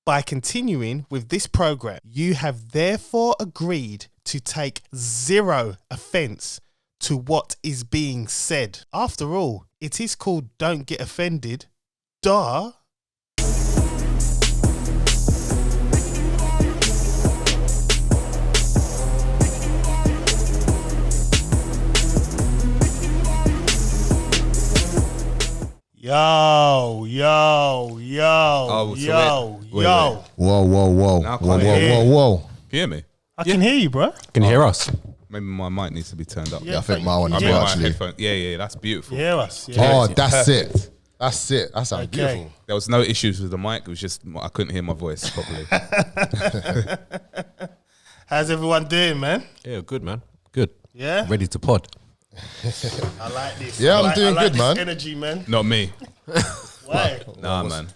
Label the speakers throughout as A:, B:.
A: By continuing with this program, you have therefore agreed to take zero offence to what is being said. After all, it is called Don't Get Offended. Duh. Yo.
B: Whoa.
C: Can you hear me?
A: I can hear you, bro.
D: Can you hear us?
C: Maybe my mic needs to be turned up.
B: Yeah, I think my one
C: I
B: as
C: mean,
B: well,
C: my
B: actually.
C: headphone. Yeah, that's beautiful.
A: You hear us? Yeah.
B: Oh, that's it. That's it. That sounds beautiful.
C: There was no issues with the mic. It was just I couldn't hear my voice properly.
A: How's everyone doing, man?
D: Yeah, good, man. Good.
A: Yeah?
D: Ready to pod.
A: I like this.
B: Yeah,
A: I
B: I'm
A: like,
B: doing
A: I like
B: good,
A: this
B: man.
A: energy, man.
C: Not me.
A: Why?
C: Nah, man.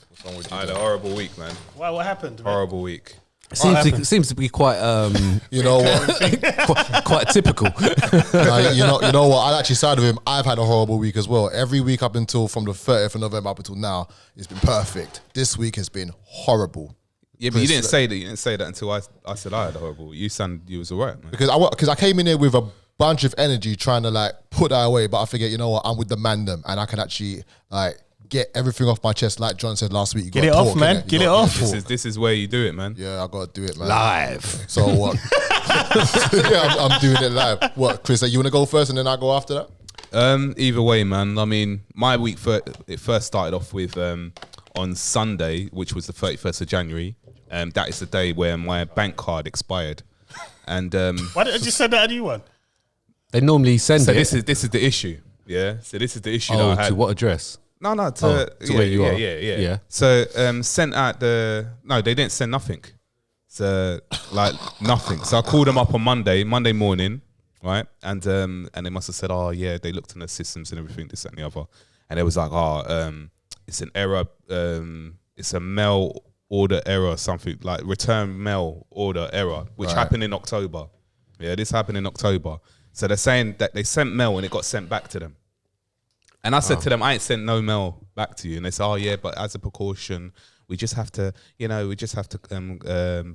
C: I had a horrible week, man.
A: Why? What happened? Man?
C: Horrible week.
D: Seems to be quite
B: You know what?
D: quite typical.
B: You know what? I'll actually side with him. I've had a horrible week as well. Every week up until from the 30th of November up until now, it's been perfect. This week has been horrible.
C: Yeah, but you didn't say that. You didn't say that until I said I had a horrible week. You was alright, man.
B: Because I came in here with a bunch of energy trying to like put that away, but I figured, you know what? I'm with the mandem and I can actually like get everything off my chest, like John said last week. You
A: Get it off, man. Get it off.
C: This is where you do it, man.
B: Yeah, I gotta do it, man.
D: Live.
B: So what? Yeah, I'm doing it live. What, Chris? You want to go first and then I go after that?
C: Either way, man. I mean, my week it first started off with on Sunday, which was the 31st of January. That is the day where my bank card expired, and
A: Why did I just send that a new one?
D: They normally send
C: so
D: it.
C: this is the issue. Yeah. So this is the issue that I
D: Oh,
C: had.
D: to what address?
C: No,
D: to where you are.
C: Yeah. So sent out no, they didn't send nothing. So like nothing. So I called them up on Monday morning, right? And they must have said, oh yeah, they looked in the systems and everything, this and the other. And it was like, it's an error, it's a mail order error or something, like return mail order error, which happened in October. Yeah, this happened in October. So they're saying that they sent mail and it got sent back to them. And I said to them, I ain't sent no mail back to you. And they said, oh yeah, but as a precaution, we just have to,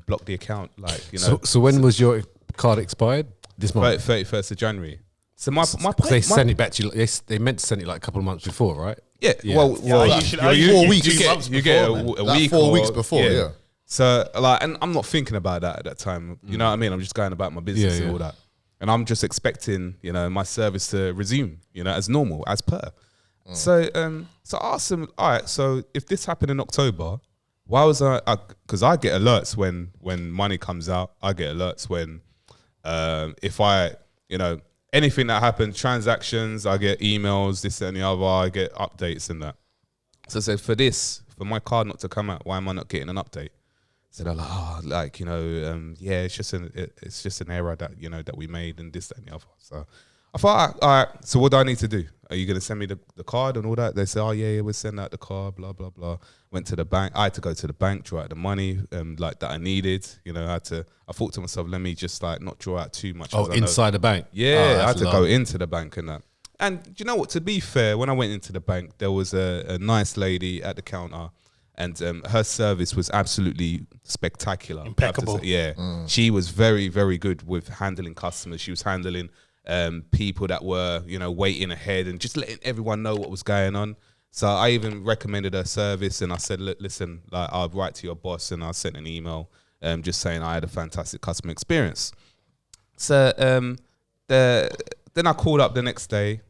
C: block the account. Like,
D: So when was your card expired? This month?
C: 31st of January. So my
D: They sent it back to you. They meant to send it like a couple of months before, right?
C: Yeah.
A: You get
C: a
B: Like
C: week
B: 4 weeks before, yeah.
C: So like, and I'm not thinking about that at that time. You know what I mean? I'm just going about my business and all that. And I'm just expecting, my service to resume, as normal, as per. So I asked them, all right, so if this happened in October, why was because I get alerts when money comes out. I get alerts when, if I, anything that happens, transactions, I get emails, this and the other, I get updates and that. So I said, for my card not to come out, why am I not getting an update? So they're like, yeah, it's just an error that, that we made and this, that and the other. So I thought, all right, so what do I need to do? Are you going to send me the card and all that? They said, oh yeah, we'll send out the card, blah, blah, blah. Went to the bank. I had to go to the bank, draw out the money like that I needed. I thought to myself, let me just like not draw out too much.
D: Oh, inside the bank?
C: Yeah, I had to go into the bank and that. And do you know what? To be fair, when I went into the bank, there was a nice lady at the counter. And her service was absolutely spectacular.
A: Impeccable.
C: She was very, very good with handling customers. She was handling people that were, waiting ahead and just letting everyone know what was going on. So I even recommended her service and I said, listen, like I'll write to your boss, and I sent an email just saying I had a fantastic customer experience. So then I called up the next day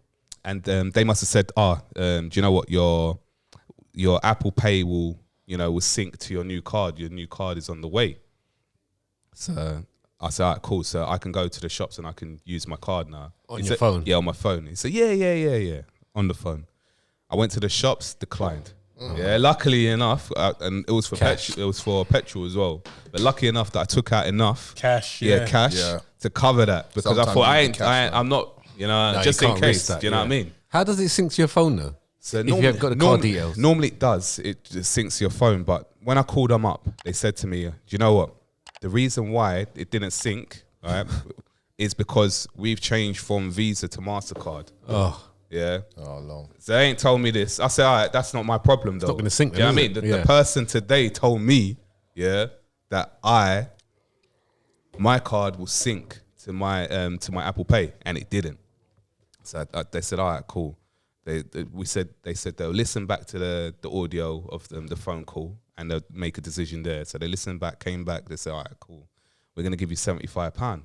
C: and they must have said, do you know what, your Apple Pay will sync to your new card. Your new card is on the way. So I said, all right, cool. So I can go to the shops and I can use my card now.
D: On your phone?
C: Yeah, on my phone. He said, yeah, on the phone. I went to the shops, declined. Yeah, luckily enough, and it was for petrol as well. But lucky enough that I took out enough
A: cash
C: to cover that, because
B: Sometimes
C: I thought I'm not, just in case. Do you know what I mean?
D: How does it sync to your phone though?
C: So
D: if you haven't got the card details.
C: Normally it does. It just syncs your phone. But when I called them up, they said to me, do you know what? The reason why it didn't sync, right, is because we've changed from Visa to MasterCard.
D: Oh.
C: Yeah.
B: Oh, long.
C: So they ain't told me this. I said, all right, that's not my problem though.
D: It's not going to sync.
C: Do you know what I mean? The person today told me, that my card will sync to my Apple Pay, and it didn't. So they said, all right, cool. They said they'll listen back to the audio of the phone call and they'll make a decision there. So they listened back, came back. They said, all right, cool. We're gonna give you £75.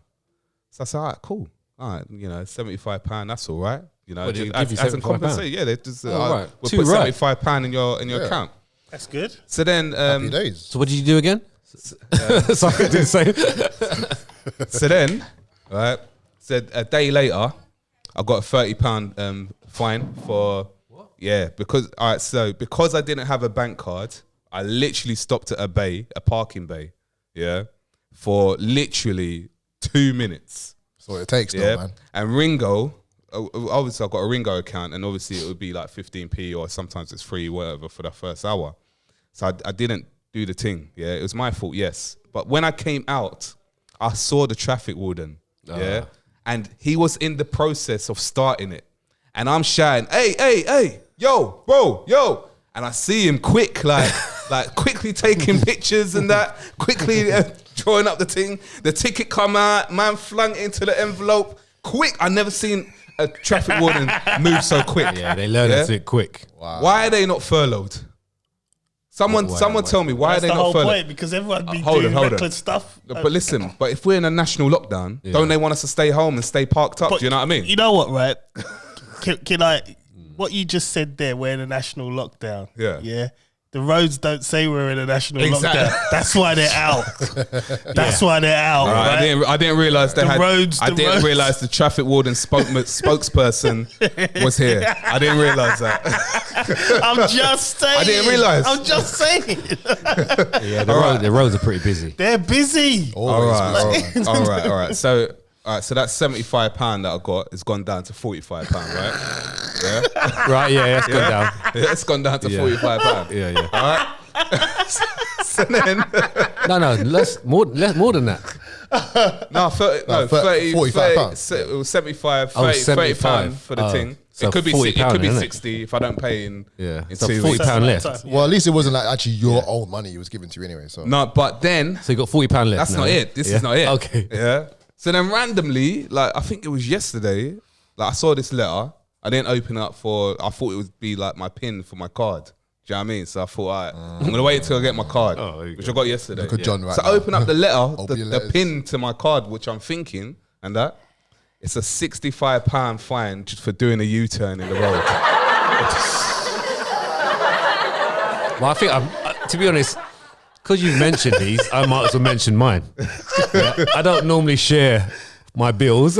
C: So I said, all right, cool. All right, £75. That's all right.
D: What, give you
C: as a
D: £75?
C: compensation, yeah. They just
D: right.
C: we'll
D: Too
C: put
D: right.
C: £75 in your account.
A: That's good.
C: So then,
B: Happy days.
D: So what did you do again? Sorry, I didn't say.
C: so then, right. Said a day later, I got a £30 fine for because I didn't have a bank card, I literally stopped at a parking bay, for literally 2 minutes.
B: That's what it takes, though, man.
C: And Ringo, obviously I've got a Ringo account, and obviously it would be like 15p or sometimes it's free, whatever, for the first hour. So I didn't do the thing. Yeah, it was my fault. Yes, but when I came out, I saw the traffic warden. Yeah. And he was in the process of starting it. And I'm shouting, hey, yo, bro, yo. And I see him quick, like quickly taking pictures and that, quickly drawing up the thing. The ticket come out, man flung it into the envelope. Quick, I never seen a traffic warden move so quick.
D: Yeah, they learn it quick.
B: Wow.
C: Why are they not furloughed? Someone tell me, why are they
A: That's the
C: not
A: whole
C: furloughed?
A: point, because everyone be
C: Hold
A: doing
C: on.
A: reckless stuff.
C: But listen, but if we're in a national lockdown, don't they want us to stay home and stay parked up?
A: But
C: Do you know what I mean?
A: You know what, right? Can I? What you just said there, we're in a national lockdown.
C: Yeah.
A: The roads don't say we're in a national
C: Exactly.
A: lockdown. That's why they're out. That's why they're out. Right?
C: I didn't realize they I didn't realize the traffic warden spokesperson was here. I didn't realize that.
A: I'm just saying.
C: I didn't realize.
A: I'm just saying.
D: Yeah, the roads are pretty busy.
A: They're busy.
C: All right. So that's £75 that I got. It's gone down to £45, right? Yeah.
D: Right, it's gone down.
C: Yeah, it's gone down to £45.
D: Yeah.
C: All right. So then,
D: No, more than that.
C: no, 30,
B: £45.
C: It was 75,
D: Oh,
C: 30 £30 for the
D: Oh,
C: thing.
D: so
C: It could be
D: £40,
C: 60 if I don't pay in.
D: Yeah,
C: in
D: so
C: 2
D: £40
C: weeks.
D: left.
B: Well, at least it wasn't like actually your own money you was given to you anyway. So
C: No, but then
D: So you got £40 left.
C: that's
D: now.
C: not it. This is not it.
D: Okay.
C: Yeah. So then randomly, like I think it was yesterday, like I saw this letter. I didn't open up I thought it would be like my pin for my card. Do you know what I mean? So I thought, all right, I'm gonna wait until I get my card, which I got yesterday.
B: Look at John right
C: So
B: now.
C: I open up the letter,
B: Open your
C: the
B: letters.
C: pin to my card, which I'm thinking, and that it's a £65 fine just for doing a U-turn in the road.
D: Well, I think to be honest, because you've mentioned these, I might as well mention mine. Yeah, I don't normally share my bills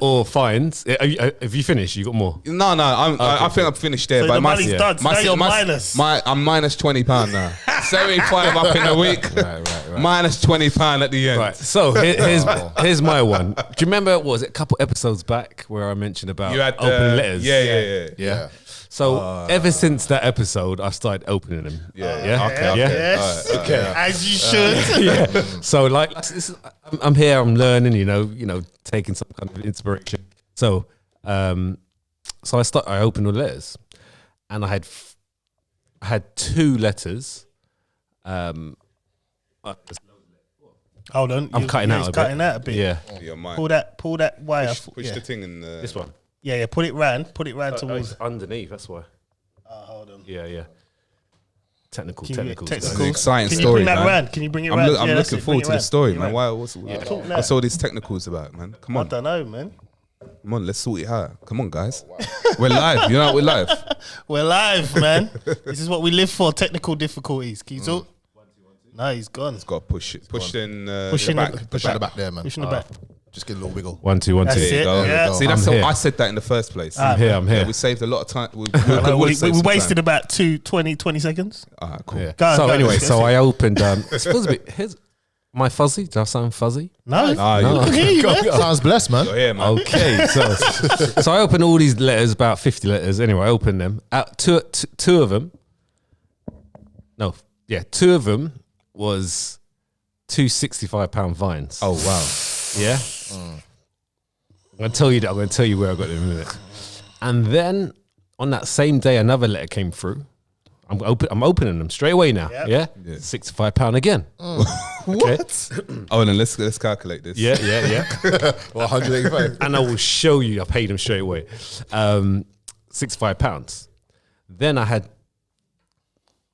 D: or fines. Have you finished? You got more?
C: No, I think I'm finished there.
A: So
C: but
A: the money's done. So now you're minus.
C: I'm minus £20 now. 75 up in a week.
D: Right.
C: Minus £20 at the end.
D: Right. So here's my one. Do you remember? What was it a couple episodes back where I mentioned about
C: You had
D: open letters?
C: Yeah.
D: So ever since that episode, I started opening them.
C: Yeah. Okay.
A: Yes.
C: Okay.
A: As you should.
D: Yeah. So like, I'm here. I'm learning. You know, taking some kind of inspiration. So, I opened the letters, and I had 2 letters.
A: Hold on.
D: I'm cutting out a bit.
A: Cutting out a bit.
D: Yeah.
C: Your mic.
A: Pull that wire.
C: Push the thing in the...
D: This one.
A: Yeah. Put it round towards.
D: It's underneath. That's why.
A: Hold on.
D: Yeah. Technical.
C: It's an exciting
A: Can you
C: story,
A: bring that
C: man.
A: round? Can you bring it round?
C: I'm looking forward to the story, man.
A: Why?
C: What's all these technicals about, man? Come
A: I
C: on.
A: don't know, man.
C: Come on, let's sort it out. Come on, guys. We're live. You know, we're live.
A: We're live, man. This is what we live for. Technical difficulties. Can you talk? No, he's gone.
C: Got to push it. Push in
A: Push
C: the
A: in
C: back.
B: push at the back there, man.
A: Push in the back.
B: Just get a little wiggle.
D: 1 2 1 2.
A: That's it.
C: Go.
A: Yeah.
C: See, that's
D: I'm here.
C: I said that in the first place.
D: I'm here.
C: Yeah, we saved a lot of time. We
A: wasted about 20 seconds.
C: All right, cool.
D: Yeah.
A: Go,
D: So
A: go,
D: anyway,
A: let's
D: so
A: go.
D: I opened. It's supposed to be. Here's my fuzzy. Did I sound fuzzy?
A: No.
C: Ah,
A: I can hear you, man.
B: Sounds blessed, man.
C: you're here, man.
D: Okay, so I opened all these letters, about 50 letters. Anyway, I opened them. Two of them. No, yeah, 2 of them was 2 £65 fines.
C: Oh, wow.
D: Yeah. I'm going to tell you that. I'm going to tell you where I got them in a minute. And then on that same day, another letter came through. I'm opening them straight away now.
A: Yep.
D: Yeah?
C: Yeah.
D: £65 again.
A: What?
C: Oh, and then let's calculate this.
D: Yeah.
B: Well, 185.
D: And I will show you. I paid them straight away. £65. Then I had,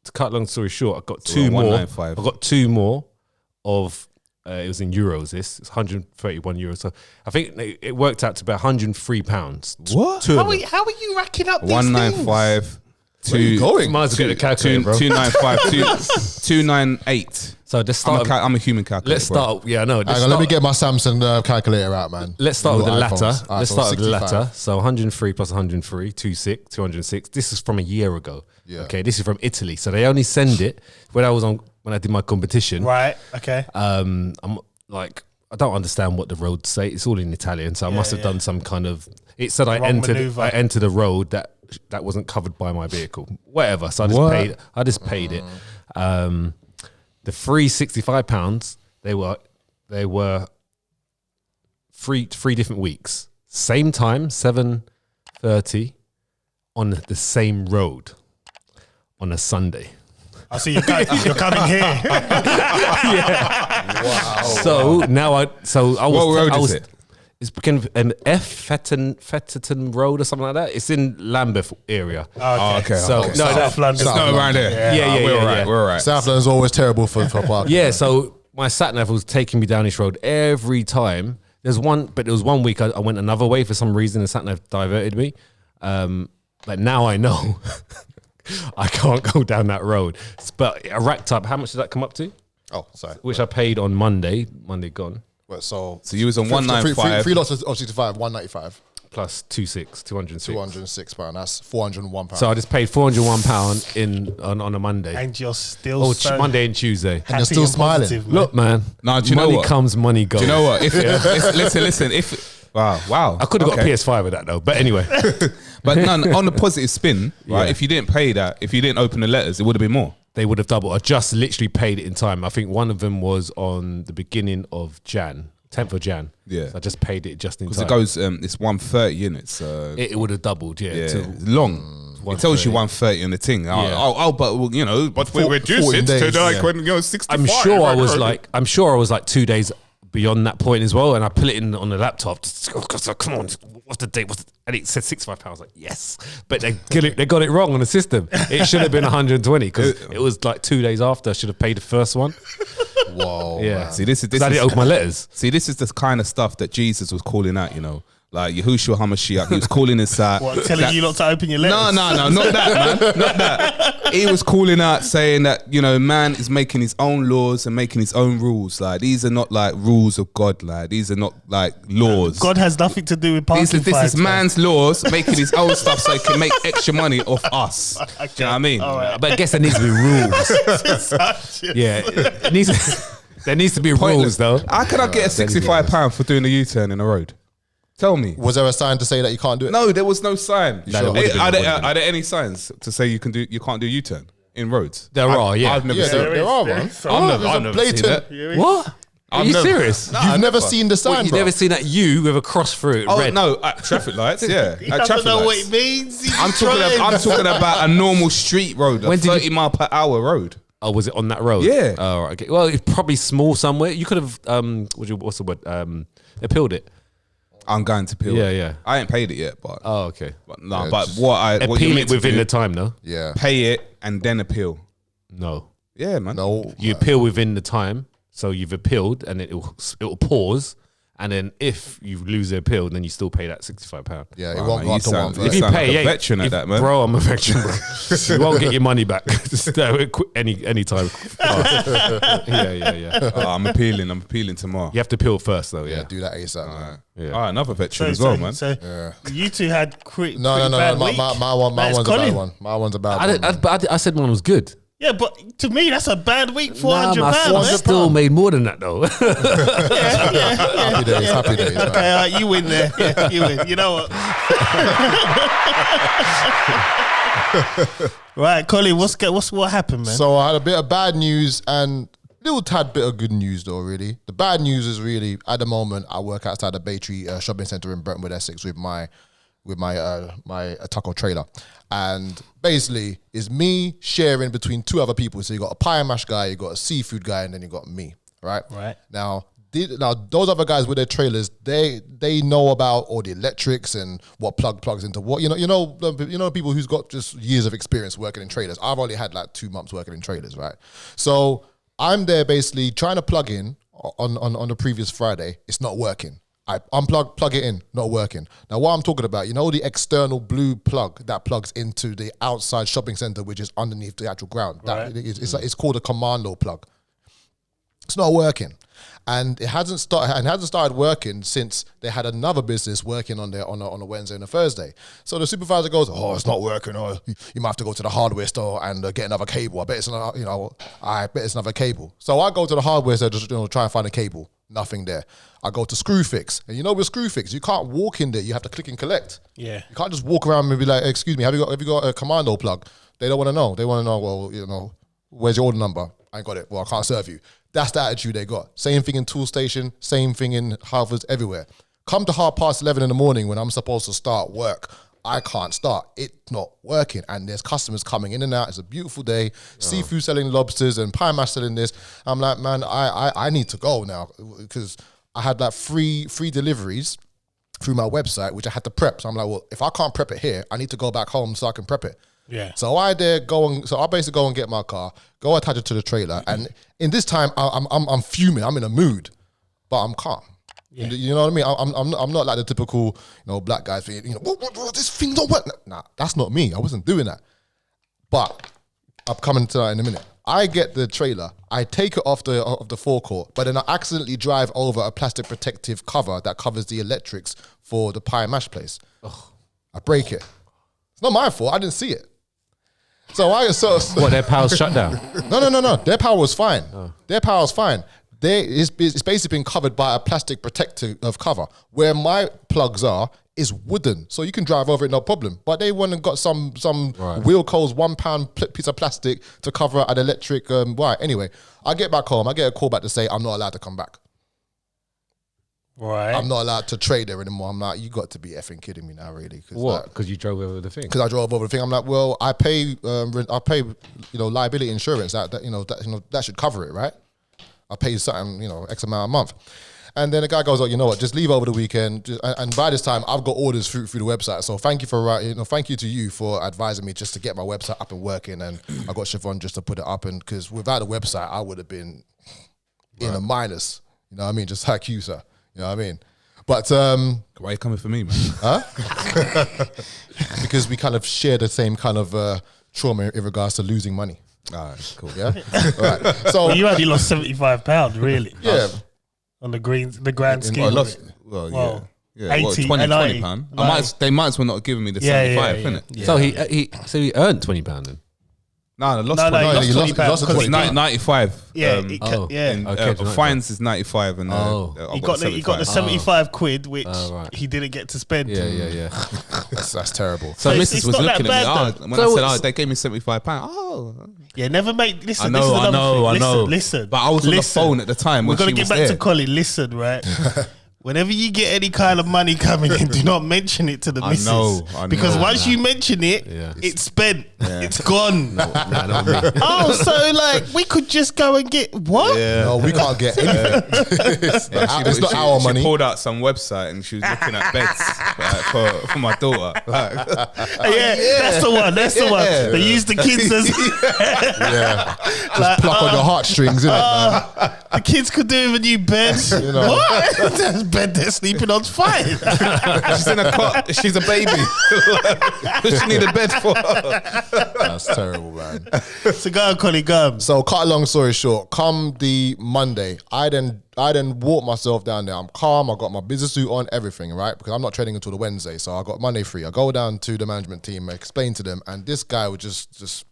D: to cut long story short, I got two more.
C: 195.
D: I got two more of. It was in euros. It's 131 euros. So I think it worked out to about £103.
C: What?
D: Two of them.
A: How are you racking up these
C: 195.
B: Where are you going?
D: Might as well get the calculator, bro.
C: 295. 298.
D: So let's start.
C: I'm a human calculator.
D: Let's start. Yeah, I know.
B: Hang on, let me get my Samsung calculator out, man.
D: Let's start with the
B: Little
D: latter.
B: iPhones. Alright,
D: Let's
B: so
D: start with the
B: 65.
D: latter. So 103 plus 103, 206. This is from a year ago.
B: Yeah.
D: Okay, this is from Italy. So they only send it when I did my competition.
A: Right. Okay.
D: I'm like, I don't understand what the roads say. It's all in Italian, so I must have done some kind of. It said I
A: Wrong maneuver.
D: entered a road that wasn't covered by my vehicle. Whatever. So I just paid it. The free £65. They were three different weeks, same time, 7:30, on the same road, on a Sunday.
A: I see you're coming here.
B: Wow.
D: So now I was.
C: it?
D: It's become an Fetterton Road or something like that. It's in Lambeth area.
A: Okay.
C: Okay.
D: So
C: okay.
D: no,
A: South London.
C: It's not around here.
D: Yeah,
C: we're all right.
D: yeah.
C: We're all right.
B: South London's always terrible for parking.
D: yeah. So my sat nav was taking me down this road every time. There was one week I went another way for some reason. The sat nav diverted me. But now I know I can't go down that road. But I racked up. How much did that come up to?
B: Oh, sorry.
D: Which I paid on Monday. Monday gone.
B: Well, so
C: you was on 195.
B: Three lots of 65, 195.
D: Plus 206.
B: £206. That's £401.
D: So I just paid £401 on a Monday.
A: And you're still so
D: Monday and Tuesday.
A: happy
B: you're still
A: and
B: smiling.
A: positive, man.
D: Look, man.
C: Nah, do you know
D: money
C: what?
D: comes, money goes.
C: Do you know what? Listen. If wow.
D: I could have got
C: Okay.
D: PS5 with that though. But anyway,
C: But on the positive spin, right?
D: Yeah.
C: If you didn't pay that, if you didn't open the letters, it would have been more.
D: they would have doubled. I just literally paid it in time. I think one of them was on the beginning of Jan, 10th of Jan.
C: Yeah.
D: So I just paid it just in
C: Because
D: time.
C: it goes, it's 130 units. So
D: It would have doubled, yeah.
C: yeah,
D: to
C: it's long. It tells you 130 on the thing.
D: Yeah.
C: But well, but we
B: 14
C: reduce it
B: days,
C: to like
B: yeah.
C: when 65.
D: I'm sure I was like 2 days beyond that point as well, and I put it in on the laptop. Come on, what's the date? And it said £65. I was like, yes, but they got it wrong on the system. It should have been 120 because it was like 2 days after I should have paid the first one.
B: Whoa.
D: Yeah,
B: Man.
C: See, this is
D: 'Cause I didn't open my letters.
C: See, this is the kind of stuff that Jesus was calling out. Like Yahushua HaMashiach, he was calling us out.
A: What, telling you not to open your letters?
C: No, not that, man. Not that. He was calling out saying that, man is making his own laws and making his own rules. Like, these are not like rules of God. Like, these are not like laws.
A: God has nothing to do with parking
C: This
A: fines,
C: is
A: man.
C: man's laws making his own stuff so he can make extra money off us. Do you know what I mean?
A: All right.
D: But I guess there needs to be rules. Yeah, it needs. There needs to be rules though.
C: How can I get a £65 for doing a U-turn in a road? Tell me.
B: Was there a sign to say that you can't do it?
C: No, there was no sign.
D: No, there would've been.
C: Are there any signs to say you can't do U-turn in roads?
D: There are, yeah.
C: I've never
B: Yeah,
C: seen
B: there
C: it.
B: are
A: There
B: one.
A: is.
C: I've
B: There's a
C: never seen
B: blatant.
C: it.
D: What? Are you serious?
B: You've never seen the sign,
D: What, you've
B: bro.
D: never seen that U with a cross through it,
C: Oh
D: red?
C: no, at traffic lights, yeah.
A: He
C: At
A: doesn't
C: traffic
A: know what
C: lights.
A: it means. He's
C: I'm
A: trying.
C: talking about a normal street road, a
D: When did you-
C: 30 mile per hour road.
D: Oh, was it on that road?
C: Yeah.
D: Oh, right, okay. Well, it's probably small somewhere. You could have, what's the word? Appealed it.
C: I'm going to appeal.
D: Yeah, yeah.
C: I ain't paid it yet, but
D: Oh, okay.
C: no.
B: Yeah,
C: But
B: just
C: what you're
D: Appeal
C: meant
D: it
C: to
D: within
C: do,
D: the time, though.
B: Yeah.
C: pay it and then appeal.
D: No.
C: Yeah, man.
B: No.
D: You appeal within the time. So you've appealed and it will pause. And then if you lose the appeal, then you still pay that £65.
B: Yeah, it
C: Wow,
B: won't
C: man,
B: go
C: you
B: up to
C: sound-
B: 130.
D: If you
C: sound
D: pay,
C: like a
D: yeah,
C: veteran at that, man.
D: Bro, I'm a veteran, bro. You won't get your money back. Just any time. Yeah.
C: Oh, I'm appealing tomorrow.
D: You have to appeal first, though.
B: Yeah,
D: Yeah.
B: do that ASAP. man.
D: Yeah.
C: All right, another veteran as well, man.
A: So you two had pretty
B: No.
A: bad
B: My
A: week.
B: one's
A: That's
B: a bad
A: Colin.
B: one. My one's a bad one.
D: But I said one was good.
A: Yeah, but to me that's a bad week. £400.
D: Nah, I
A: man.
D: still made more than that, though.
B: Happy days, man.
A: Okay, all right, you win there. Yeah, you win. You know what? Right, Colin, what happened, man?
B: So I had a bit of bad news and little tad bit of good news though, really. The bad news is really, at the moment, I work outside the Baytree shopping centre in Brentwood, Essex with my with my taco trailer, and basically it's me sharing between two other people. So you got a pie and mash guy, you got a seafood guy, and then you got me. Right. Now those other guys with their trailers, they know about all the electrics and what plugs into what. You know people who's got just years of experience working in trailers. I've only had like 2 months working in trailers, right? So I'm there basically trying to plug in on the previous Friday. It's not working. I plug it in, not working. Now what I'm talking about, the external blue plug that plugs into the outside shopping center, which is underneath the actual ground.
A: Right.
B: It's called a commando plug. It's not working. And it hasn't started working since they had another business working on a Wednesday and a Thursday. So the supervisor goes, "Oh, it's not working. Oh, you might have to go to the hardware store and get another cable. I bet it's another cable." So I go to the hardware store to try and find a cable. Nothing there. I go to Screwfix, and with Screwfix, you can't walk in there. You have to click and collect.
A: Yeah.
B: You can't just walk around and be like, "Excuse me, have you got a commando plug?" They don't want to know. They want to know, well, where's your order number? I ain't got it. Well, I can't serve you. That's the attitude they got. Same thing in Tool Station, same thing in Harvard's, everywhere. Come to 11:30 in the morning when I'm supposed to start work. I can't start. It's not working. And there's customers coming in and out. It's a beautiful day. Seafood selling lobsters and pie mash selling this. I'm like, man, I need to go now because I had like free deliveries through my website, which I had to prep. So I'm like, well, if I can't prep it here, I need to go back home so I can prep it.
A: Yeah.
B: So I basically go and get my car, go attach it to the trailer, and in this time I'm fuming. I'm in a mood, but I'm calm. Yeah. You know what I mean? I'm not like the typical black guys being what, this thing don't work. Nah, that's not me. I wasn't doing that. But I'm coming to that in a minute. I get the trailer, I take it off the forecourt, but then I accidentally drive over a plastic protective cover that covers the electrics for the pie and mash place. I break it. It's not my fault. I didn't see it.
D: What, their power's shut down?
B: No. Their power was fine. Their power was fine. It's basically been covered by a plastic protective cover. Where my plugs are is wooden, so you can drive over it no problem. But they went and got some Wilco's £1 piece of plastic to cover an electric wire. Anyway, I get back home. I get a call back to say I'm not allowed to come back.
A: Right.
B: I'm not allowed to trade there anymore. I'm like, you got to be effing kidding me now, really.
D: What? Because you drove over the thing?
B: Because I drove over the thing. I'm like, well, I pay liability insurance. That should cover it, right? I pay something, X amount a month. And then the guy goes, "Oh, you know what? Just leave over the weekend." And by this time, I've got orders through the website. So thank you to you for advising me just to get my website up and working. And I got Siobhan just to put it up, and because without a website, I would have been in a minus. You know what I mean? Just like you, sir. You know what I mean? But
C: why are you coming for me, man?
B: Huh? Because we kind of share the same kind of trauma in regards to losing money.
C: All right, cool.
B: Yeah. All right. So
A: you only lost £75, really?
B: Yeah.
A: On the grand scheme.
C: I lost.
A: of it.
C: Well, yeah.
A: 80
C: 20
A: and 90.
C: pound. They might as well not have given me the 75, innit?
A: Yeah.
D: So he earned £20 then?
C: No, I lost
A: No,
C: 20.
A: he lost
B: he lost
A: £20 because
B: it.
C: 95.
A: Yeah,
C: Fines is 95, and
A: he got the 75 quid, which
D: right.
A: he didn't get to spend.
D: Yeah.
B: that's terrible.
C: So
A: But
C: Mrs.
A: it's
C: was
A: not
C: looking
A: that
C: at
A: bad,
C: me. When
D: So
C: I said, they gave me £75. Oh,
A: Yeah, never make. Listen,
C: I
A: this is
C: know,
A: another thing.
C: I know.
A: Listen,
C: But I was on the phone at the time.
A: We're
C: when
A: gonna
C: she
A: get
C: was
A: back
C: there.
A: to Colin. Listen, right. Whenever you get any kind of money coming in, do not mention it to the missus.
C: I know.
A: Because once you mention it, it's spent. It's gone. Oh, so like we could just go and get what?
C: Yeah.
B: No, we can't get anything. It's not our money.
C: She pulled out some website and she was looking at beds for my daughter.
A: That's the one. That's the one. They use the kids as
B: Just pluck on your heartstrings, innit, man?
A: the kids could do with a new bed. What? That bed they're sleeping on's fine.
C: She's in a cot. She's a baby. What does she need a bed for?
B: That's terrible, man.
A: So go on, Colin, go.
B: So cut a long story short, come the Monday, I then walk myself down there. I'm calm. I got my business suit on, everything, right? Because I'm not trading until the Wednesday, so I got Monday free. I go down to the management team, explain to them, and this guy was just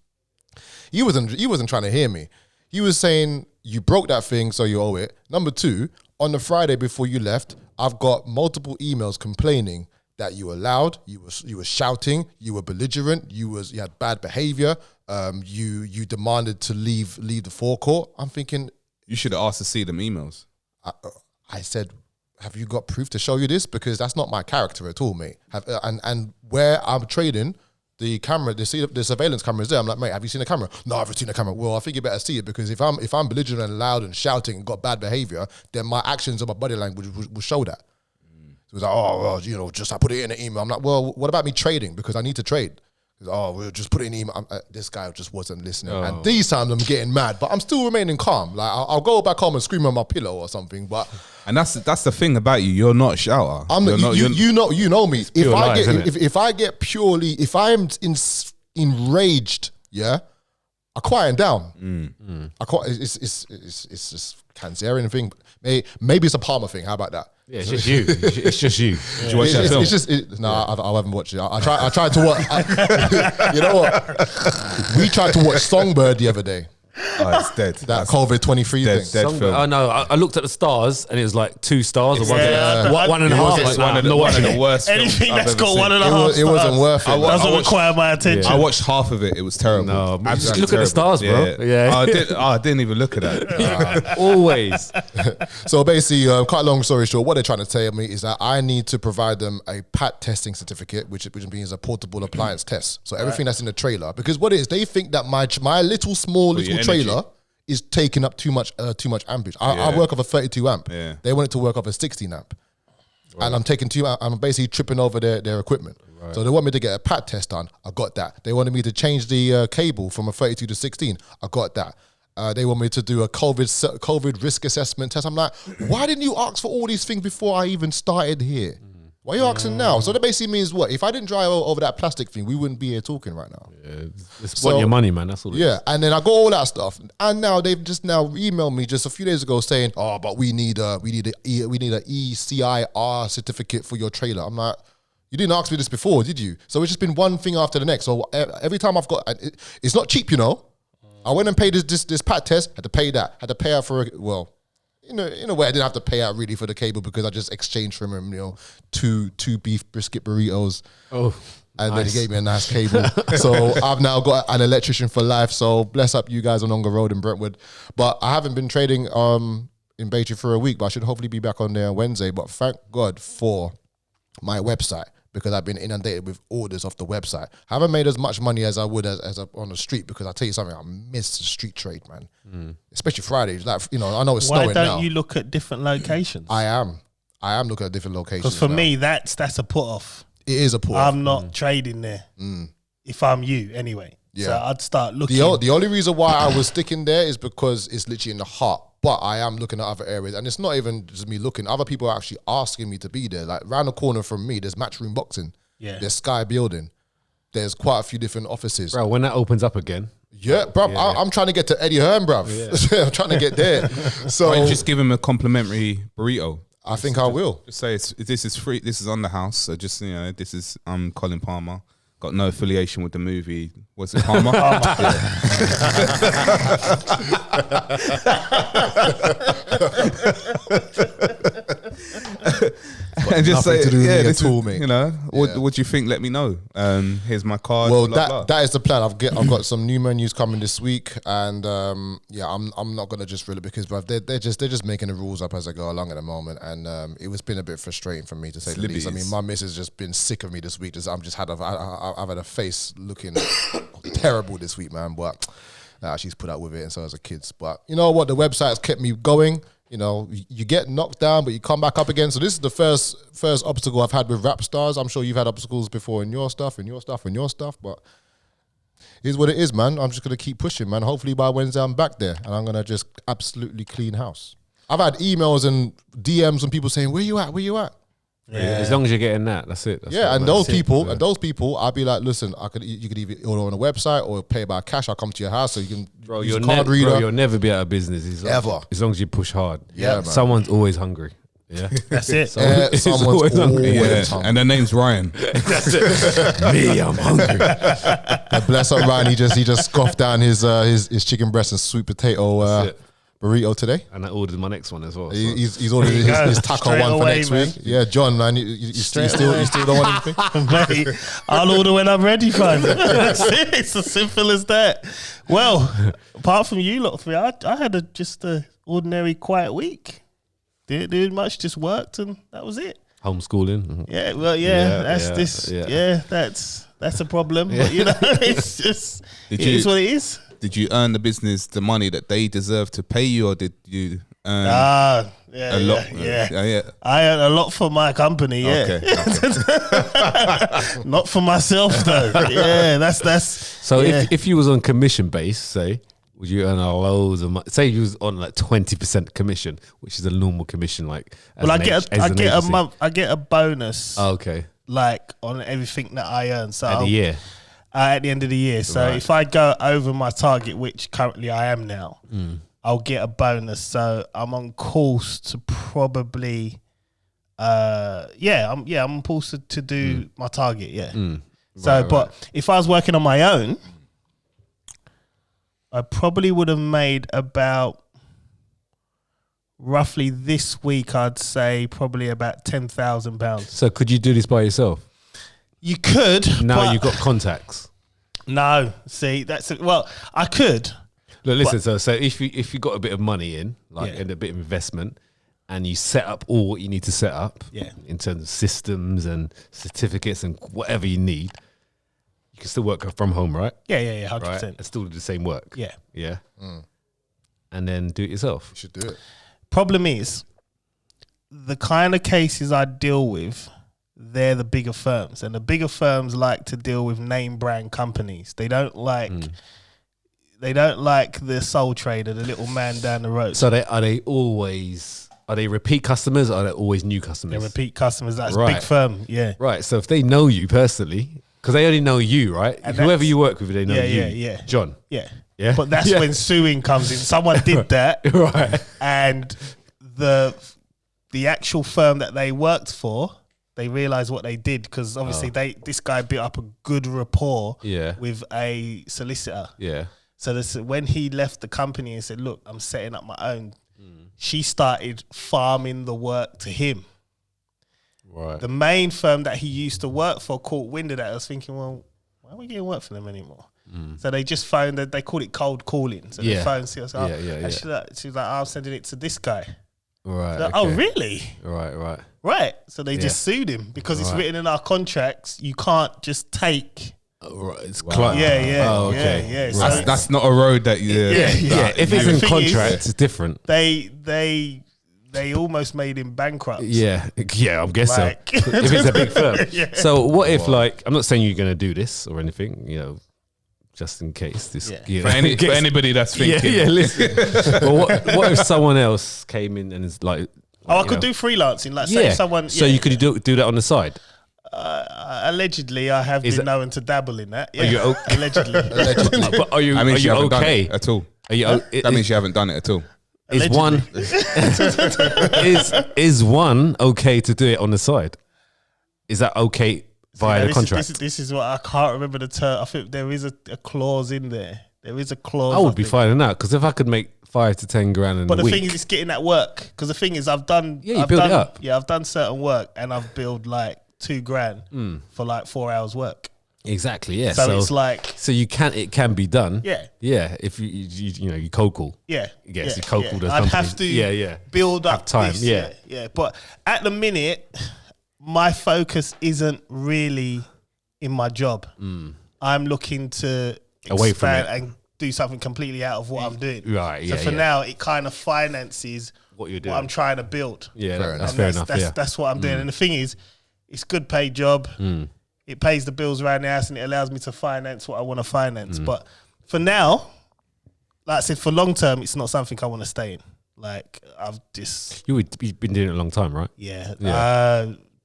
B: he wasn't trying to hear me. He was saying, "You broke that thing, so you owe it." Number two, on the Friday before you left, I've got multiple emails complaining that you were loud, you were shouting, you were belligerent, you had bad behavior, you demanded to leave the forecourt. I'm thinking,
C: You should have asked to see them emails.
B: I said, have you got proof to show you this? Because that's not my character at all, mate. And where I'm trading, the camera, the surveillance camera is there. I'm like, mate, have you seen the camera? No, I haven't seen the camera. Well, I think you better see it, because if I'm belligerent and loud and shouting and got bad behavior, then my actions and my body language will show that. So it was like, oh, well, you know, just I put it in an email. I'm like, well, what about me trading? Because I need to trade. Oh, we'll just put it in email. This guy just wasn't listening. And these times I'm getting mad, but I'm still remaining calm. Like I'll go back home and scream on my pillow or something. But
C: and that's the thing about you. You're not a shouter.
B: You know me. If I'm enraged, yeah, I quiet down. It's just Cancerian thing. Maybe it's a Palmer thing. How about that?
D: Yeah, it's just you. It's just you. Did you watch that film?
B: I haven't watched it. I tried to watch. You know what? We tried to watch Songbird the other day.
C: Oh, it's dead.
B: That COVID-23 thing.
C: Dead film.
D: Oh no, I looked at the stars and it was like 2 stars or 1.5.
C: It's one of the worst.
A: Anything that's got 1.5 stars,
B: it wasn't worth it.
A: Doesn't require my attention.
C: I watched half of it. It was terrible.
D: No, just look at the stars, bro. Yeah.
C: I didn't even look at that.
D: Always.
B: So basically, cut a long story short, what they're trying to tell me is that I need to provide them a PAT testing certificate, which means a portable appliance test. So everything that's in the trailer, because what it is, they think that my small trailer is taking up too much ampage. I work off a 32 amp. Yeah. They want it to work off a 16 amp. Right. And I'm taking I'm basically tripping over their equipment. Right. So they want me to get a PAT test done. I got that. They wanted me to change the cable from a 32 to 16. I got that. They want me to do a COVID risk assessment test. I'm like, why didn't you ask for all these things before I even started here? Why are you asking now? So that basically means what? If I didn't drive over that plastic thing, we wouldn't be here talking right now. Yeah,
D: it's want your money, man. That's all.
B: Yeah, and then I got all that stuff, and now they've just emailed me just a few days ago saying, "Oh, but we need a ECIR certificate for your trailer." I'm like, you didn't ask me this before, did you? So it's just been one thing after the next. So every time it's not cheap, you know. I went and paid this PAT test, had to pay that, had to pay out for in a way, I didn't have to pay out really for the cable because I just exchanged from him, two beef brisket burritos. Oh, and then he gave me a nice cable. So I've now got an electrician for life. So bless up you guys on Onga Road in Brentwood. But I haven't been trading in Beatty for a week, but I should hopefully be back on there on Wednesday. But thank God for my website, because I've been inundated with orders off the website. I haven't made as much money as I would as on the street, because I tell you something, I miss the street trade, man. Especially Fridays. Like, I know it's snowing now.
A: Why don't you look at different locations?
B: I am looking at different locations.
A: Because for me, that's a put off.
B: It is a put off.
A: I'm not trading there. If I'm you, anyway. Yeah. So I'd start looking.
B: The only reason why I was sticking there is because it's literally in the heart. But I am looking at other areas, and it's not even just me looking. Other people are actually asking me to be there. Like round the corner from me, there's Matchroom Boxing. Yeah. There's Sky Building. There's quite a few different offices.
D: Bro, when that opens up again.
B: Yeah, bro. Yeah. I'm trying to get to Eddie Hearn, bro. Yeah. I'm trying to get there. So
C: why don't you just give him a complimentary burrito?
B: I think I will.
C: Just say this is free. This is on the house. So just this is Colin Palmer. Got no affiliation with the movie. Was it Palmer? And just say, this is, mate. What do you think? Let me know. Here's my card.
B: Well, that is the plan. I've got some new menus coming this week, and I'm not gonna just reel it, because they're just making the rules up as I go along at the moment, and it's been a bit frustrating for me, to say the least. I mean, my missus has just been sick of me this week. I've had a face looking terrible this week, man. But she's put up with it, and so has the kids. But you know what? The website's kept me going. You get knocked down, but you come back up again. So this is the first obstacle I've had with rap stars. I'm sure you've had obstacles before in your stuff, but here's what it is, man. I'm just going to keep pushing, man. Hopefully by Wednesday I'm back there, and I'm going to just absolutely clean house. I've had emails and DMs from people saying, where you at?
D: Yeah. As long as you're getting that, that's it.
B: Those people, I'll be like, listen, you could either order on a website or pay by cash. I'll come to your house so you can use a card reader.
D: Bro, you'll never be out of business.
B: Ever.
D: As long as you push hard.
B: Yeah, man.
D: Someone's always hungry. Yeah,
A: that's it.
B: Someone's always hungry.
C: And their name's Ryan.
D: That's it. Me, I'm hungry.
B: Bless up Ryan. He just scoffed down his chicken breast and sweet potato burrito today,
D: and I ordered my next one as well.
B: He's ordered his taco one for next week. Yeah, John, man, you still don't want anything?
A: Mate, I'll order when I'm ready, fam. That's it. It's as simple as that. Well, apart from you lot three, I had just a ordinary quiet week. Didn't do much, just worked, and that was it.
D: Homeschooling.
A: Yeah, well, that's a problem. But it's just it is what it is.
C: Did you earn the business the money that they deserve to pay you, or did you earn a lot? Yeah.
A: I earn a lot for my company. Yeah,
C: okay.
A: Not for myself though. Yeah, that's.
D: So if you was on commission base, say, would you earn a loads of money? Say you was on like 20% commission, which is a normal commission. Like,
A: well, I get a bonus.
D: Oh, okay.
A: Like on everything that I earn. So
D: at the year.
A: At the end of the year. So if I go over my target, which currently I am now, I'll get a bonus. So I'm on course to probably, I'm on course to do my target. Yeah. But if I was working on my own, I probably would have made about roughly this week. I'd say probably about £10,000.
D: So could you do this by yourself?
A: You could.
D: Now you've got contacts.
A: No, see, I could.
D: Look, listen. So if you got a bit of money in, and a bit of investment, and you set up all what you need to set up, in terms of systems and certificates and whatever you need, you can still work from home, right?
A: Yeah, 100%.
D: Right? And still do the same work.
A: Yeah.
D: And then do it yourself.
B: You should do it.
A: Problem is, the kind of cases I deal with, they're the bigger firms, and the bigger firms like to deal with name brand companies. They don't like the sole trader, the little man down the road.
D: So are they repeat customers, or are they always new customers?
A: They're repeat customers. That's big firm. Yeah.
D: Right. So if they know you personally, because they only know you, right? And whoever you work with, they know you.
A: Yeah.
D: John.
A: Yeah.
D: Yeah.
A: But that's when suing comes in. Someone did that.
D: Right.
A: And the actual firm that they worked for, they realised what they did, because obviously this guy built up a good rapport with a solicitor.
D: Yeah.
A: So when he left the company and said, look, I'm setting up my own, she started farming the work to him.
D: Right.
A: The main firm that he used to work for caught wind of that. I was thinking, well, why are we getting work for them anymore? So they just phoned, they called it cold calling. So they phoned, she was like, she was like, I'm sending it to this guy.
D: Right.
A: Like, oh, really?
D: Right.
A: So they just sued him because it's written in our contracts. You can't just take.
D: Right. It's
A: Oh, okay. Yeah.
C: So that's not a road that
D: If it's in contract, it's different.
A: They almost made him bankrupt.
D: Yeah, I'm guessing. If it's a big firm. So what if, I'm not saying you're going to do this or anything, just in case this.
C: For anybody that's thinking.
D: Listen. But what if someone else came in and is like,
A: I could do freelancing. Say someone.
D: So you could do that on the side.
A: Allegedly, I have been known to dabble in that.
D: Are you
A: allegedly?
D: But are you?
C: That means you haven't done
D: okay
C: it at all.
D: Are you?
C: That means you haven't done it at all.
D: Is one is one okay to do it on the side? Is that okay via the contract?
A: This is what I can't remember the term. I think there is a clause in there. There is a clause.
D: I would be finding out, because if I could make 5 to 10 grand in a week. But
A: the thing is, it's getting that work. Because the thing is, I've done.
D: Yeah, you build it up.
A: Yeah, I've done certain work, and I've billed like $2,000 for 4 hours work.
D: Exactly. Yeah.
A: So it's like.
D: So it can be done.
A: Yeah.
D: Yeah. If you cold call.
A: Yeah.
D: Yes, you cold call those
A: I'd
D: companies.
A: have to build up
D: time.
A: This, yeah. But at the minute, my focus isn't really in my job. I'm looking to
D: away from it
A: and do something completely out of what I'm doing.
D: Right.
A: So for now, it kind of finances
D: what you're doing.
A: What I'm trying to build.
D: Yeah, that's fair enough.
A: That's what I'm doing. And the thing is, it's a good paid job. It pays the bills around the house, and it allows me to finance what I want to finance. But for now, like I said, for long term, it's not something I want to stay in. Like
D: you've been doing it a long time, right?
A: Yeah.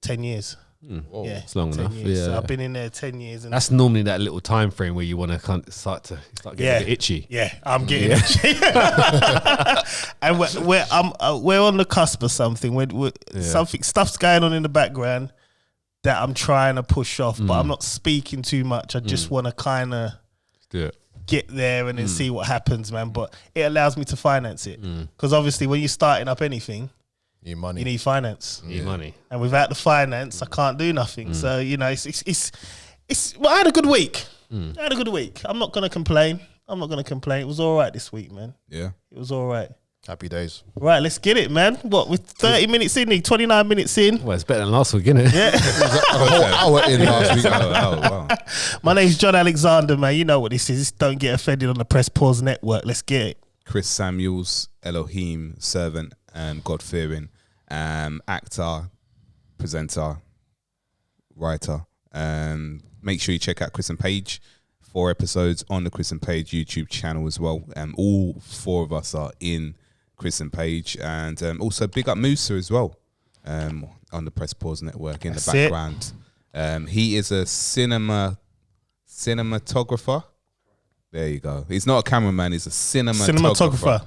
A: 10 years.
B: Whoa.
A: Yeah,
D: it's long enough.
A: Years.
D: Yeah,
A: so I've been in there 10 years. And
D: that's normally that little time frame where you want to start getting a bit itchy.
A: Yeah, I'm getting itchy. And we're on the cusp of something. Stuff's going on in the background that I'm trying to push off, but I'm not speaking too much. I just want to kind of get there and then see what happens, man. But it allows me to finance it, because obviously when you're starting up anything,
B: you need money.
A: You need finance.
D: You need money.
A: And without the finance, I can't do nothing. So, it's well, I had a good week. I'm not going to complain. It was all right this week, man.
C: Yeah.
A: It was all right.
B: Happy days.
A: Right, let's get it, man. What, with 30 minutes in, 29 minutes in?
D: Well, it's better than last week, isn't it?
A: Yeah.
B: A whole hour in last week.
C: Wow.
A: My name's John Alexander, man. You know what this is. Don't get offended on the Press Pause Network. Let's get it.
C: Chris Samuels, Elohim, servant, God-fearing, actor, presenter, writer. Make sure you check out Chris and Paige. 4 episodes on the Chris and Paige YouTube channel as well. All 4 of us are in Chris and Paige, and also big up Mussa as well on the Press Pause Network in the background. He is a cinematographer. There you go. He's not a cameraman. He's a cinematographer.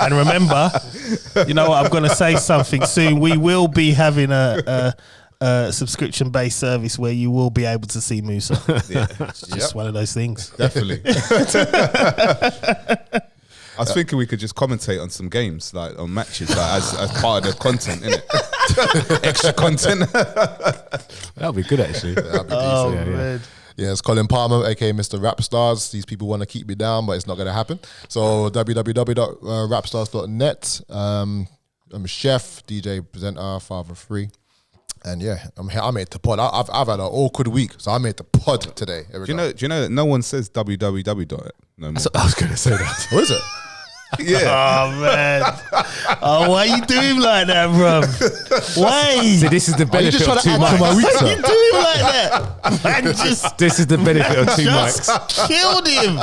A: And remember, you know what? I'm going to say something soon. We will be having a subscription-based service where you will be able to see Mussa. Yeah, it's just one of those things.
C: Definitely. I was thinking we could just commentate on some games, like on matches, like as part of the content, innit? Extra content.
D: That'll be good, actually.
B: That'd be
A: Oh,
B: decent.
A: man.
B: Yeah, it's Colin Palmer, aka Mr. Rap Stars. These people want to keep me down, but it's not going to happen. So www.rapstars.net. I'm a chef, DJ, presenter, father of 3. And yeah, I'm here. I made the pod. I've had an awkward week, so I made the pod today.
C: Do you know that no one says www. No more.
D: I was going to say that.
B: What is it?
C: Yeah.
A: Oh, man. Oh, why you do him like that, bro? Why?
D: See, this is the
B: Are you
D: benefit
B: just trying
D: of
B: to
D: two
B: add to my
D: mics.
B: week,
A: Why
B: sir?
A: you do him like that? Man, just
D: This is the benefit of two mics.
A: killed him.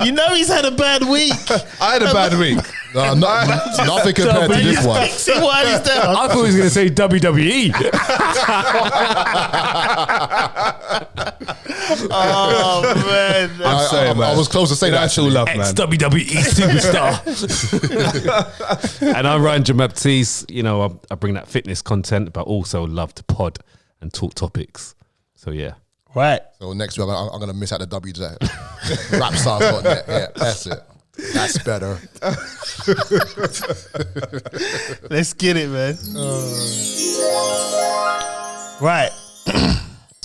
A: You know he's had a bad week.
C: I had a bad week.
B: No, nothing compared to
A: Man,
B: this
A: he's
B: one.
A: fixing while he's down.
D: I thought he was going to say WWE.
A: Oh, man.
C: I'm sorry, man.
B: I was close to saying that.
C: That's all love, man.
D: Ex-WWE superstar. And I'm Ryan John-Baptiste. You know, I bring that fitness content, but also love to pod and talk topics. So, yeah.
A: Right.
B: So next week, I'm going to miss out the W today. Rapstars.net. Yeah, that's it. That's better.
A: Let's get it, man. Right.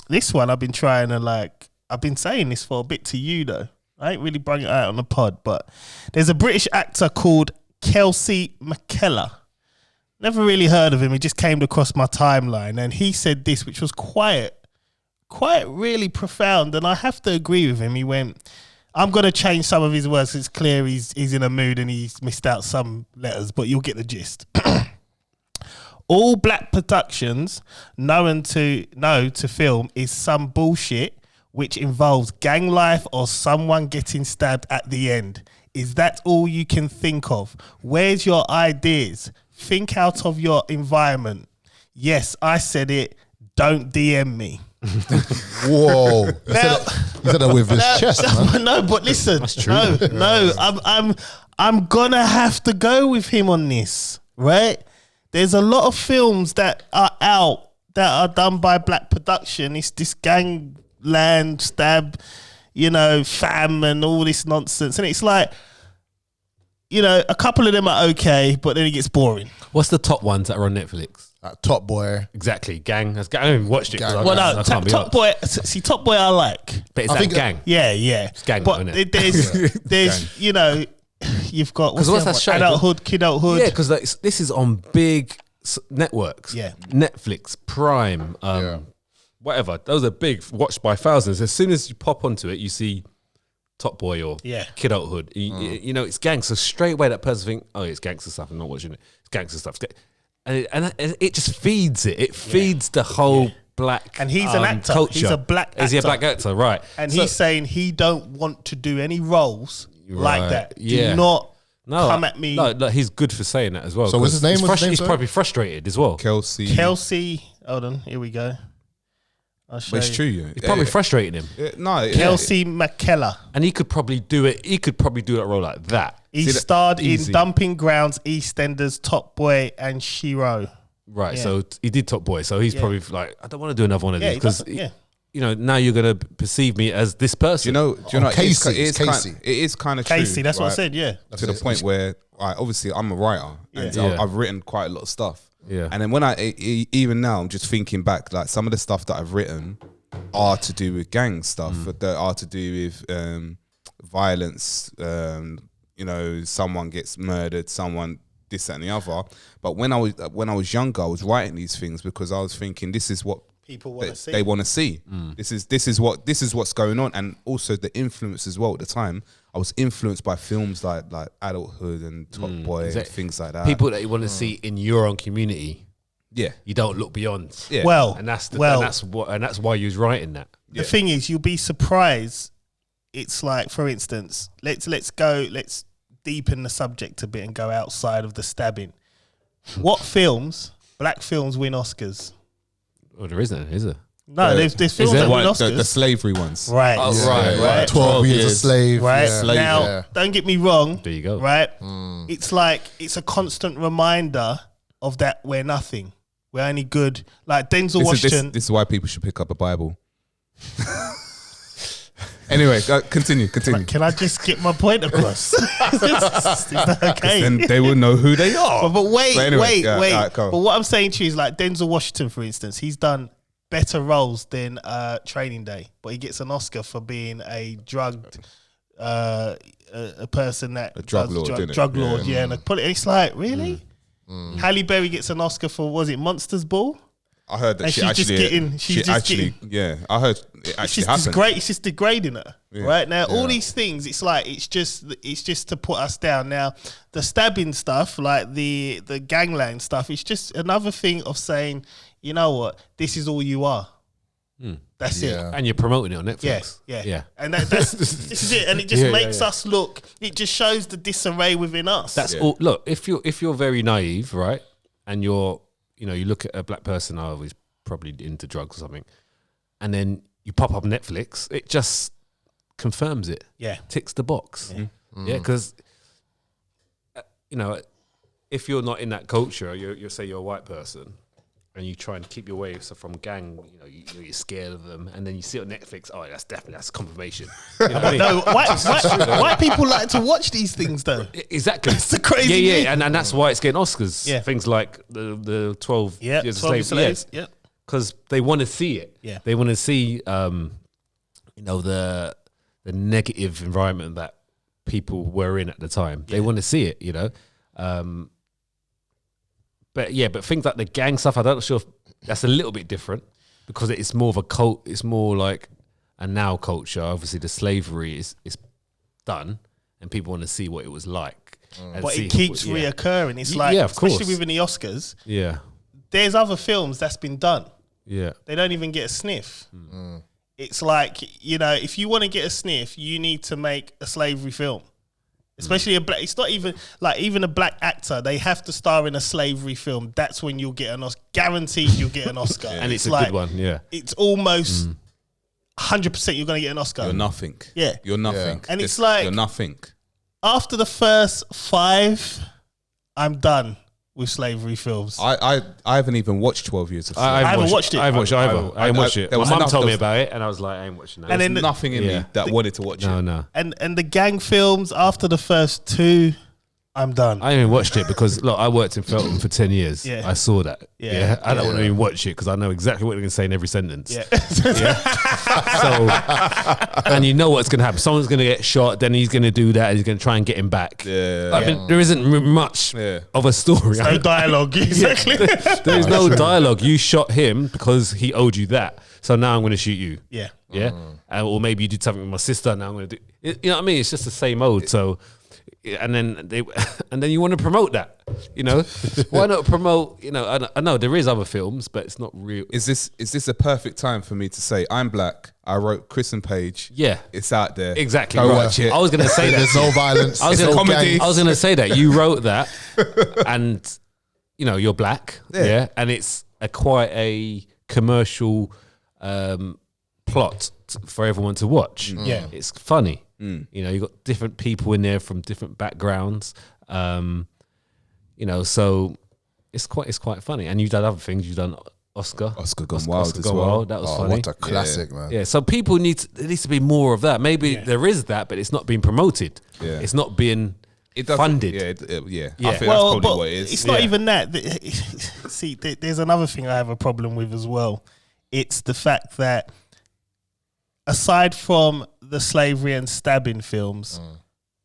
A: This one I've been trying to I've been saying this for a bit to you though. I ain't really bring it out on the pod, but there's a British actor called Kasey McKellar. Never really heard of him. He just came across my timeline and he said this, which was quite really profound. And I have to agree with him. He went, I'm going to change some of his words. It's clear he's in a mood and he's missed out some letters, but you'll get the gist. All black productions know to film is some bullshit which involves gang life or someone getting stabbed at the end. Is that all you can think of? Where's your ideas? Think out of your environment. Yes, I said it. Don't DM me.
B: Whoa. He said that with his chest, man.
A: No, but listen. No. I'm gonna have to go with him on this, right? There's a lot of films that are out that are done by black production. It's this gangland stab, fam and all this nonsense. And it's like, a couple of them are okay, but then it gets boring.
D: What's the top ones that are on Netflix?
B: Top Boy.
D: Exactly. Gang. I haven't even watched it.
B: Gang.
A: Well, no, Top Boy. See, Top Boy I like.
D: But
B: I
D: it's
B: think
D: that gang.
A: Yeah.
D: It's gang,
A: but
D: isn't it?
A: there's you've got
D: What's that show?
A: adulthood, kidulthood.
D: Yeah, because this is on big networks.
A: Yeah.
D: Netflix, Prime, whatever. Those are big, watched by thousands. As soon as you pop onto it, you see Top Boy or Kidulthood. It's gang. So straight away that person think, oh, it's gangster stuff. I'm not watching it. It's gangster stuff. And it just feeds it. It feeds the whole black
A: and he's an actor.
D: Culture.
A: He's a black actor.
D: Is he a black actor? Right.
A: And he's saying he don't want to do any roles like that.
D: Yeah.
A: Do not come at me.
D: No, he's good for saying that as well.
B: So what's his name?
D: He's probably frustrated as well.
C: Kasey.
A: Hold on, here we go. I'll show
C: But it's true.
A: you.
C: Yeah.
D: He's probably frustrating him.
A: Kasey McKellar.
D: And he could probably do it. He could probably do that role like that.
A: He starred in Dumping Grounds, EastEnders, Top Boy, and Shiro.
D: Right. Yeah. So he did Top Boy. So he's probably like, I don't want to do another one of these because now you're gonna perceive me as this person.
C: Do you know?
B: Kasey.
C: It is kind of true.
A: Kasey. That's what I said. Yeah.
C: To the point where, obviously, I'm a writer, and I've written quite a lot of stuff.
D: Yeah.
C: And then when even now, I'm just thinking back, like some of the stuff that I've written are to do with gang stuff, that are to do with violence, you know, someone gets murdered, someone this, that, and the other. But when I was younger, I was writing these things because I was thinking this is what
A: people want to see.
C: They want to see. This is what's going on, and also the influence as well. At the time, I was influenced by films like Adulthood and Top Boy and things like that.
D: People that you want to see in your own community.
C: Yeah,
D: you don't look beyond.
C: Yeah.
D: Well, and that's why you was writing that.
A: The thing is, you'll be surprised. It's like, for instance, let's deepen the subject a bit and go outside of the stabbing. What films, black films, win Oscars?
D: Oh, there isn't, is there?
A: No, there's films that win Oscars.
C: The slavery ones.
A: Right.
D: Oh, right.
B: 12 years a slave.
A: Right.
B: Yeah.
A: Now, don't get me wrong.
D: There you go.
A: Right. It's like, it's a constant reminder of that we're nothing. We're only good. Like Denzel Washington.
C: This is why people should pick up a Bible. Anyway, continue.
A: Can I just get my point across? Okay.
C: Then they will know who they are.
A: But wait.
C: Right,
A: but what I'm saying to you is, like Denzel Washington, for instance, he's done better roles than Training Day, but he gets an Oscar for being a drugged a person that
C: a drug lord,
A: yeah. And it's like, really? Halle Berry gets an Oscar for, was it Monsters Ball?
C: I heard that I heard it actually happened.
A: It's just degrading her. Yeah. Right now, all these things, it's like it's just to put us down. Now, the stabbing stuff, like the gangland stuff, it's just another thing of saying, you know what, this is all you are. That's it.
D: And you're promoting it on Netflix.
A: Yeah. And that's this is it. And it just makes us look. It just shows the disarray within us.
D: That's all. Look, if you're very naive, right, and you look at a black person who's probably into drugs or something, and then you pop up Netflix, it just confirms it. Yeah, ticks the box. Yeah, because if you're not in that culture, you say you're a white person, and you try and keep your way from gang, you're scared of them, and then you see it on Netflix. Oh, that's confirmation. You know what I mean?
A: No, white people like to watch these things though.
D: Exactly,
A: that's the crazy thing.
D: And that's why it's getting Oscars. Yeah, things like the 12 years of slaves. Yeah, because they want to see it. Yeah, they want to see the negative environment that people were in at the time. They want to see it. But things like the gang stuff, I'm not sure if that's a little bit different because it's more of a cult. It's more like a now culture. Obviously, the slavery is done, and people want to see what it was like.
A: But it keeps reoccurring. It's like, especially within the Oscars. Yeah, there's other films that's been done. Yeah, they don't even get a sniff. It's like, if you want to get a sniff, you need to make a slavery film. Especially a black, it's not even like even a black actor. They have to star in a slavery film. That's when you'll get an Oscar. Guaranteed, you'll get an Oscar,
D: and it's a good one. Yeah,
A: it's almost 100% you're going to get an Oscar.
C: You're nothing.
A: Yeah,
C: you're nothing.
A: And it's like
C: you're nothing.
A: After the first 5, I'm done with slavery films.
C: I haven't even watched 12 Years of Slavery.
A: I haven't watched it.
D: I haven't watched it either. I haven't watched it. My mum told me about it, and I was like, I ain't watching that.
C: And then nothing in me that wanted to watch it.
D: No.
A: And the gang films, after the first 2, I'm done.
D: I haven't watched it because, look, I worked in Felton for 10 years. Yeah. I saw that. Yeah. I don't want to even watch it because I know exactly what they're going to say in every sentence. Yeah. So, and you know what's going to happen. Someone's going to get shot, then he's going to do that, and he's going to try and get him back. Yeah. I mean, there isn't much of a story.
A: There's no dialogue. Exactly.
D: There's no dialogue. You shot him because he owed you that. So now I'm going to shoot you. Yeah. Yeah. Or maybe you did something with my sister. Now I'm going to do. You know what I mean? It's just the same old. So. And then you want to promote that, Why not promote? I know there is other films, but it's not real.
C: Is this a perfect time for me to say I'm black? I wrote Chris and Paige. Yeah, it's out there.
D: Exactly.
C: Go watch it.
D: I was going to say
B: there's no violence.
D: It's a comedy. I was going to say that you wrote that, and you're black. Yeah, and it's quite a commercial plot for everyone to watch. Yeah, it's funny. You got different people in there from different backgrounds. So it's quite funny. And you've done other things. You've done Oscar
C: Gone Wild as well.
D: That was funny.
B: What a classic, man.
D: Yeah. So people there needs to be more of that. Maybe there is that, but it's not being promoted. Yeah. It's not being funded.
C: I think that's probably what it is.
A: It's not even that. See, there's another thing I have a problem with as well. It's the fact that aside from the slavery and stabbing films,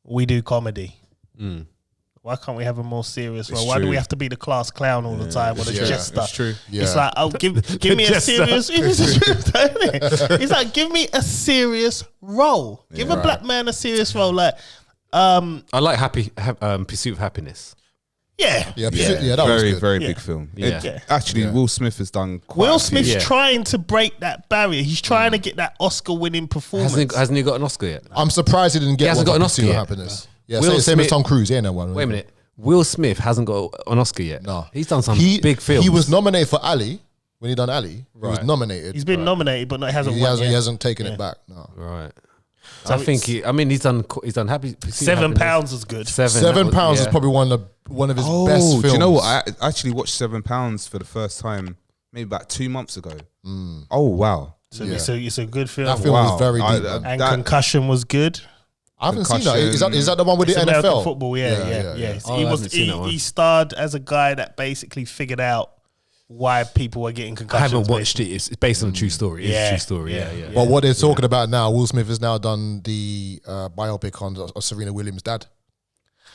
A: we do comedy. Why can't we have a more serious role? Why do
C: true.
A: we have to be the class clown all the time or the jester?
C: It's true.
B: Yeah.
A: It's like, oh, give me a serious. It's the truth, isn't it? It's like, give me a serious role. Give a black man a serious role. Like,
D: I like Pursuit of Happiness.
A: yeah,
B: Yeah, that was
C: Very,
B: good.
C: very big film.
D: Yeah.
C: Actually, Will Smith has done quite
A: Will
C: a few.
A: Smith's trying to break that barrier. He's trying to get that Oscar-winning performance.
D: Hasn't he got an Oscar yet?
B: I'm surprised he didn't get
D: hasn't
B: one
D: got an
B: for Pursuit
D: Oscar
B: of
D: yet.
B: Happiness. Yeah,
D: Will
B: same as
D: Smith-
B: Tom Cruise. He ain't no one.
D: Wait a minute. Will Smith hasn't got an Oscar yet.
B: No.
D: He's done some
B: He-
D: big films.
B: He was nominated for Ali when he done Ali. He was
D: Right.
B: nominated.
A: He's been nominated, but he hasn't
B: He
A: won
B: hasn't,
A: yet.
B: he hasn't taken it back. No.
D: Right.
A: So
D: I think he's done Happy. Pursuit of Happiness.
A: £7 was good.
B: £7 is probably one of his best films.
C: Do you know what? I actually watched £7 for the first time maybe about 2 months ago. Oh, wow.
A: So it's a good film.
B: That film
C: Wow.
B: was very deep. man.
A: And
C: that-
A: Concussion was good.
B: I haven't seen that. Is that the one with
A: It's
B: the
A: American
B: NFL?
A: football, yeah.
D: Oh, I haven't seen that one.
A: He starred as a guy that basically figured out why people were getting
D: I
A: concussions.
D: haven't watched it. It's based on a true story. It's
A: Yeah.
D: a true story. Yeah.
B: But what they're talking about now, Will Smith has now done the biopic on Serena Williams' dad.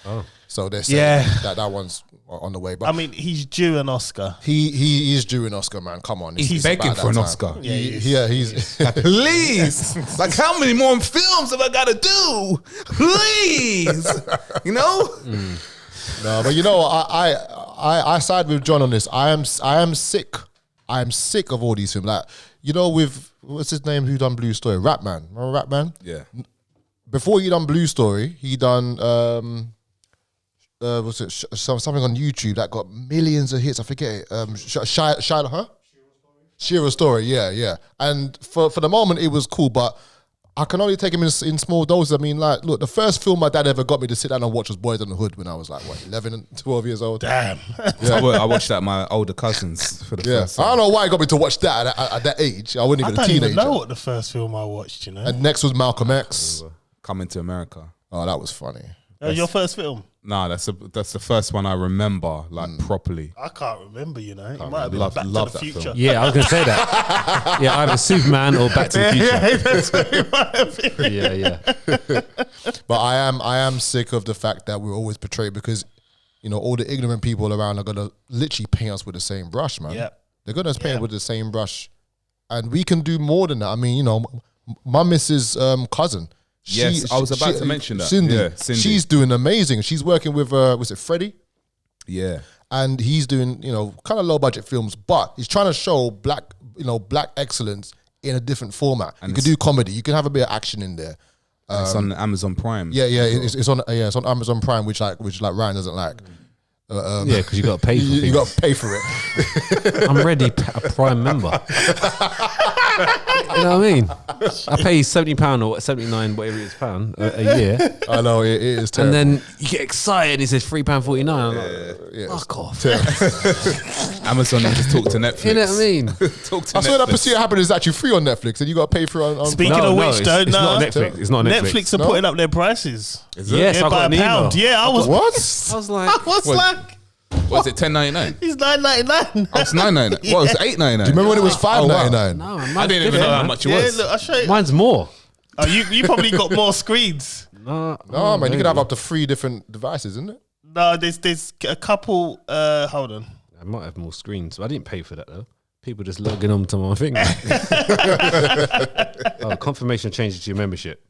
D: Oh.
B: So they're saying
A: Yeah.
B: that one's on the way. But
A: I mean, he's due an Oscar.
B: he is due an Oscar, man. Come on.
C: He's
B: It's
C: begging
B: about
C: for an
B: that
C: Oscar.
B: time.
A: Yeah,
B: He's
C: Please. Like, how many more films have I got to do? Please. You know?
B: No, but you know, I side with John on this. I am sick. I am sick of all these films. Like, you know, with what's his name? Who done Blue Story? Rapman. Remember Rapman?
C: Yeah.
B: Before he done Blue Story, he done was it something on YouTube that got millions of hits? I forget it. Shira Story. Yeah. And for the moment, it was cool, but I can only take him in small doses. I mean, like, look, the first film my dad ever got me to sit down and watch was Boys in the Hood when I was like, what, 11 and 12 years old?
A: Damn.
C: I watched that at my older cousins for the first
B: I
C: time.
B: don't know why he got me to watch that at that age. I wasn't
A: I
B: even
A: don't
B: a teenager.
A: even know what the first film I watched, you know.
B: And next was Malcolm X.
C: Coming to America.
B: Oh, that was funny.
A: That was your first film?
C: Nah, that's the first one I remember, like, properly.
A: I can't remember, you know. It might have been
C: Love-
A: Back
C: love
A: to the
C: that
A: Future.
C: film.
D: Yeah, I was going to say that. Yeah, either Superman or Back to the Future.
A: Yeah, that's what it might have been.
D: Yeah.
B: But I am sick of the fact that we're always portrayed because, you know, all the ignorant people around are going to literally paint us with the same brush, man.
A: Yeah.
B: They're going to paint with the same brush. And we can do more than that. I mean, you know, my missus' cousin.
C: Yes, I was about to mention that.
B: Cindy.
C: Yeah, Cindy.
B: She's doing amazing. She's working with, was it Freddie?
C: Yeah.
B: And he's doing, you know, kind of low budget films, but he's trying to show black excellence in a different format.
C: And
B: you can do comedy. You can have a bit of action in there.
C: It's on Amazon Prime.
B: Yeah, it's on Amazon Prime, which Ryan doesn't like.
D: Yeah, because you got to pay for
B: You
D: things.
B: got to pay for it.
D: I'm already a Prime member. You know what I mean? I pay £70 or £79, whatever it is, pound a year.
B: I know it is terrible.
D: And then you get excited. It says £3.49. I'm like, fuck off.
C: Amazon just talk to Netflix.
D: You know what I mean?
C: Talk to
B: I swear that
C: Netflix.
B: Pursuit of Happiness is actually free on Netflix, and you got to pay for it on
A: Speaking of which,
D: it's,
A: though,
D: it's not
A: no.
D: Netflix. It's not Netflix.
A: Netflix are putting up their prices.
D: Yes, I
A: by
D: got
A: a
D: an
A: pound.
D: email.
A: Yeah, I was.
B: What?
D: I was like,
A: I was
C: What?
A: like,
C: Was it $10.99?
A: he's $9.99.
C: Oh, it's $9.99. What was it? $8.99?
B: Do you remember when it was $5.99?
D: no,
C: I didn't even know how much it
A: Yeah,
C: was.
A: look, I'll show you.
D: Mine's more.
A: Oh, you probably got more screens.
D: No,
B: No, man, you can have up to 3 different devices, isn't it?
A: No, there's a couple. Hold on.
D: I might have more screens. I didn't pay for that though. People just logging on to my thing. Oh, confirmation changes to your membership.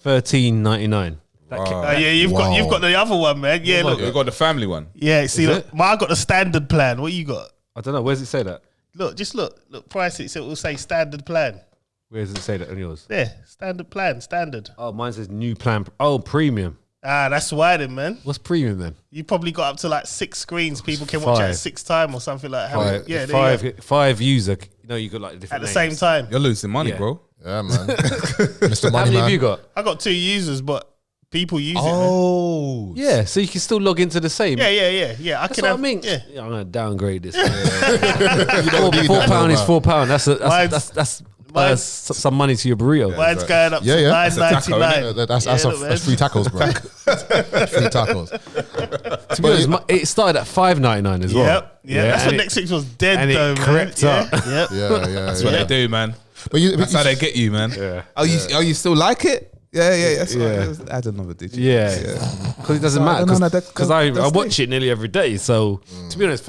D: $13.99.
A: Yeah, you've got the other one, man. Yeah, look.
C: We got the family one.
A: Yeah, see,
D: Is
A: look, I got the standard plan. What you got?
D: I don't know. Where does it say that?
A: Look, just look, price it. So it will say standard plan.
D: Where does it say that on yours?
A: There, standard plan, standard.
D: Oh, mine says new plan. Oh, premium.
A: Ah, that's why then, man.
D: What's premium then?
A: You probably got up to like 6 screens. People can watch it at
D: 5.
A: 6 times or something like that. Yeah, there you go.
D: Five user. You know, you got like
A: At
D: different
A: the
D: names.
A: same time.
C: You're losing money,
D: Yeah.
C: bro.
B: Yeah, man. Mr.
D: How
B: Money
D: many have
B: Man.
D: you got?
A: I got 2 users, but people use
C: Oh.
D: Yeah, so you can still log into the same.
A: it, man. Yeah. I
D: That's
A: can
D: what
A: have.
D: I mean.
A: Yeah.
D: I'm gonna downgrade this.
B: need
D: £4
B: that,
D: is
B: no,
D: £4.
A: Mine's-
D: That's some money to your burrito.
A: Mine's going up
B: Yeah,
A: to
B: yeah.
A: $9.99.
B: That's free tacos, bro. Free tacos.
D: To be honest, it started at $5.99 as well.
A: Yep. Yeah, that's when
D: and
A: Netflix was dead,
D: and it
A: though, man.
D: crept up.
A: Yep.
B: Yeah.
C: That's what they do, man.
B: But
C: That's how they get you, man.
D: Yeah.
C: Oh, you still like it? Yeah. That's right. Add another digit.
D: Yeah, because it doesn't matter. Because I watch it nearly every day. So to be honest,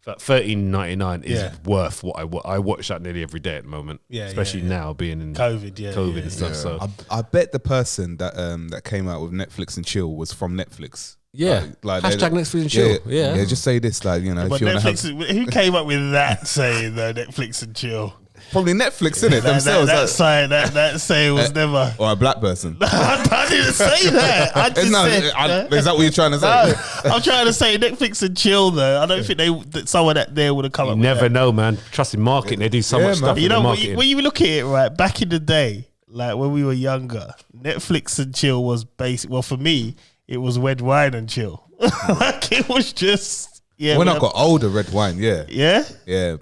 D: $13.99 is worth what I watch that nearly every day at the moment. Yeah, especially now being in COVID and stuff. So
C: I bet the person that came out with Netflix and chill was from Netflix.
D: Yeah, like hashtag Netflix and chill. Yeah,
C: just say this, like, you know.
A: But
C: if you
A: Netflix, who came up with that saying Netflix and chill?
C: Probably Netflix, innit? Themselves.
A: That saying was never.
C: Or a black person.
A: I didn't say that. I just said.
C: Is that what you're trying to say?
A: No, I'm trying to say Netflix and chill, though. I don't think that someone that there would have come up with that.
D: You never know, man. Trust in marketing. They do so much stuff.
A: You know, when you look at it, right, back in the day, like when we were younger, Netflix and chill was basic. Well, for me, it was red wine and chill. Like it was just. Yeah,
C: when I got older, red wine,
A: yeah.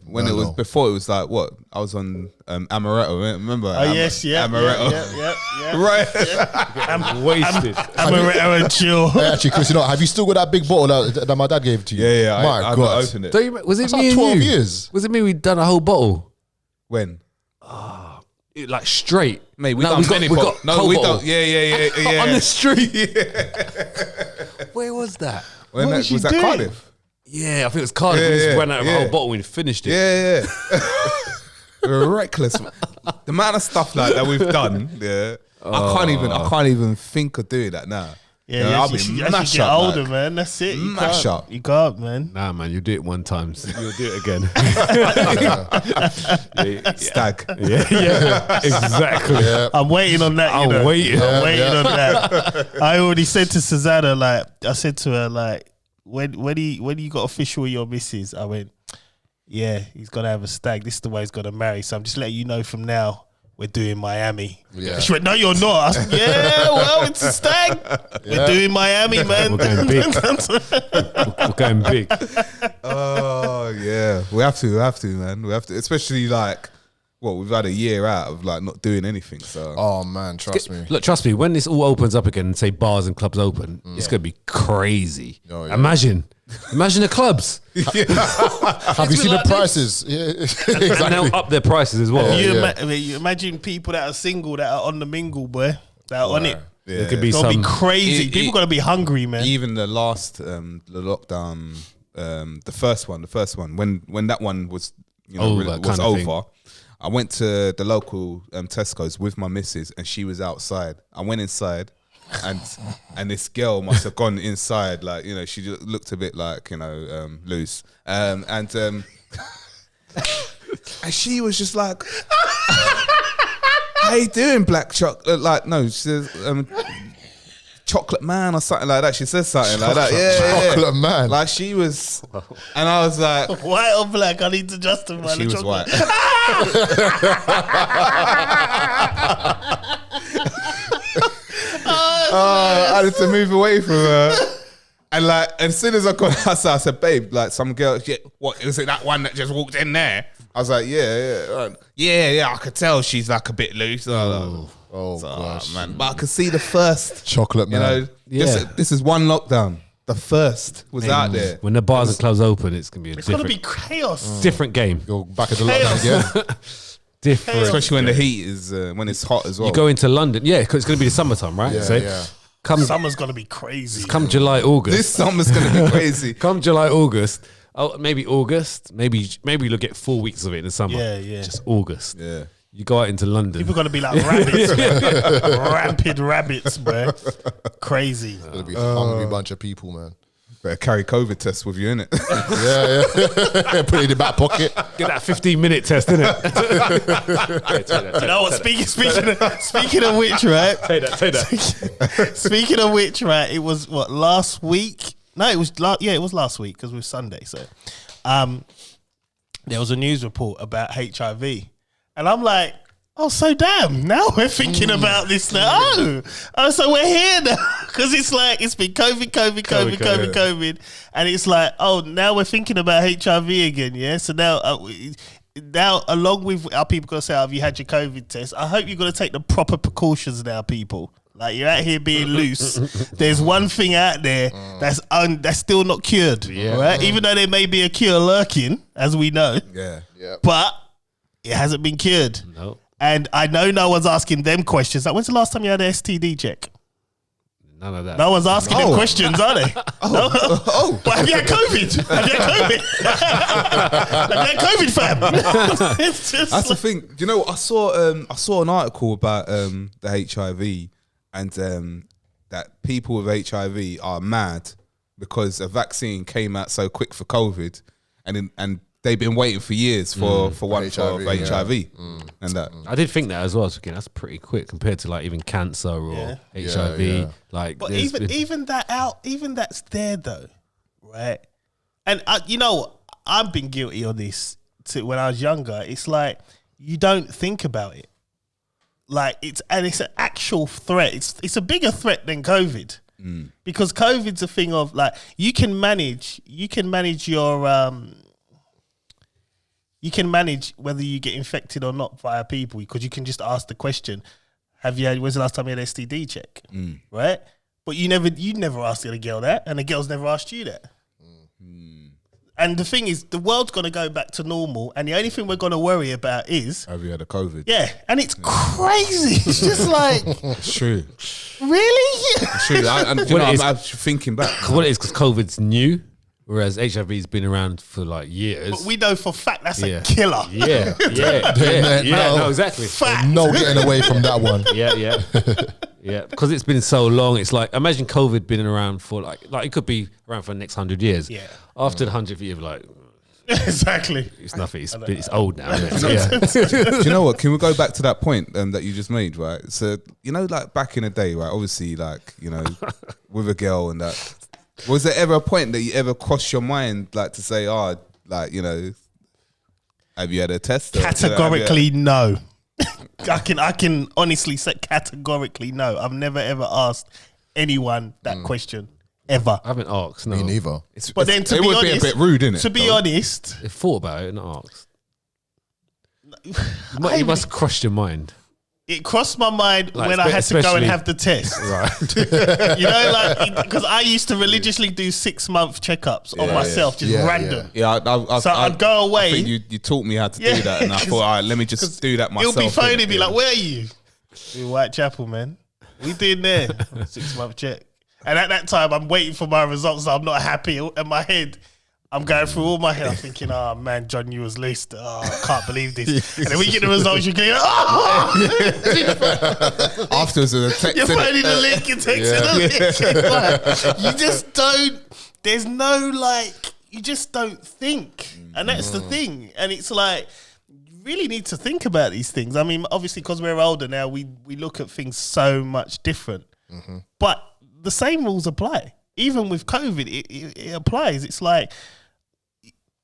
C: When it was before, it was like what I was on Amaretto. Remember? Amaretto.
A: Yeah.
C: Right.
D: I'm wasted.
A: Amaretto and chill.
B: Hey, actually, Chris, have you still got that big bottle that my dad gave to you?
C: Yeah.
B: My God,
C: opened it.
D: Was it
B: That's
D: me
B: like
D: and
B: 12
D: you?
B: years.
D: Was it me? We'd done a whole bottle.
C: When?
D: Like straight,
C: mate. We done many bottles. No, we don't. Yeah.
D: On the street. Where was that?
C: When was that Cardiff?
D: Yeah, I think it was Cardiff. We just went out of a whole bottle and finished it.
C: Yeah. We're reckless. The amount of stuff like that we've done. Yeah, I can't even think of doing that now.
A: Yeah, I'll be mash get up, older, man. That's it. You can't, man.
D: Nah, man. You do it one time, you'll do it again.
C: Stag.
D: Yeah, exactly.
B: Yeah.
A: I'm waiting on that.
D: I'm waiting
A: on that. I already said to Susanna, like, I said to her, like, when you got official with your missus, I went, yeah, he's gonna have a stag. This is the way he's gonna marry. So I'm just letting you know from now. We're doing Miami. Yeah. She went, no, you're not. I said, yeah, well, it's a stag. We're doing Miami, man.
D: We're going big. We're going big.
C: Oh, yeah. We have to, man. We have to, especially like, we've had a year out of like not doing anything. So,
B: oh man, trust me.
D: Look, trust me. When this all opens up again and say bars and clubs open, it's gonna be crazy.
B: Oh, yeah.
D: Imagine the clubs.
B: Have you seen the prices? Yeah, exactly.
D: And they'll up their prices as well.
A: You imagine people that are single that are on the mingle, boy. That are on it.
C: Yeah.
D: It could be
A: it's gonna be crazy. People gonna be hungry, man.
C: Even the last the lockdown, the first one, when that one was was over. I went to the local Tesco's with my missus and she was outside. I went inside and this girl must have gone inside, like, you know, she just looked a bit like, you know, loose. And she was just like, how you doing, black chocolate? Like, no, she says, chocolate man or something like that. She says something like that. Yeah,
B: chocolate man.
C: Like she was, and I was like,
A: white or black? I need to justify.
C: She was white. I had to move away from her. And like, as soon as I got outside, I said, babe, like some girl, what, is it that one that just walked in there? I was like, yeah, I could tell she's like a bit loose. Gosh, man. But I could see the first
B: chocolate man.
C: You know, this is one lockdown. The first was out there.
D: When the bars and clubs open, it's gonna be
A: it's gonna be chaos.
D: Different game.
B: Go back into lockdown again.
D: Different,
C: especially when the heat is when it's hot as well.
D: You go into London, because it's gonna be the summertime, right?
B: Yeah.
A: Summer's gonna be crazy.
D: Come July, August.
C: This summer's gonna be crazy.
D: Come July, August. Oh, maybe August. Maybe you'll get 4 weeks of it in the summer.
A: Yeah.
D: Just August.
C: Yeah.
D: You go out into London.
A: People are gonna be like rabbits, man. Rampant rabbits, bro. Crazy.
B: It's gonna be a hungry bunch of people, man.
C: Better carry COVID tests with you, innit?
B: Yeah. Put it in the back pocket.
D: Get that 15-minute test, innit?
A: You know what? Speaking of which, right?
D: Take that.
A: Speaking of which, right? It was what, last week? No, it was it was last week because it was Sunday. So, there was a news report about HIV, and I'm like, oh, so damn! Now we're thinking about this now. Oh, so we're here now because it's like it's been COVID, and it's like, oh, now we're thinking about HIV again. Yeah, so now along with our people gonna say, have you had your COVID test? I hope you're gonna take the proper precautions now, people. Like, you're out here being loose. There's one thing out there that's still not cured, right? Even though there may be a cure lurking, as we know.
C: Yeah.
A: But it hasn't been cured.
D: No.
A: And I know no one's asking them questions. Like, when's the last time you had an STD check?
D: None of that.
A: No one's asking them questions, are they? But have you had COVID? Have you had COVID? Have you had COVID, fam? It's just
C: That's the thing. Do you know what? I saw an article about the HIV and that people with HIV are mad because a vaccine came out so quick for COVID, and they've been waiting for years for HIV and that.
D: I did think that as well. So again, that's pretty quick compared to like even cancer or HIV.
B: Yeah.
D: Like,
A: but even that's there though, right? And you know, I've been guilty of this too. When I was younger, it's like you don't think about it. Like it's an actual threat. It's a bigger threat than COVID because COVID's a thing of like you can manage your you can manage whether you get infected or not via people because you can just ask the question, when's the last time you had an STD check? Right? But you never asked a girl that, and the girl's never asked you that. And the thing is, the world's going to go back to normal, and the only thing we're going to worry about is...
C: Have you had a COVID?
A: Yeah, and it's crazy. It's just like...
C: It's true.
A: Really?
C: It's true. I'm thinking back.
D: What it is, because COVID's new, whereas HIV's been around for like years.
A: But we know for a fact that's a killer.
D: Yeah, no, exactly.
A: Fact.
B: No getting away from that one.
D: Yeah, because it's been so long. It's like, imagine COVID being around for like it could be around for the next 100 years.
A: Yeah.
D: After the 100th year, like
A: exactly,
D: it's nothing. It's old now. Isn't it?
C: Do you know what? Can we go back to that point that you just made? Right. So you know, like back in the day, right? Obviously, like with a girl and that. Was there ever a point that you ever crossed your mind, like to say, have you had a test?
A: Categorically, no. I can honestly say categorically no. I've never ever asked anyone that question ever.
D: I haven't asked. No.
B: Me neither.
A: But then to
C: it
A: be
C: would
A: honest,
C: be a bit rude, innit?
A: To be honest,
D: They thought about it and asked. You must have crossed your mind.
A: it crossed my mind
D: Like,
A: when I had to go and
D: especially-
A: have the test.
D: Right.
A: You know, like because I used to religiously do 6-month checkups on myself, just random.
C: Yeah,
A: So I'd go away.
C: I think you taught me how to do that, and I thought, all right, let me just do that myself.
A: He'll be phoning me like, "Where are you?" In Whitechapel, man. We doing there 6-month check. And at that time, I'm waiting for my results. So I'm not happy. In my head, I'm going through all my head. I'm thinking, "Oh man, John, you was list. Oh, I can't believe this." And then we get the results. You're going, "Oh!"
C: Afterwards, the text.
A: You're finding the link and texting the link. You just don't. There's no like. You just don't think, and that's the thing. And it's like you really need to think about these things. I mean, obviously, because we're older now, we look at things so much different. But the same rules apply. Even with COVID, it applies. It's like.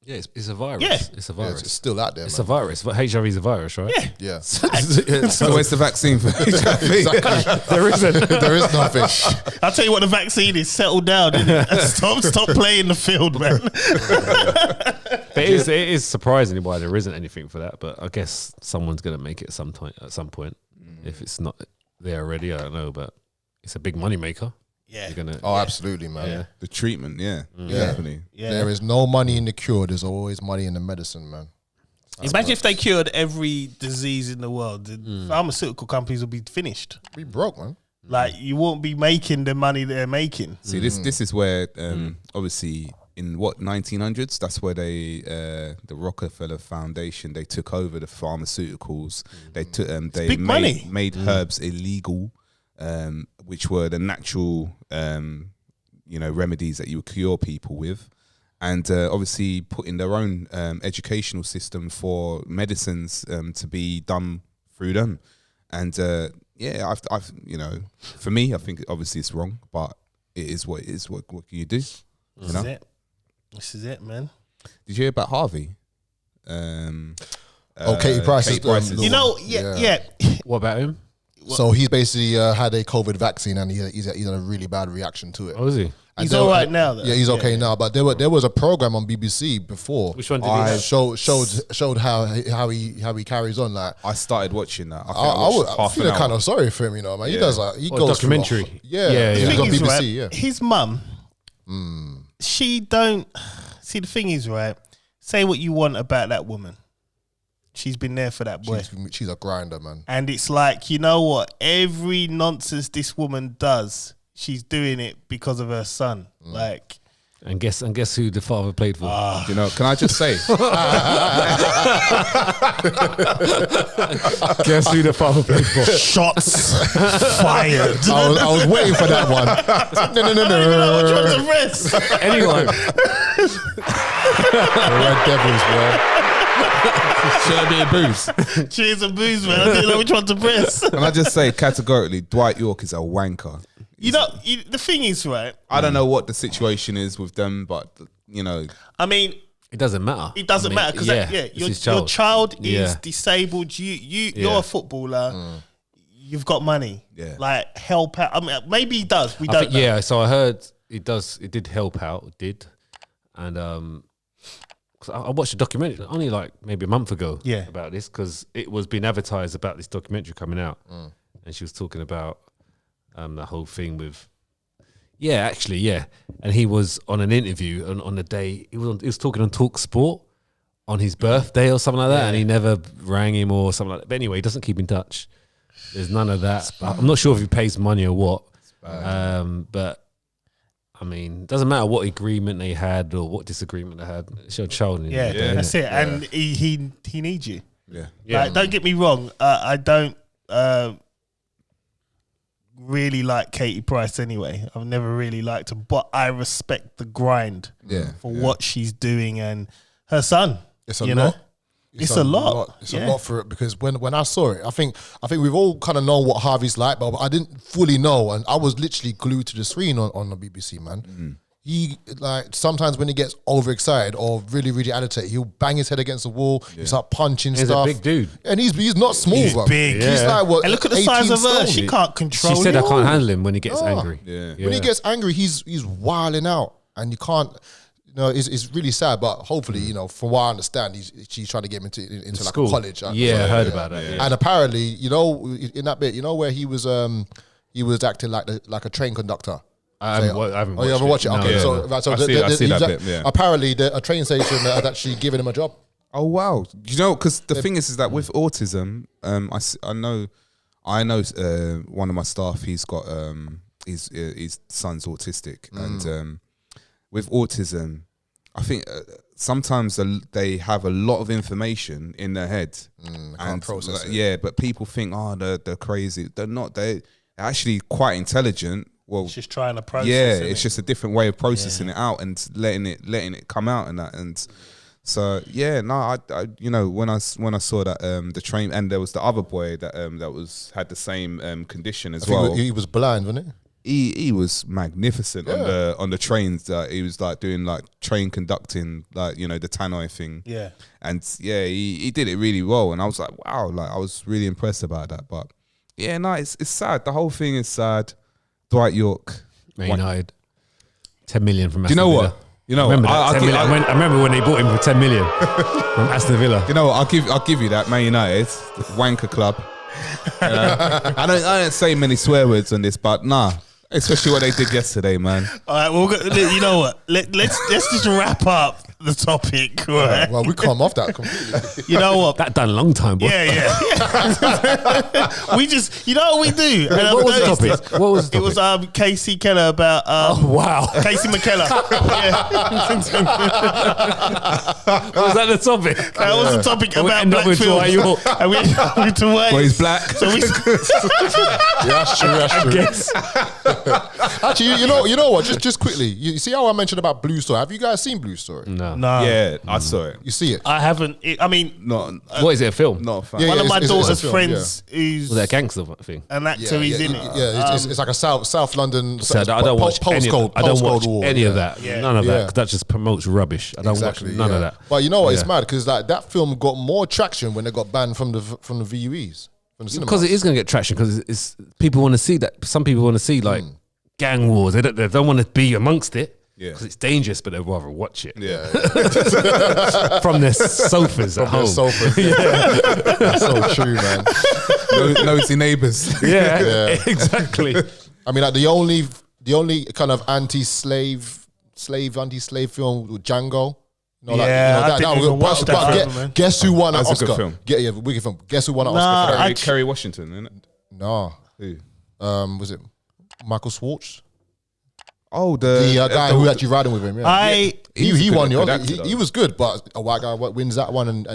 D: Yeah, it's a virus.
A: Yeah.
D: It's a virus.
B: It's still out there,
D: It's
B: man.
D: a virus. But HIV is a virus, right?
A: Yeah.
B: Yeah.
C: So where's the vaccine for HIV?
D: There isn't.
B: There is nothing.
A: I'll tell you what the vaccine is. Settle down. Stop playing the field, man.
D: But it is surprisingly why there isn't anything for that. But I guess someone's going to make it at some point. If it's not there already, I don't know. But it's a big money maker.
A: Yeah.
B: Absolutely, man.
D: Yeah.
C: The treatment, definitely.
A: Yeah.
B: There is no money in the cure. There's always money in the medicine, man.
A: Imagine if they cured every disease in the world. The pharmaceutical companies would be finished.
B: We broke, man.
A: Like you won't be making the money they're making.
C: See, this is where obviously in 1900s, that's where the Rockefeller Foundation, they took over the pharmaceuticals. They took they
A: big money.
C: made herbs illegal, which were the natural remedies that you would cure people with. And obviously put in their own educational system for medicines to be done through them. And I've for me, I think obviously it's wrong, but it is what it is. What can you do?
A: This is it, man.
C: Did you hear about Harvey?
B: Katie Price.
A: You know, yeah.
D: What about him?
B: So he's basically had a COVID vaccine and he's had a really bad reaction to it.
D: Oh, is he?
A: He's all right now, though.
B: Yeah, he's okay now. But there was a program on BBC before.
D: Which one did he have?
B: Showed how he carries on. Like
C: I started watching that.
B: I feel kind of sorry for him, you know, man. He does he goes
D: documentary.
B: Through yeah.
A: The
B: He's
A: thing
B: on
A: is,
B: BBC.
A: right,
B: Yeah.
A: his mum, she don't see. The thing is, right. Say what you want about that woman. she's been there for that boy.
B: She's a grinder, man.
A: And it's like, you know what? Every nonsense this woman does, she's doing it because of her son. Like,
D: and guess who the father played for?
C: You know, can I just say?
D: Guess who the father played for?
A: shots fired.
B: I was waiting for that one. No.
A: Which one's the rest?
D: Anyone?
B: The Red Devils, bro.
C: Should I be a booze?
A: Cheers and booze, man. I didn't know which one to press.
C: Can I just say categorically, Dwight York is a wanker.
A: You know, the thing is, right?
C: I don't know what the situation is with them, but you know,
A: I mean,
D: It doesn't matter.
A: it doesn't matter because
D: it's
A: your
D: his
A: child is
D: Yeah.
A: disabled. You're a footballer. You've got money.
C: Yeah.
A: Like help out. I mean, maybe he does. We
D: I
A: don't
D: think,
A: know.
D: yeah, so I heard it does. It did help out. It did, and 'cause I watched a documentary only like maybe a month ago.
A: Yeah.
D: About this because it was being advertised about this documentary coming out, and she was talking about the whole thing with. Yeah, actually, yeah, and he was on an interview on the day he was talking on Talk Sport on his birthday or something like that, and he never rang him or something like that. But anyway, he doesn't keep in touch. There's none of that. I'm not sure if he pays money or what. But I mean, it doesn't matter what agreement they had or what disagreement they had. It's your child.
A: Yeah, that's it. And he needs you.
C: yeah.
A: Like, don't get me wrong. I don't really like Katie Price anyway. I've never really liked her, but I respect the grind for what she's doing and her son.
B: It's a
A: you
B: lot.
A: know? It's a lot.
B: It's a lot for it because when I saw it, I think we've all kind of known what Harvey's like, but I didn't fully know, and I was literally glued to the screen on the BBC, man. He like sometimes when he gets overexcited or really, really agitated, he'll bang his head against the wall. He'll start punching
D: He's
B: stuff.
D: a big dude,
B: and he's not small.
A: He's
B: bro.
A: big.
B: He's like what?
A: And look at the size
B: 18
A: of her.
B: stone.
A: She can't control.
D: she said
A: it.
D: I can't handle him when he gets angry.
C: Yeah.
B: When he gets angry, he's wilding out, and you can't. You know, it's really sad. But hopefully, you know, from what I understand, she's trying to get him into like
D: School.
B: a college.
D: Yeah, I heard about that. Yeah.
B: And apparently, you know, in that bit, you know, where he was acting like a train conductor.
D: I haven't watched
B: you haven't watched it?
D: No,
B: Okay,
D: yeah,
B: so,
D: no.
B: right, so
C: I see that bit, yeah.
B: Apparently, a train station had actually given him a job.
C: Oh wow! You know, because the thing is that with autism, I know one of my staff. He's got his son's autistic, and with autism, I think sometimes they have a lot of information in their head,
B: can't process it.
C: Yeah, but people think, they're crazy. They're not. They're actually quite intelligent. Well,
A: It's just trying to process.
C: it's just a different way of processing it out and letting it come out and that. And so I you know, when I saw that the train, and there was the other boy that had the same condition as well.
B: He was blind, wasn't he?
C: He was magnificent on the trains. He was like doing like train conducting, like, you know, the tannoy thing.
A: Yeah.
C: And he did it really well. And I was like, wow, like I was really impressed about that. But yeah, no, it's sad. The whole thing is sad. Dwight York,
D: Man United, 10 million from
C: do
D: Aston
C: you know
D: Villa.
C: what? You know,
D: Remember that? 10 million. I remember when they bought him for 10 million from Aston Villa.
C: You know what? I'll give you that. Man United, wanker club. I don't say many swear words on this, but nah. Especially what they did yesterday, man.
A: All right, well, you know what? Let's just wrap up the topic. Right?
B: Well, we come off that completely.
A: You know what?
D: That done a long time, boy.
A: Yeah. We just, you know what we do? And
D: What
A: I've
D: was the
A: noticed
D: topic?
A: this.
D: What was the
A: It was
D: topic?
A: Kasey McKellar about
D: Wow.
A: Kasey McKellar.
D: Was that the topic?
A: That was the topic
D: And we
A: about
D: end up
A: black
D: with Dwight
A: films.
D: York.
A: And we went to Wales.
C: Well, he's black.
A: So we,
B: Yeah, that's true. That's true.
D: Yes.
B: Actually, you know what? Just quickly, you see how I mentioned about Blue Story? Have you guys seen Blue Story?
D: No.
C: Yeah, I saw it.
B: You see it?
A: I haven't. I mean,
C: Not
D: What is it, a film?
C: not a fan.
B: Yeah,
A: one of my
B: it's a
A: daughter's
B: film,
A: friends who's
D: Was that a gangster thing?
A: an actor. He's in it.
B: Yeah, it's like a South London.
D: So I don't watch any of, I don't watch
B: war,
D: any of
B: yeah.
D: that.
A: Yeah.
D: None of that.
B: Yeah.
D: 'Cause that just promotes rubbish. I don't
B: Exactly,
D: watch none of
B: yeah.
D: that.
B: But you know what? It's
D: Yeah.
B: mad because like that film got more traction when it got banned from the VUEs, from the cinema.
D: Because it is going to get traction. Because it's people want to see that. Some people want to see like gang wars. They don't want to be amongst it.
C: Yeah.
D: Because it's dangerous, but they'd rather watch it
C: Yeah.
D: from their sofas at home.
B: That's so true, man.
C: Nosy neighbours.
D: Yeah, exactly.
B: I mean, like the only kind of anti-slave film with Django. No, like, that was
A: watch that film, man.
B: Guess who won an
C: That's a
B: Oscar?
C: good film.
B: Wicked film. Guess who won an
A: Nah,
B: Oscar? For that?
C: Kerry Washington, isn't it?
B: No.
C: Who?
B: Was it Michael Schwartz?
C: Oh,
B: The guy who actually riding with him. Yeah. He won the Oscar.
C: actor,
B: He was good, but a white guy wins that one and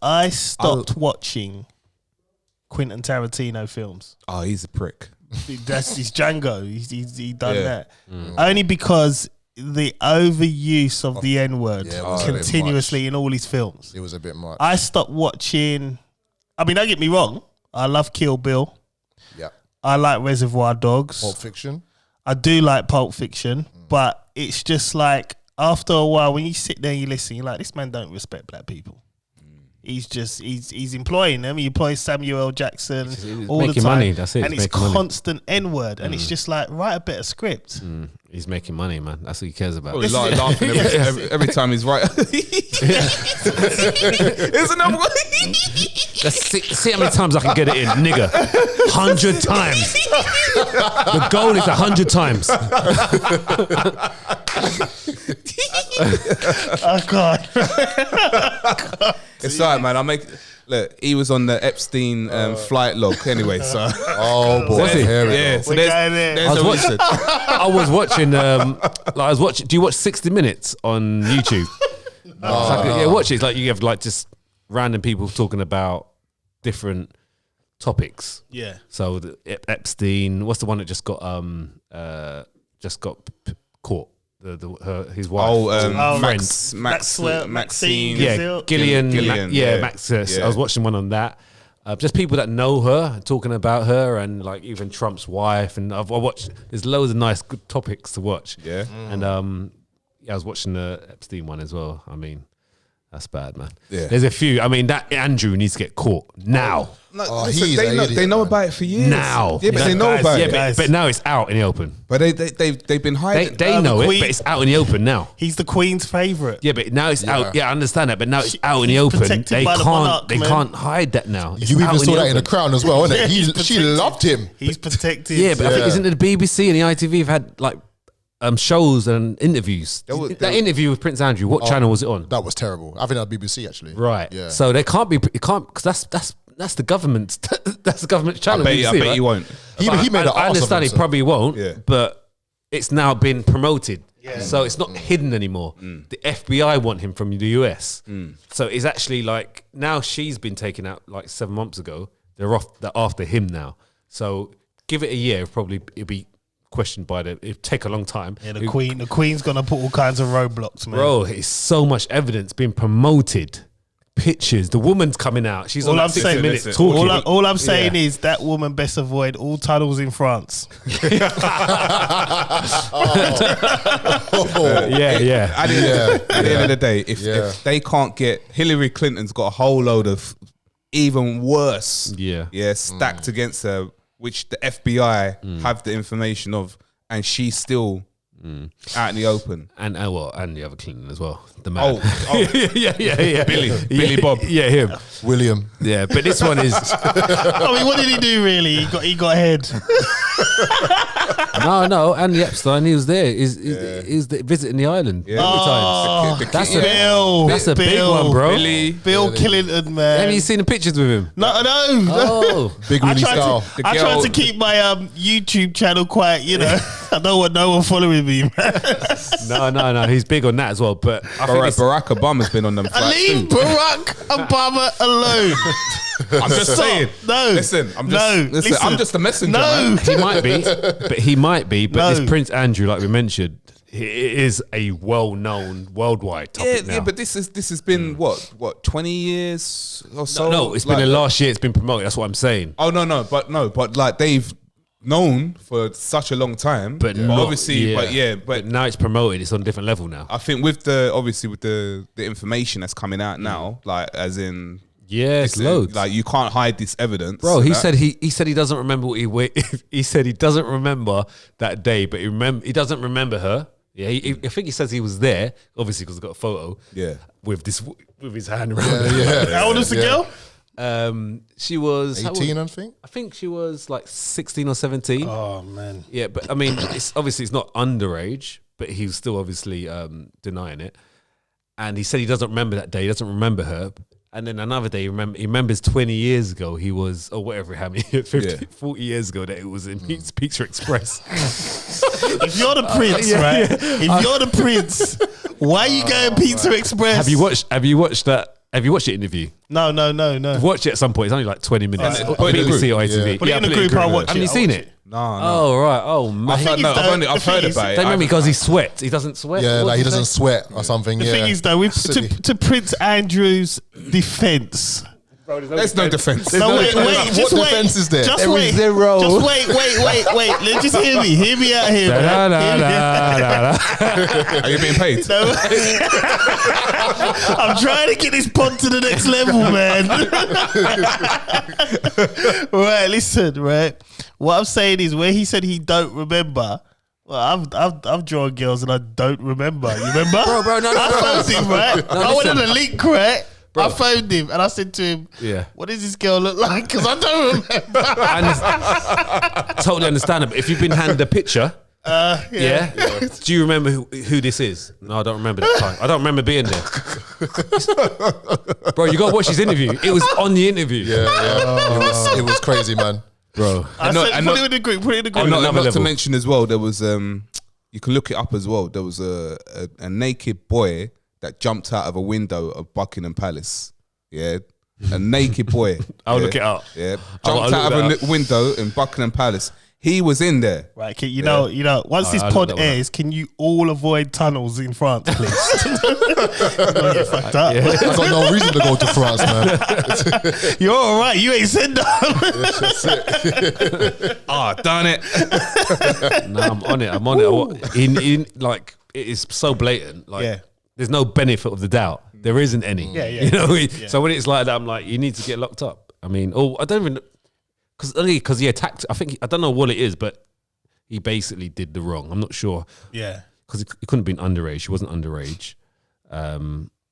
A: I stopped watching Quentin Tarantino films.
C: Oh, he's a prick.
A: He's Django. He done that only because the overuse of the N-word continuously in all his films.
B: It was a bit much.
A: I stopped watching. I mean, don't get me wrong. I love Kill Bill.
B: Yeah.
A: I like Reservoir Dogs.
B: Pulp Fiction.
A: I do like Pulp Fiction, but it's just like after a while when you sit there and you listen, you're like, this man don't respect black people. He's employing them. He employs Samuel L. Jackson all the time.
D: Money. That's it.
A: And it's constant N-word. And it's just like, write a better script.
D: He's making money, man. That's what he cares about.
C: Probably laughing every time he's right. Here's another one.
D: Let's see how many times I can get it in, nigga. 100 times. The goal is 100 times.
A: Oh, God.
C: It's alright, man. Look, he was on the Epstein flight log anyway, so.
B: Oh, boy.
D: Was he?
C: Yeah, so
D: I was watching. Do you watch 60 Minutes on YouTube? Yeah, watch it. It's like you have like just random people talking about different topics.
A: Yeah.
D: So Epstein, what's the one that just got caught? His wife.
A: Maxine.
D: Yeah, Gillian. Max.
C: Yeah.
D: I was watching one on that. Just people that know her, talking about her, and like even Trump's wife. And I watched. There's loads of nice, good topics to watch.
C: Yeah.
D: And I was watching the Epstein one as well. I mean, that's bad, man.
C: Yeah.
D: There's a few. I mean, that Andrew needs to get caught now.
C: They know about it for years.
D: Now.
C: Yeah, but they know about it.
D: But now it's out in the open.
C: But they've been hiding.
D: They know it, but it's out in the open now.
A: He's the Queen's favourite.
D: Yeah, but now it's out. Yeah, I understand that, but now it's out in the open. They can't hide that now. It's
B: You
D: out
B: even saw that in The
D: open.
B: Crown as well, isn't it? She loved him.
A: He's protected.
D: Yeah, but I think isn't it the BBC and the ITV have had like shows and interviews? That interview with Prince Andrew, what channel was it on?
B: That was terrible. I think that was BBC actually.
D: Right.
B: Yeah.
D: So they can't be. It can't because that's the government's. That's the government's channel.
C: I bet he won't.
B: He made an
D: I understand he probably won't.
C: Yeah.
D: But it's now been promoted. Yeah. So it's not hidden anymore. The FBI want him from the US. So it's actually like now she's been taken out like 7 months ago. They're after him now. So give it a year, it'll be questioned by it'll take a long time.
A: Yeah, the Queen's gonna put all kinds of roadblocks, man.
D: Bro, it's so much evidence being promoted. Pictures, the woman's coming out. She's on 60 Minutes talking.
A: All I'm saying is that woman best avoid all tunnels in France.
D: Yeah.
C: At the end of the day, if they can't get Hillary Clinton's got a whole load of even worse, stacked against her, which the FBI have the information of, and she's still out in the open,
D: and the other Clinton as well, the man.
C: yeah, Billy Bob,
D: yeah, him,
B: William,
D: yeah. But this one is.
A: I mean, what did he do really? He got ahead.
D: No, Andy Epstein, he was there. He's visiting the island every time. That's a big one, bro.
A: Bill Clinton, man.
D: Have you seen the pictures with him?
A: No.
D: Oh,
B: Big Willie style.
A: I tried to keep my YouTube channel quiet. You know, I don't want no one following me, man.
D: No, he's big on that as well. But I think
C: Barack Obama's been on them flights
A: leave
C: too.
A: Barack Obama alone.
C: I'm just saying.
A: No,
C: listen. I'm just a messenger.
A: No,
C: man.
D: he might be. But this Prince Andrew, like we mentioned, he is a well-known worldwide topic now.
C: Yeah, but this has been what 20 years or so.
D: No, it's been last year. It's been promoted. That's what I'm saying.
C: Oh no, but like they've known for such a long time, but now
D: it's promoted. It's on a different level now.
C: I think with the information that's coming out now, like as in.
D: Yeah, it's loads.
C: Like you can't hide this evidence,
D: bro. He said he doesn't remember what he said he doesn't remember that day, but he doesn't remember her. Yeah, I think he says he was there, obviously because he's got a photo.
C: Yeah,
D: with his hand around.
A: Yeah. How old is the girl?
D: She was
B: 18, I think.
D: I think she was like 16 or 17.
A: Oh man.
D: Yeah, but I mean, it's not underage, but he was still obviously denying it. and he said he doesn't remember that day. He doesn't remember her. And then another day, he remembers 20 years ago, he was, or whatever, how many, 50, 40 years ago that it was in Pizza Express.
A: If you're the prince, right? If you're the prince, why are you going Pizza Express?
D: Have you watched that? Have you watched the interview?
A: No.
D: Watch it at some point. It's only like 20 minutes.
C: Put it in the
D: BBC or
C: group.
D: ITV.
A: Put it in the group, I'll watch it.
D: Haven't you seen it?
C: No.
D: Oh, right. Oh, man.
C: I've heard about it.
D: Don't remember because he sweats. He doesn't sweat.
B: Yeah,
D: What
B: like he
D: did
B: doesn't sweat or something.
A: The thing is, though, to Prince Andrew's defense.
C: There's no defense.
A: No, wait, just
B: What
A: wait.
B: defense is there?
A: Just
D: There
A: wait.
D: is zero.
A: Just wait. Let's just hear me. Hear me out here. man. Hear me out.
C: Are you being paid?
A: No. I'm trying to get this pod to the next level, man. Right, listen, right. What I'm saying is, where he said he don't remember. Well, I've drawn girls and I don't remember. You remember?
D: Bro, no.
A: I phoned him, right? I went on a link, right? I phoned him and I said to him, what does this girl look like? Because I don't remember.
D: Totally understandable. If you've been handed a picture, do you remember who this is? No, I don't remember that time. I don't remember being there. Bro, you got to watch his interview. It was on the interview.
B: Yeah. It was crazy, man.
D: Bro.
A: Put it in the group.
C: And not to mention as well, there was you can look it up as well. There was a naked boy that jumped out of a window of Buckingham Palace. Yeah, a naked boy.
D: I'll look it up.
C: Yeah, jumped out of a window in Buckingham Palace. He was in there.
A: Right, you know. Once this pod airs, can you all avoid tunnels in France, please? You're gonna get fucked up.
B: I got no reason to go to France, man.
A: You're all right. You ain't said that.
C: Done it.
D: No, I'm on it. Like, it is so blatant. Like, there's no benefit of the doubt. There isn't any. You know. So when it's like that, I'm like, you need to get locked up. I mean, I don't even. Because he attacked, I don't know what it is, but he basically did the wrong. I'm not sure. Yeah. Because he couldn't have been underage. He wasn't underage.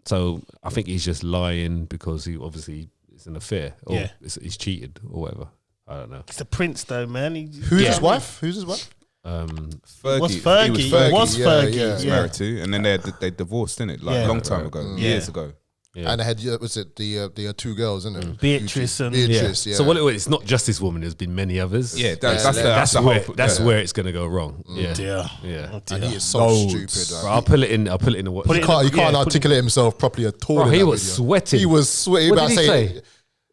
D: So I think he's just lying because he obviously it's an affair or he's cheated or whatever. I don't know.
A: It's the prince though, man.
B: Who's his wife?
A: Fergie.
C: Fergie.
A: He was Fergie.
C: He was married to, and then they divorced, didn't it? Like a long time ago, years ago.
B: Yeah. And they had the two girls, isn't it?
A: Beatrice and
B: Beatrice. Yeah.
D: So it's not just this woman. There's been many others.
C: Yeah,
D: that's where it's gonna go wrong. Yeah.
B: And he is so stupid.
D: Bro, I'll put it in the watch.
B: He can't articulate himself properly at all.
D: Bro, he was sweating.
B: He was sweating.
D: What did he say?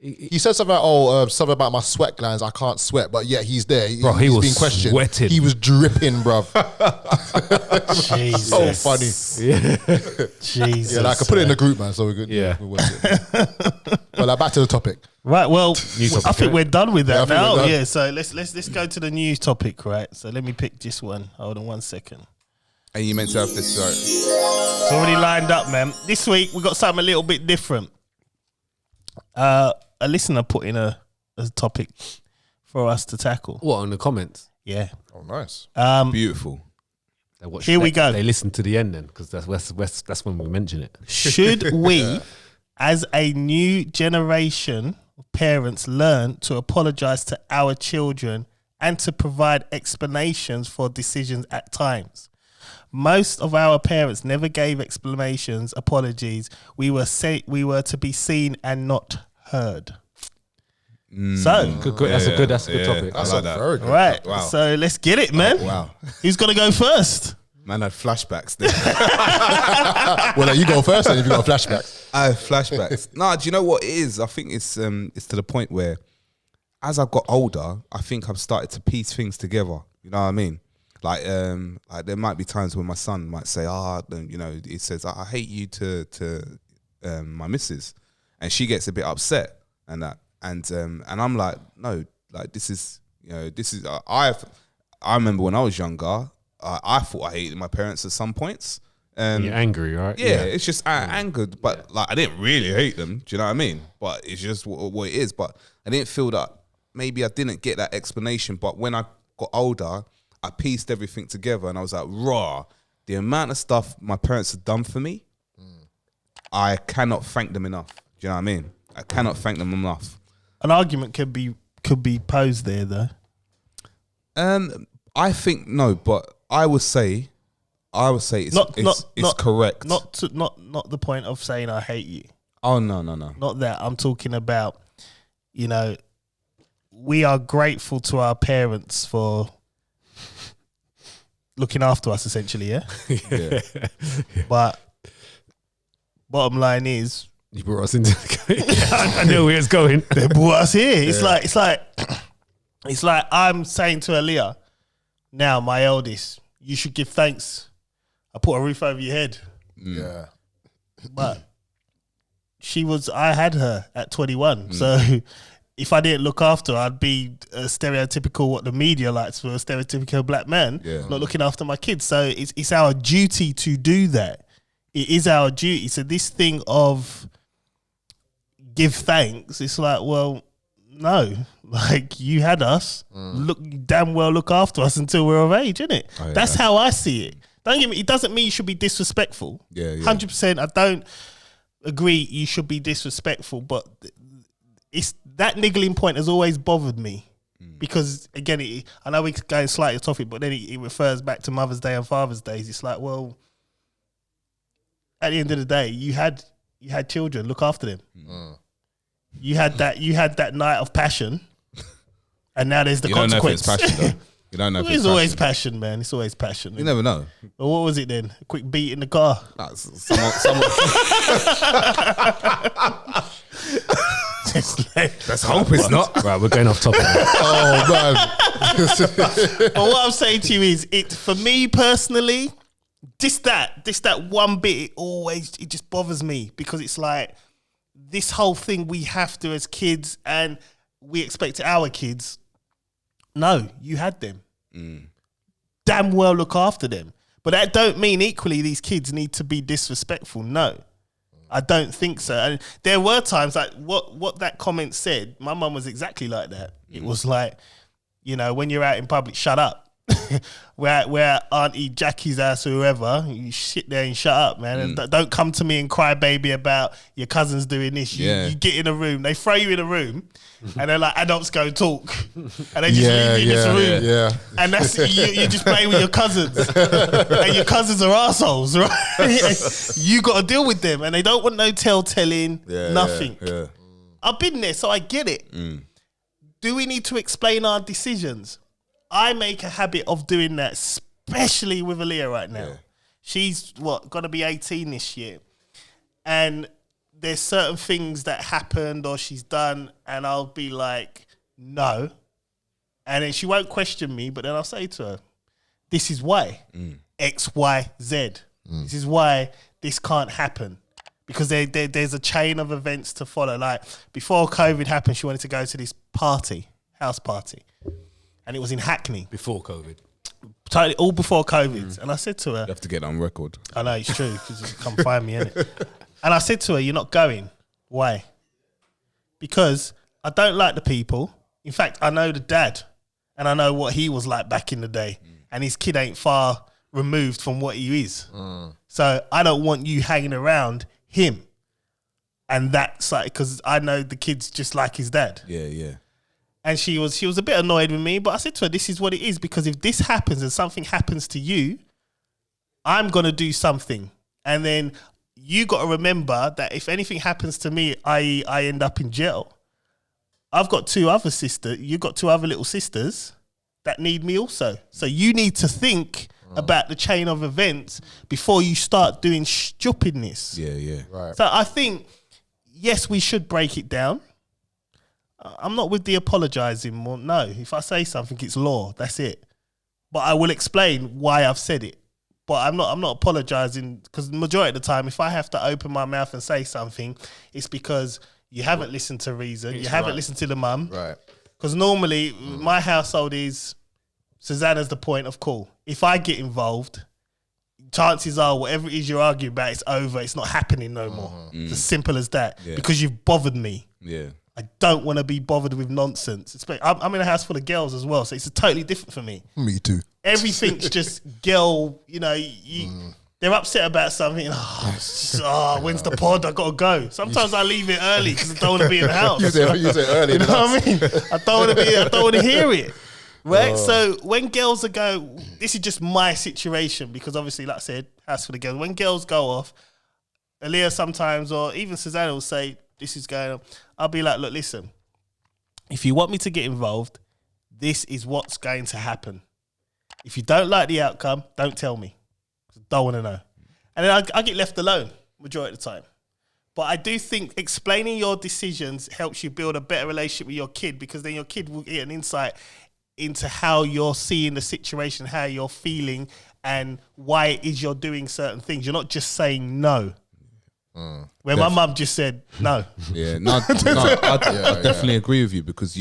B: He said something something about my sweat glands. I can't sweat, but he's there.
D: Bro, he was
B: being questioned.
D: Sweating.
B: He was dripping, bro.
A: Jesus.
B: So funny.
D: Yeah.
A: Jesus.
B: Yeah, I could put it in the group, man. So we're good.
D: Yeah.
B: We'll watch it. Well, back to the topic.
A: Right. Well, I think we're done with that now.
B: Yeah,
A: So let's go to the news topic. Right. So let me pick this one. Hold on 1 second.
C: And you meant to have this.
A: It's already lined up, man. This week we got something a little bit different. A listener put in a topic for us to tackle.
D: What, in the comments?
A: Yeah.
B: Oh, nice.
C: Beautiful.
A: Here we go.
D: They listen to the end then, because that's when we mention it.
A: Should we, as a new generation of parents, learn to apologise to our children and to provide explanations for decisions at times? Most of our parents never gave explanations, apologies. We were to be seen and not heard. So
D: that's a good topic.
B: That's
C: like that.
B: very good.
A: Right.
C: Wow.
A: So let's get it, man.
C: Wow.
A: Who's gonna go first?
C: Man had flashbacks there.
B: Well, you go first, and if you got flashbacks.
C: I have flashbacks. Nah, do you know what it is? I think it's to the point where, as I've got older, I think I've started to piece things together. You know what I mean? Like there might be times when my son might say, he says, I hate you to my missus, and she gets a bit upset and that, and I'm like, no, like this is I remember when I was younger, I thought I hated my parents at some points.
D: You're angry, right?
C: Yeah, it's just angered, but like I didn't really hate them. Do you know what I mean? But it's just what it is. But I didn't feel that maybe I didn't get that explanation. But when I got older, I pieced everything together, and I was like, raw. The amount of stuff my parents have done for me, I cannot thank them enough. Do you know what I mean? I cannot thank them enough.
A: An argument could be posed there, though.
C: I think no, but I would say I would say it's correct.
A: Not the point of saying I hate you.
C: Oh no.
A: Not that. I'm talking about, you know, we are grateful to our parents for looking after us, essentially, yeah?
C: Yeah.
A: But bottom line is,
D: you brought us into the I knew where it's going.
A: They brought us here. It's like I'm saying to Aaliyah, now my eldest, you should give thanks. I put a roof over your head.
B: Yeah.
A: But I had her at 21. So if I didn't look after her, I'd be a stereotypical, what the media likes for a stereotypical black man, not looking after my kids. So it's our duty to do that. It is our duty. So this thing of give thanks, it's like, well, no. Like, you had us. Damn well look after us until we're of age, innit? Oh, yeah. That's how I see it. Don't get me. It doesn't mean you should be disrespectful. 100%. I don't agree you should be disrespectful, but it's that niggling point has always bothered me because, again, I know we're going slightly off topic, but then it refers back to Mother's Day and Father's Days. It's like, well, at the end of the day, you had children. Look after them. You had that night of passion, and now there's the consequence.
C: Don't know if it's passion, though. You don't know if
A: it's always passion, man. It's always passion.
C: You never know.
A: Well, what was it then? A quick beat in the car.
C: Someone. Let's hope it's not.
D: Right, we're going off topic.
B: Oh man.
A: But what I'm saying to you is, for me personally, just that one bit, it just bothers me because it's like this whole thing we have to as kids and we expect our kids. No, you had them. Damn well look after them. But that don't mean equally these kids need to be disrespectful. No, I don't think so. And there were times like what that comment said, my mum was exactly like that. It was like, you know, when you're out in public, shut up. we're at Auntie Jackie's house or whoever, you sit there and shut up, man. And don't come to me and cry baby about your cousin's doing this. You get in a room, they throw you in a room and they're like, adults go talk, and they just leave you in this room. And that's you just play with your cousins and your cousins are assholes, right? You got to deal with them and they don't want no tell-telling, nothing. I've been there, so I get it. Do we need to explain our decisions? I make a habit of doing that, especially with Aaliyah right now. She's gonna be 18 this year. And there's certain things that happened or she's done and I'll be like, no. And then she won't question me, but then I'll say to her, this is why. X, Y, Z. This is why this can't happen. Because there's a chain of events to follow. Like, before COVID happened, she wanted to go to this house party. And it was in Hackney.
D: Before COVID.
A: Totally, all before COVID. And I said to her...
C: You have to get on record.
A: I know, it's true, because you come find me, innit? And I said to her, you're not going. Why? Because I don't like the people. In fact, I know the dad. And I know what he was like back in the day. And his kid ain't far removed from what he is. So I don't want you hanging around him. And that's like... Because I know the kid's just like his dad.
C: Yeah.
A: And she was a bit annoyed with me, but I said to her, this is what it is, because if this happens and something happens to you, I'm going to do something. And then you got to remember that if anything happens to me, i.e. I end up in jail, I've got two other sisters, you've got two other little sisters that need me also. So you need to think about the chain of events before you start doing stupidness.
C: Yeah.
B: Right.
A: So I think, yes, we should break it down. I'm not with the apologising. Well, no, if I say something, it's law. That's it. But I will explain why I've said it. But I'm not apologising, because the majority of the time, if I have to open my mouth and say something, it's because you haven't listened to reason. You haven't listened to the mum.
B: Right.
A: Because normally my household is Susanna's the point of call. If I get involved, chances are whatever it is you're arguing about, it's over. It's not happening no more. It's as simple as that. Yeah. Because you've bothered me.
C: Yeah.
A: I don't want to be bothered with nonsense. I'm in a house full of girls as well, so it's totally different for me.
B: Me too.
A: Everything's just girl, they're upset about something. When's the pod? I got to go. Sometimes I leave it early because I don't want to be in the house.
B: You say early.
A: You know what I mean? I don't want to hear it. Right? So when girls are going, this is just my situation because obviously, like I said, as for the girls, when girls go off, Aaliyah sometimes or even Susanna will say, this is going on. I'll be like, look, listen, if you want me to get involved, this is what's going to happen. If you don't like the outcome, don't tell me. Don't want to know. And then I get left alone majority of the time. But I do think explaining your decisions helps you build a better relationship with your kid because then your kid will get an insight into how you're seeing the situation, how you're feeling, and why it is you're doing certain things. You're not just saying no. Where my mum just said no.
C: Yeah, I definitely agree with you because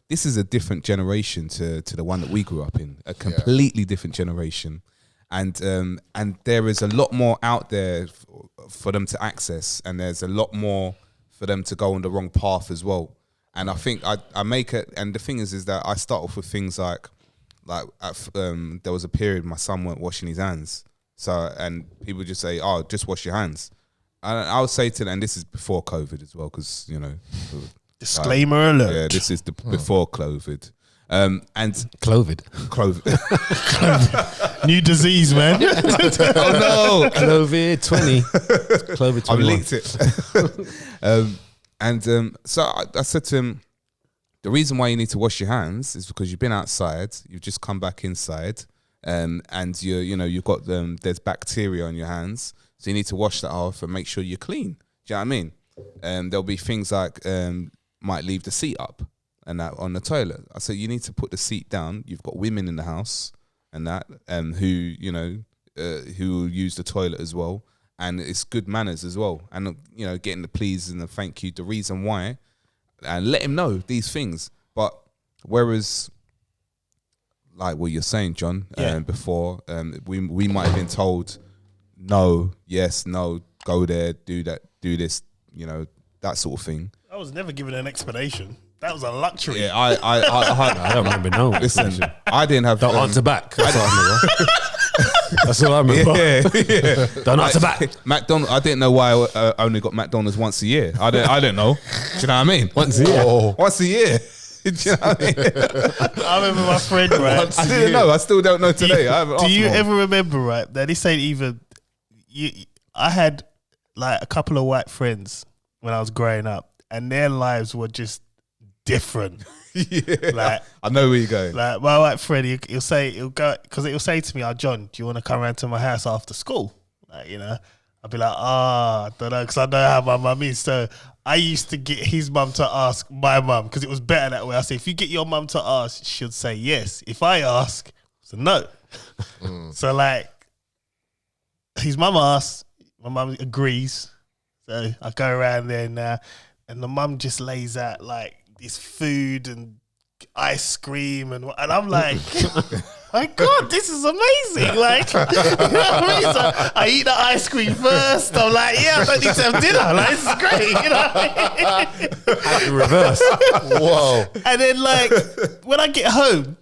C: this is a different generation to the one that we grew up in, a completely different generation. And there is a lot more out there for them to access, and there's a lot more for them to go on the wrong path as well. And I think I make it, and the thing is that I start off with things like there was a period my son weren't washing his hands, and people just say, "Oh, just wash your hands." And I would say to them, and this is before COVID as well, because
A: disclaimer alert.
C: Yeah, this is before COVID. And
D: COVID.
A: New disease, man.
C: Oh no,
D: COVID-20. COVID-21.
C: I've leaked it. So I said to him, the reason why you need to wash your hands is because you've been outside, you've just come back inside, and you've got there's bacteria on your hands, so you need to wash that off and make sure you're clean. Do you know what I mean? There'll be things like might leave the seat up and that on the toilet. I said you need to put the seat down. You've got women in the house and that who will use the toilet as well, and it's good manners as well. And getting the please and the thank you, the reason why, and let him know these things. But whereas, like what you're saying, John, before, we might have been told no, yes, no, go there, do that, do this, that sort of thing.
A: I was never given an explanation. That was a luxury.
C: Yeah, I
D: don't remember no.
C: Listen, I didn't have.
D: Don't answer back. That's what I remember. That's what I remember.
C: Yeah.
D: Don't answer back.
C: McDonald's. I didn't know why I only got McDonald's once a year. I don't know. Do you know what I mean?
D: Once a year.
C: Once a year. Do you know what I mean?
A: I remember my friend, right?
C: I didn't know. I still don't know today.
A: Do you ever remember, right? That this ain't even. I had like a couple of white friends when I was growing up, and their lives were just different.
C: Yeah,
A: like
C: I know where you're going.
A: Like my white friend, he'll say to me, "Oh, John, do you want to come around to my house after school?" Like, I'll be like, I don't know, because I know how my mum is. So I used to get his mum to ask my mum because it was better that way. I say, if you get your mum to ask, she'll say yes. If I ask, it's a no. So like, his mum asks, my mum agrees. So I go around there now, and the mum just lays out like this food and ice cream and I'm like, my God, this is amazing. Like, you know what I mean? So I eat the ice cream first. I'm like, I don't need to have dinner. Like, this is great.
D: Like reverse.
B: Whoa.
A: And then like when I get home,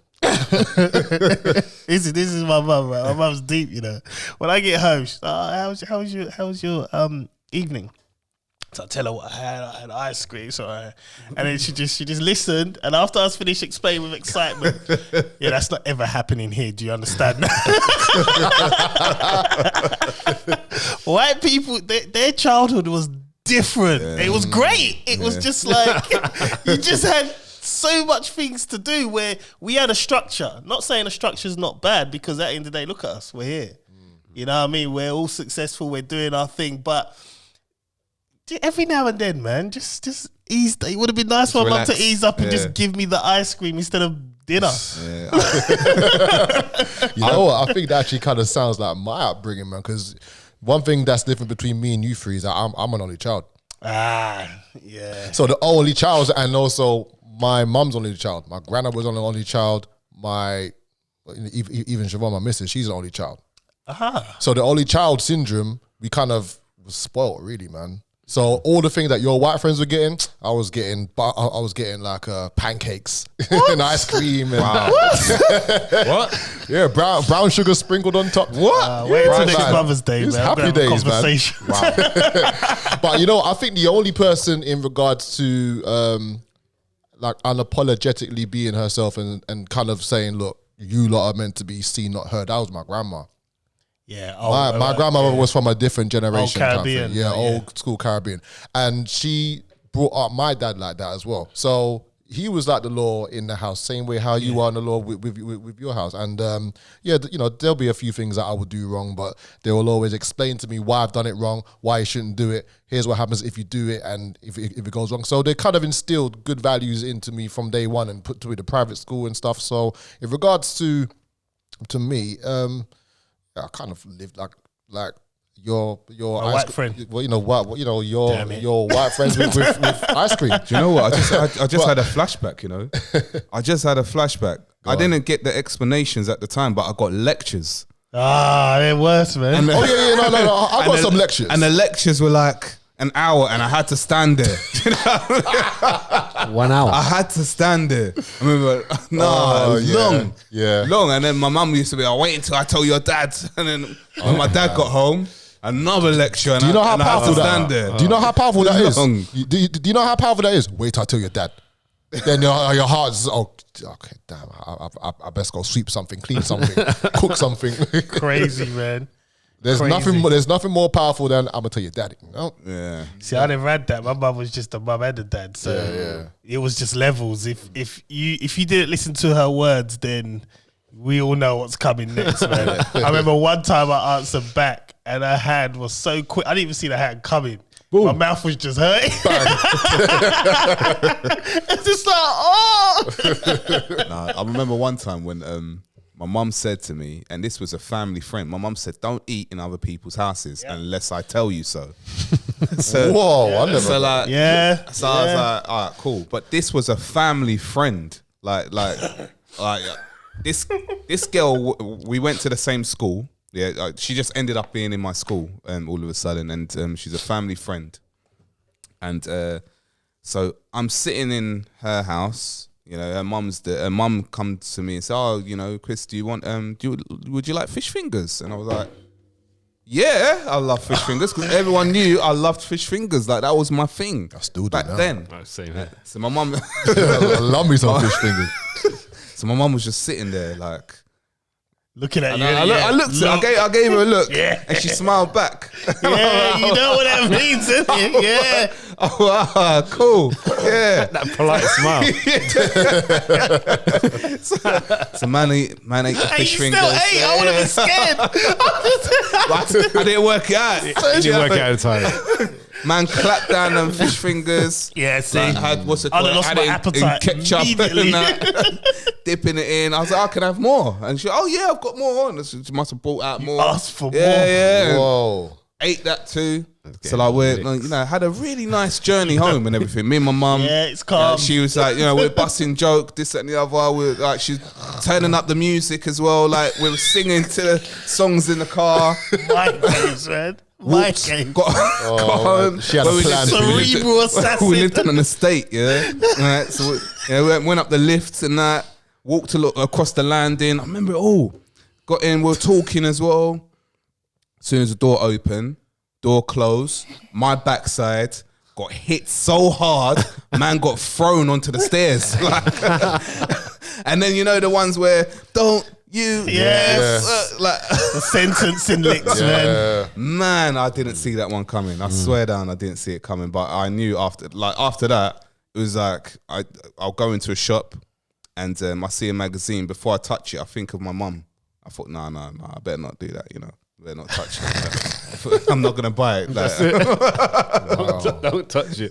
A: this is my mum, right? My mum's deep, When I get home, she's like, how was your evening? So I tell her what I had ice cream, and then she just listened, and after I was finished explaining with excitement, that's not ever happening here, do you understand? White people, their childhood was different. It was great. It was just like, you just had so much things to do where we had a structure. Not saying a structure is not bad, because at the end of the day, look at us, we're here. You know what I mean? We're all successful, we're doing our thing, but every now and then, man, just ease. It would have been nice for my mum to ease up and just give me the ice cream instead of dinner.
B: Yeah. You know what? I think that actually kind of sounds like my upbringing, man. Because one thing that's different between me and you three is that I'm an only child.
A: Yeah.
B: So the only child, and also my mum's only child. My grandma was only child. Even Siobhan, my missus, she's an only child. So the only child syndrome, we kind of was spoiled, really, man. So all the things that your white friends were getting, I was getting like pancakes and ice cream. And
C: What?
B: Yeah, brown sugar sprinkled on top.
A: What? Wait until next Mother's Day, man.
B: It's happy days, man.
A: Wow.
B: But I think the only person in regards to like unapologetically being herself and kind of saying, look, you lot are meant to be seen, not heard. That was my grandma.
A: Yeah,
B: my grandmother was from a different generation.
A: Old Caribbean.
B: Yeah, old school Caribbean. And she brought up my dad like that as well. So he was like the law in the house, same way how you are in the law with your house. And there'll be a few things that I would do wrong, but they will always explain to me why I've done it wrong, why you shouldn't do it. Here's what happens if you do it and if it goes wrong. So they kind of instilled good values into me from day one and put to the private school and stuff. So in regards to me, I kind of lived like your
A: white friend.
B: Well, your white friends with ice cream.
C: Do you know what? I just had a flashback. I just had a flashback. I didn't get the explanations at the time, but I got lectures.
A: They're worse, man.
B: No. I got some lectures,
C: and the lectures were like an hour, and I had to stand there.
D: 1 hour.
C: I had to stand there. I remember, it was long. And then my mum used to be, wait until I tell your dad. And then when my dad got home, another lecture.
B: Do you know how powerful
C: that is?
B: Do you know how powerful that is? Do you know how powerful that is? Wait till I tell your dad. Then your heart's okay, damn. I best go sweep something, clean something, cook something.
A: Crazy, man.
B: There's nothing more powerful than I'm gonna tell your daddy.
C: Yeah.
A: See, I never had that. My mum was just a mum and a dad, so it was just levels. If you didn't listen to her words, then we all know what's coming next, man. I remember one time I answered back, and her hand was so quick. I didn't even see the hand coming. Boom. My mouth was just hurting. It's just like,
C: I remember one time when my mum said to me, and this was a family friend, my mum said, don't eat in other people's houses unless I tell you so.
B: Whoa, I never.
C: So like,
A: I
C: was like, all right, cool. But this was a family friend. Like this girl, we went to the same school. Yeah, she just ended up being in my school all of a sudden, and she's a family friend. And so I'm sitting in her house. Her mum comes to me and says, Chris, do you want would you like fish fingers? And I was like, yeah, I love fish fingers, because everyone knew I loved fish fingers. Like, that was my thing.
B: I still do
C: back
B: now.
C: then.
D: Same here.
C: So my mum,
B: I love me some fish fingers.
C: So my mum was just sitting there like,
A: looking at you.
C: I gave her a look, and she smiled back.
A: Yeah, you know what that means, isn't it? Yeah.
C: Oh, wow, cool. Yeah.
D: That polite smile.
C: So man ate the fish fingers.
A: You still ate? I would have been scared.
C: I didn't work it out.
D: It didn't work out in time.
C: Man clapped down them fish fingers.
A: Yeah, see.
C: Had what's it
A: I
C: called?
A: lost my appetite
C: ketchup
A: immediately.
C: and that, dipping it in. I was like, I can have more. And she, I've got more. And she must have brought out more.
A: Asked for more.
C: Yeah.
B: Whoa.
C: Ate that too. So like had a really nice journey home and everything. Me and my mum.
A: Yeah, it's calm.
C: She was like, we're busting joke, this and the other. We're like, she's turning up the music as well. Like, we were singing to the songs in the car.
A: My games, man. My games.
C: Got home.
B: She had a plan.
A: Cerebral assassin.
C: We lived on an estate, right, so we went up the lifts and that, walked across the landing. I remember it all. Got in, we were talking as well. As soon as the door opened, door closed, my backside got hit so hard, man got thrown onto the stairs. And then the ones where, don't you...
A: Yes.
C: Like
A: The sentencing licks, man.
C: Man, I didn't see that one coming. I swear down, I didn't see it coming. But I knew after that, it was like I'll go into a shop and I see a magazine. Before I touch it, I think of my mum. I thought, no, I better not do that. Better not touch it. I'm not gonna buy it.
D: That's it. Don't touch it.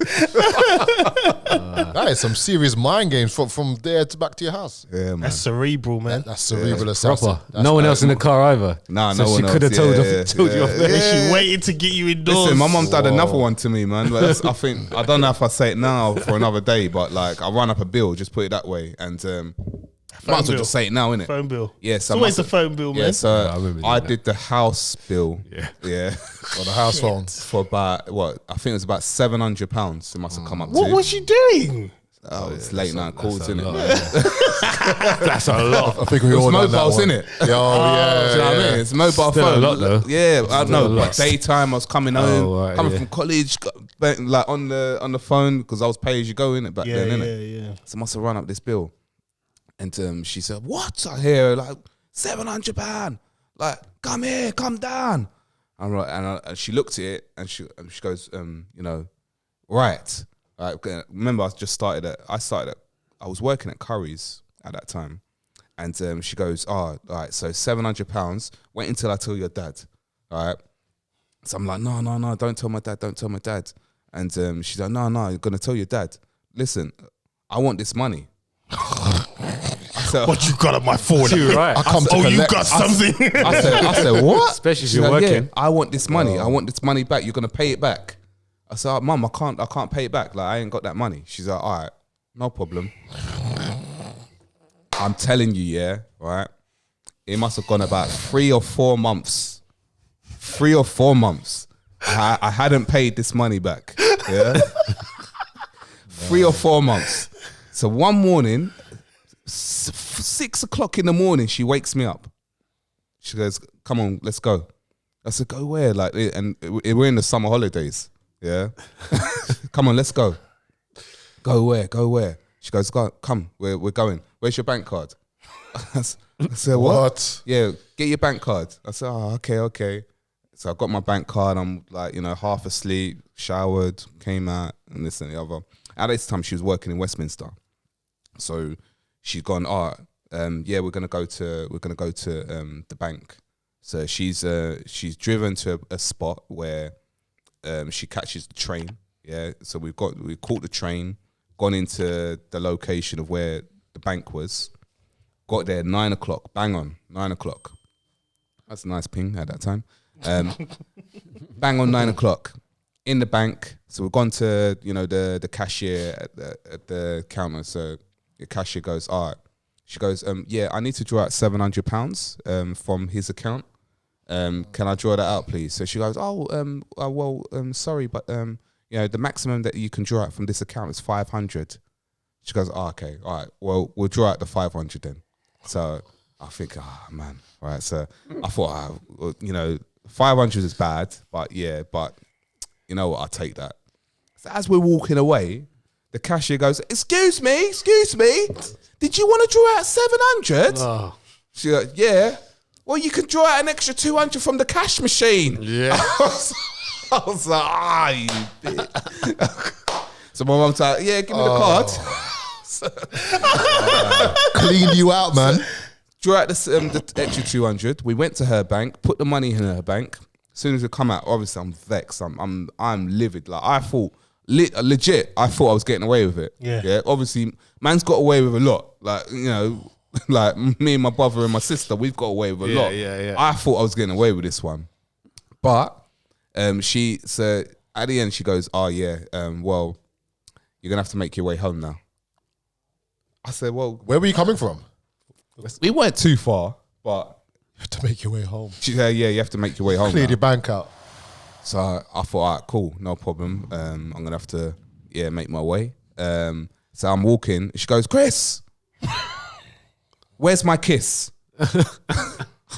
B: That is some serious mind games from there to back to your house.
C: Yeah, man.
A: That's cerebral, man.
B: That's cerebral assassin.
D: Proper. No one else in the car either.
C: Nah,
D: so
C: no
D: she
C: one
D: could have
C: else.
D: told you off there.
A: She waited to get you indoors.
C: Listen, my mum did another one to me, man. Like, I don't know if I say it now for another day, but like I run up a bill, just put it that way, and might as well just say it now, innit?
A: Phone bill.
C: Yes,
A: It's always a phone bill, man.
C: Yeah, so
D: I remember
C: I
D: that.
C: did the house bill. Yeah.
B: Or the house phone.
C: For about I think it was about £700. It must have come up
A: What
C: to.
A: was you doing?
C: it's late night calls,
D: that's a
C: innit,
D: lot,
C: man?
D: That's a lot.
B: I think we
C: It was
B: all done that
C: mobiles,
B: one.
C: innit?
B: Yeah,
C: Do you know what I mean? It's mobile
D: Still a
C: phone.
D: lot, though.
C: Yeah, I
D: Still
C: know.
D: a lot.
C: But daytime, I was coming home,
D: right,
C: coming
D: yeah.
C: from college, like on the phone because I was pay as you go in it back then, innit?
A: Yeah.
C: So I must have run up this bill, and she said, "What?" I hear like £700. Like, come here, come down. I'm right, and she looked at it and she goes, right. Remember, I was working at Curry's at that time, and she goes, all right, so £700. Wait until I tell your dad, all right? So I'm like, no, don't tell my dad, And she's like, no, you're gonna tell your dad. Listen, I want this money.
A: What you got on my phone?
D: Right.
B: I come to collect.
A: You got something.
C: I said, what?
D: Especially if
C: She's
D: you're
C: like,
D: working.
C: yeah, I want this money. I want this money back. You're gonna pay it back. I said, Mum, I can't pay it back. Like, I ain't got that money. She's like, all right, no problem. I'm telling you, yeah, right? It must have gone about 3 or 4 months. 3 or 4 months. I hadn't paid this money back. Yeah. 3 or 4 months. So one morning, 6 o'clock in the morning, she wakes me up. She goes, come on, let's go. I said, go where? Like, and we're in the summer holidays. Yeah. Come on, let's go. Go where? She goes, come, we're going. Where's your bank card? I said, what? Yeah, get your bank card. I said, oh, okay. So I got my bank card. I'm like, half asleep, showered, came out, and this and the other. At this time, she was working in Westminster. So she's gone, yeah, we're gonna go to the bank. So she's driven to a spot where she catches the train. Yeah. So we caught the train, gone into the location of where the bank was, got there 9 o'clock, bang on 9 o'clock. That's a nice ping at that time. Bang on 9 o'clock in the bank. So we've gone to the cashier at the counter. So the cashier goes, all right. She goes, yeah, I need to draw out £700 from his account. Can I draw that out, please? So she goes, sorry, but the maximum that you can draw out from this account is 500. She goes, okay, all right. Well, we'll draw out the 500 then. So I think, man, right. So I thought, 500 is bad, but you know what? I'll take that. So as we're walking away, the cashier goes, excuse me. Did you want to draw out 700? Oh. She goes, yeah. Well, you can draw out an extra 200 from the cash machine. Yeah. I was like, you bitch. So my mum's like, yeah, give me the card.
B: Cleaned you out, man.
C: Draw out the extra 200. We went to her bank, put the money in her bank. As soon as we come out, obviously I'm vexed. I'm livid. Like I thought, legit, I thought I was getting away with it. Yeah. Obviously, man's got away with a lot. Like like me and my brother and my sister, we've got away with a lot. Yeah. I thought I was getting away with this one, but so at the end she goes, oh yeah, well, you're gonna have to make your way home now. I said, well,
B: where were you coming from?
C: We weren't too far, but
B: you have to make your way home.
C: She said, yeah, you have to make your way home.
B: Clear your bank out.
C: So I thought, all right, cool, no problem. I'm gonna have to, make my way. So I'm walking. She goes, Chris, where's my kiss? I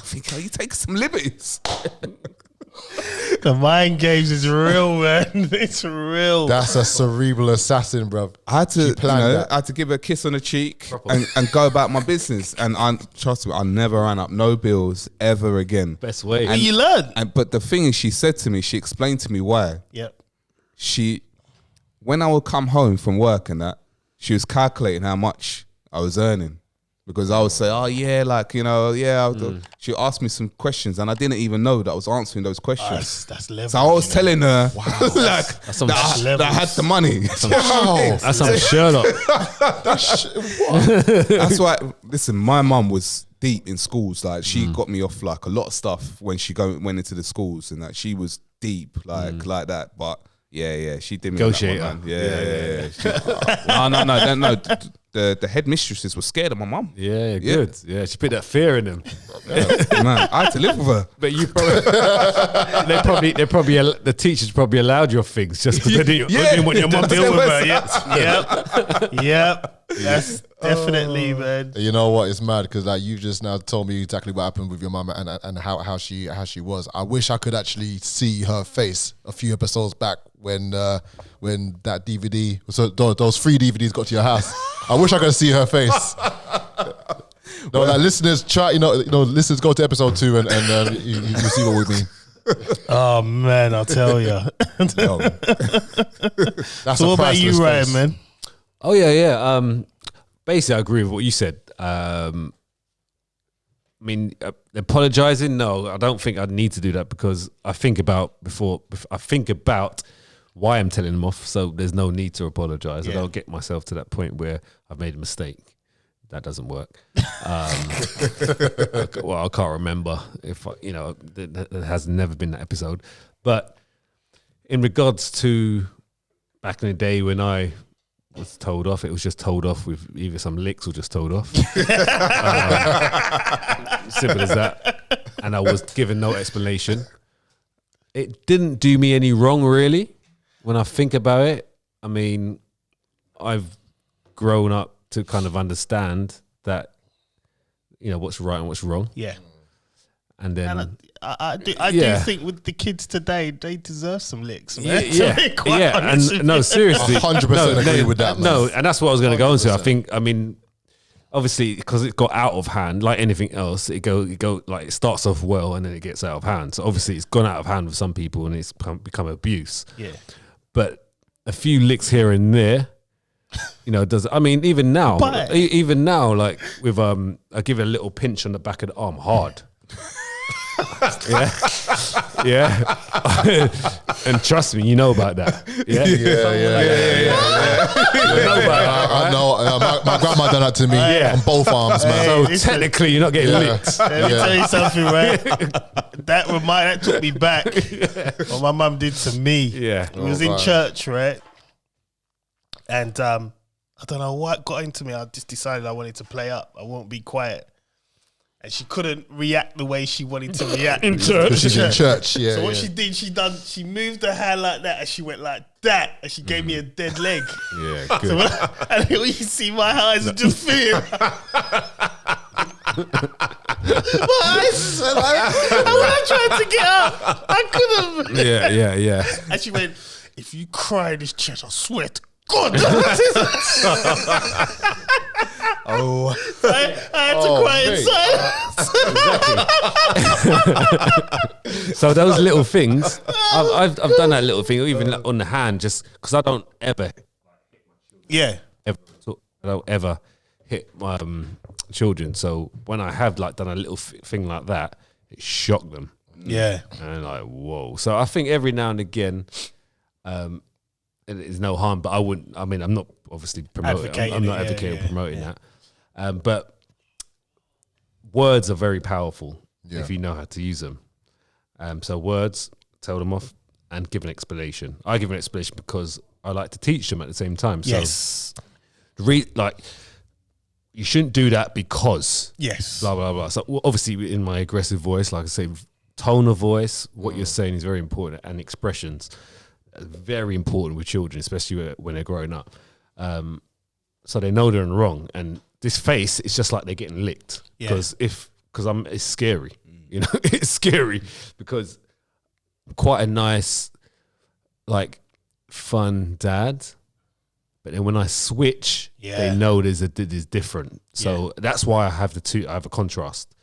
C: think, you take some liberties.
A: The mind games is real, man. It's real.
B: That's a cerebral assassin, bruv.
C: I had to give her a kiss on the cheek and go about my business. And trust me, I never ran up no bills ever again.
D: Best way.
A: And you learn.
C: But the thing is, she explained to me why.
A: Yep.
C: When I would come home from work and that, she was calculating how much I was earning. Because I would say, she asked me some questions and I didn't even know that I was answering those questions.
A: That's level.
C: So I was telling her,
A: that's
C: that I had the money.
D: That's some Sherlock.
C: That's why, listen, my mum was deep in schools. Like she got me off like a lot of stuff when she went into the schools and that she was deep like that. But Yeah, she did me on that one,
D: Negotiator.
C: man. Yeah. No. The headmistresses were scared of my mum.
D: Yeah, good. Yeah, she put that fear in them.
C: Man, I had to live with her.
D: But you probably, the teachers probably allowed your things just because they didn't want your mum to deal with her.
A: Yep. That's definitely, man.
B: You know what? It's mad because like you just now told me exactly what happened with your mum and how she was. I wish I could actually see her face a few episodes back when that DVD, so those 3 DVDs got to your house. I wish I could see her face. No, like listeners, try. Listeners, go to episode 2 and you see what we mean.
A: Oh man, I'll tell you.
B: No. That's
A: So what about you, Ryan, man?
D: Oh yeah. Basically, I agree with what you said. I mean, apologizing. No, I don't think I need to do that because I think about why I'm telling them off. So there's no need to apologize.
A: Yeah.
D: I don't get myself to that point where I've made a mistake. That doesn't work. Well, I can't remember if there has never been that episode. But in regards to back in the day when I was told off, it was just told off with either some licks or just told off. Simple as that. And I was given no explanation. It didn't do me any wrong, really. When I think about it, I mean, I've grown up to kind of understand that, what's right and what's wrong.
A: Yeah.
D: And then...
A: And I do think with the kids today, they deserve some licks, man.
D: And no, seriously,
B: 100% agree with that, man.
D: No, and that's what I was going to go into. I mean, obviously, because it got out of hand, like anything else, it starts off well and then it gets out of hand. So obviously, it's gone out of hand with some people and it's become abuse.
A: Yeah.
D: But a few licks here and there, even now, like with I give it a little pinch on the back of the arm, hard. yeah. And trust me, you know about that. Yeah.
B: Yeah.
D: You know about that,
B: I know. My grandma done that to me on both arms, man.
D: So technically, you're not getting licked.
A: Let me tell you something, right? That took me back. What my mum did to me.
D: Yeah.
A: We was in church, right? And I don't know what got into me. I just decided I wanted to play up. I won't be quiet. And she couldn't react the way she wanted to react
D: in church.
B: She's in church, yeah.
A: So what she did, she moved her hand like that, and she went like that, and she gave me a dead leg.
D: Yeah, good.
A: So and you see my eyes are just filling. My eyes are like, and when I tried to get up, I couldn't.
D: Yeah.
A: And she went, "If you cry in this church, I swear to God."
B: Oh,
A: I had to cry inside.
D: So those little things, I've done that little thing, even on the hand, just because I don't ever hit my children. So when I have done a little thing like that, it shocked them.
A: Yeah,
D: and like whoa. So I think every now and again, it is no harm. But I wouldn't. I mean, I'm not obviously promoting. I'm not advocating promoting that. But words are very powerful if you know how to use them. So words, tell them off, and give an explanation. I give an explanation because I like to teach them at the same time. So you shouldn't do that because blah blah blah. So obviously in my aggressive voice, like I say, tone of voice, what you're saying is very important, and expressions are very important with children, especially when they're growing up. So they know they're wrong, and this face is just like they're getting licked because it's scary, it's scary because I'm quite a nice, fun dad, but then when I switch, they know there's different. So that's why I have the two. I have a contrast.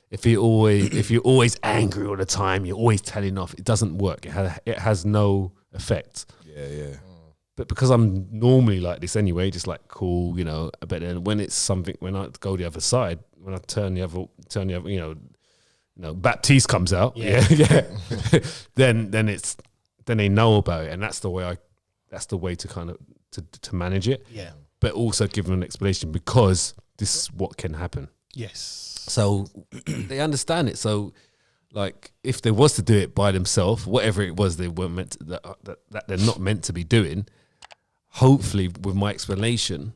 D: If you're always angry all the time, you're always telling off. It doesn't work. It has no effect.
C: Yeah.
D: But because I'm normally like this anyway, just cool, but then when it's something, when I go the other side, when I turn the other, Baptiste comes out, then they know about it, and that's the way to kind of to manage it.
A: Yeah.
D: But also give them an explanation because this is what can happen.
A: Yes.
D: So they understand it. So like if they was to do it by themselves, whatever it was they weren't meant to, that they're not meant to be doing, hopefully with my explanation,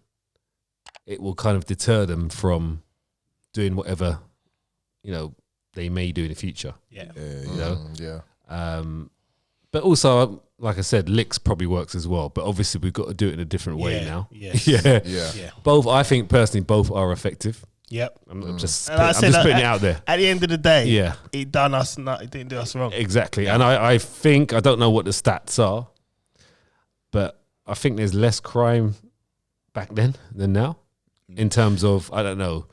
D: it will kind of deter them from doing whatever, you know, they may do in the future.
A: Yeah.
D: You know?
B: Yeah.
D: But also, like I said, licks probably works as well. But obviously, we've got to do it in a different way now.
A: Yes.
B: Yeah.
D: Both, I think personally, both are effective.
A: Yep.
D: I'm just
A: And
D: putting it out there.
A: At the end of the day, it didn't do us wrong.
D: Exactly. Yeah. And I think, I don't know what the stats are, but I think there's less crime back then than now in terms of, I don't know,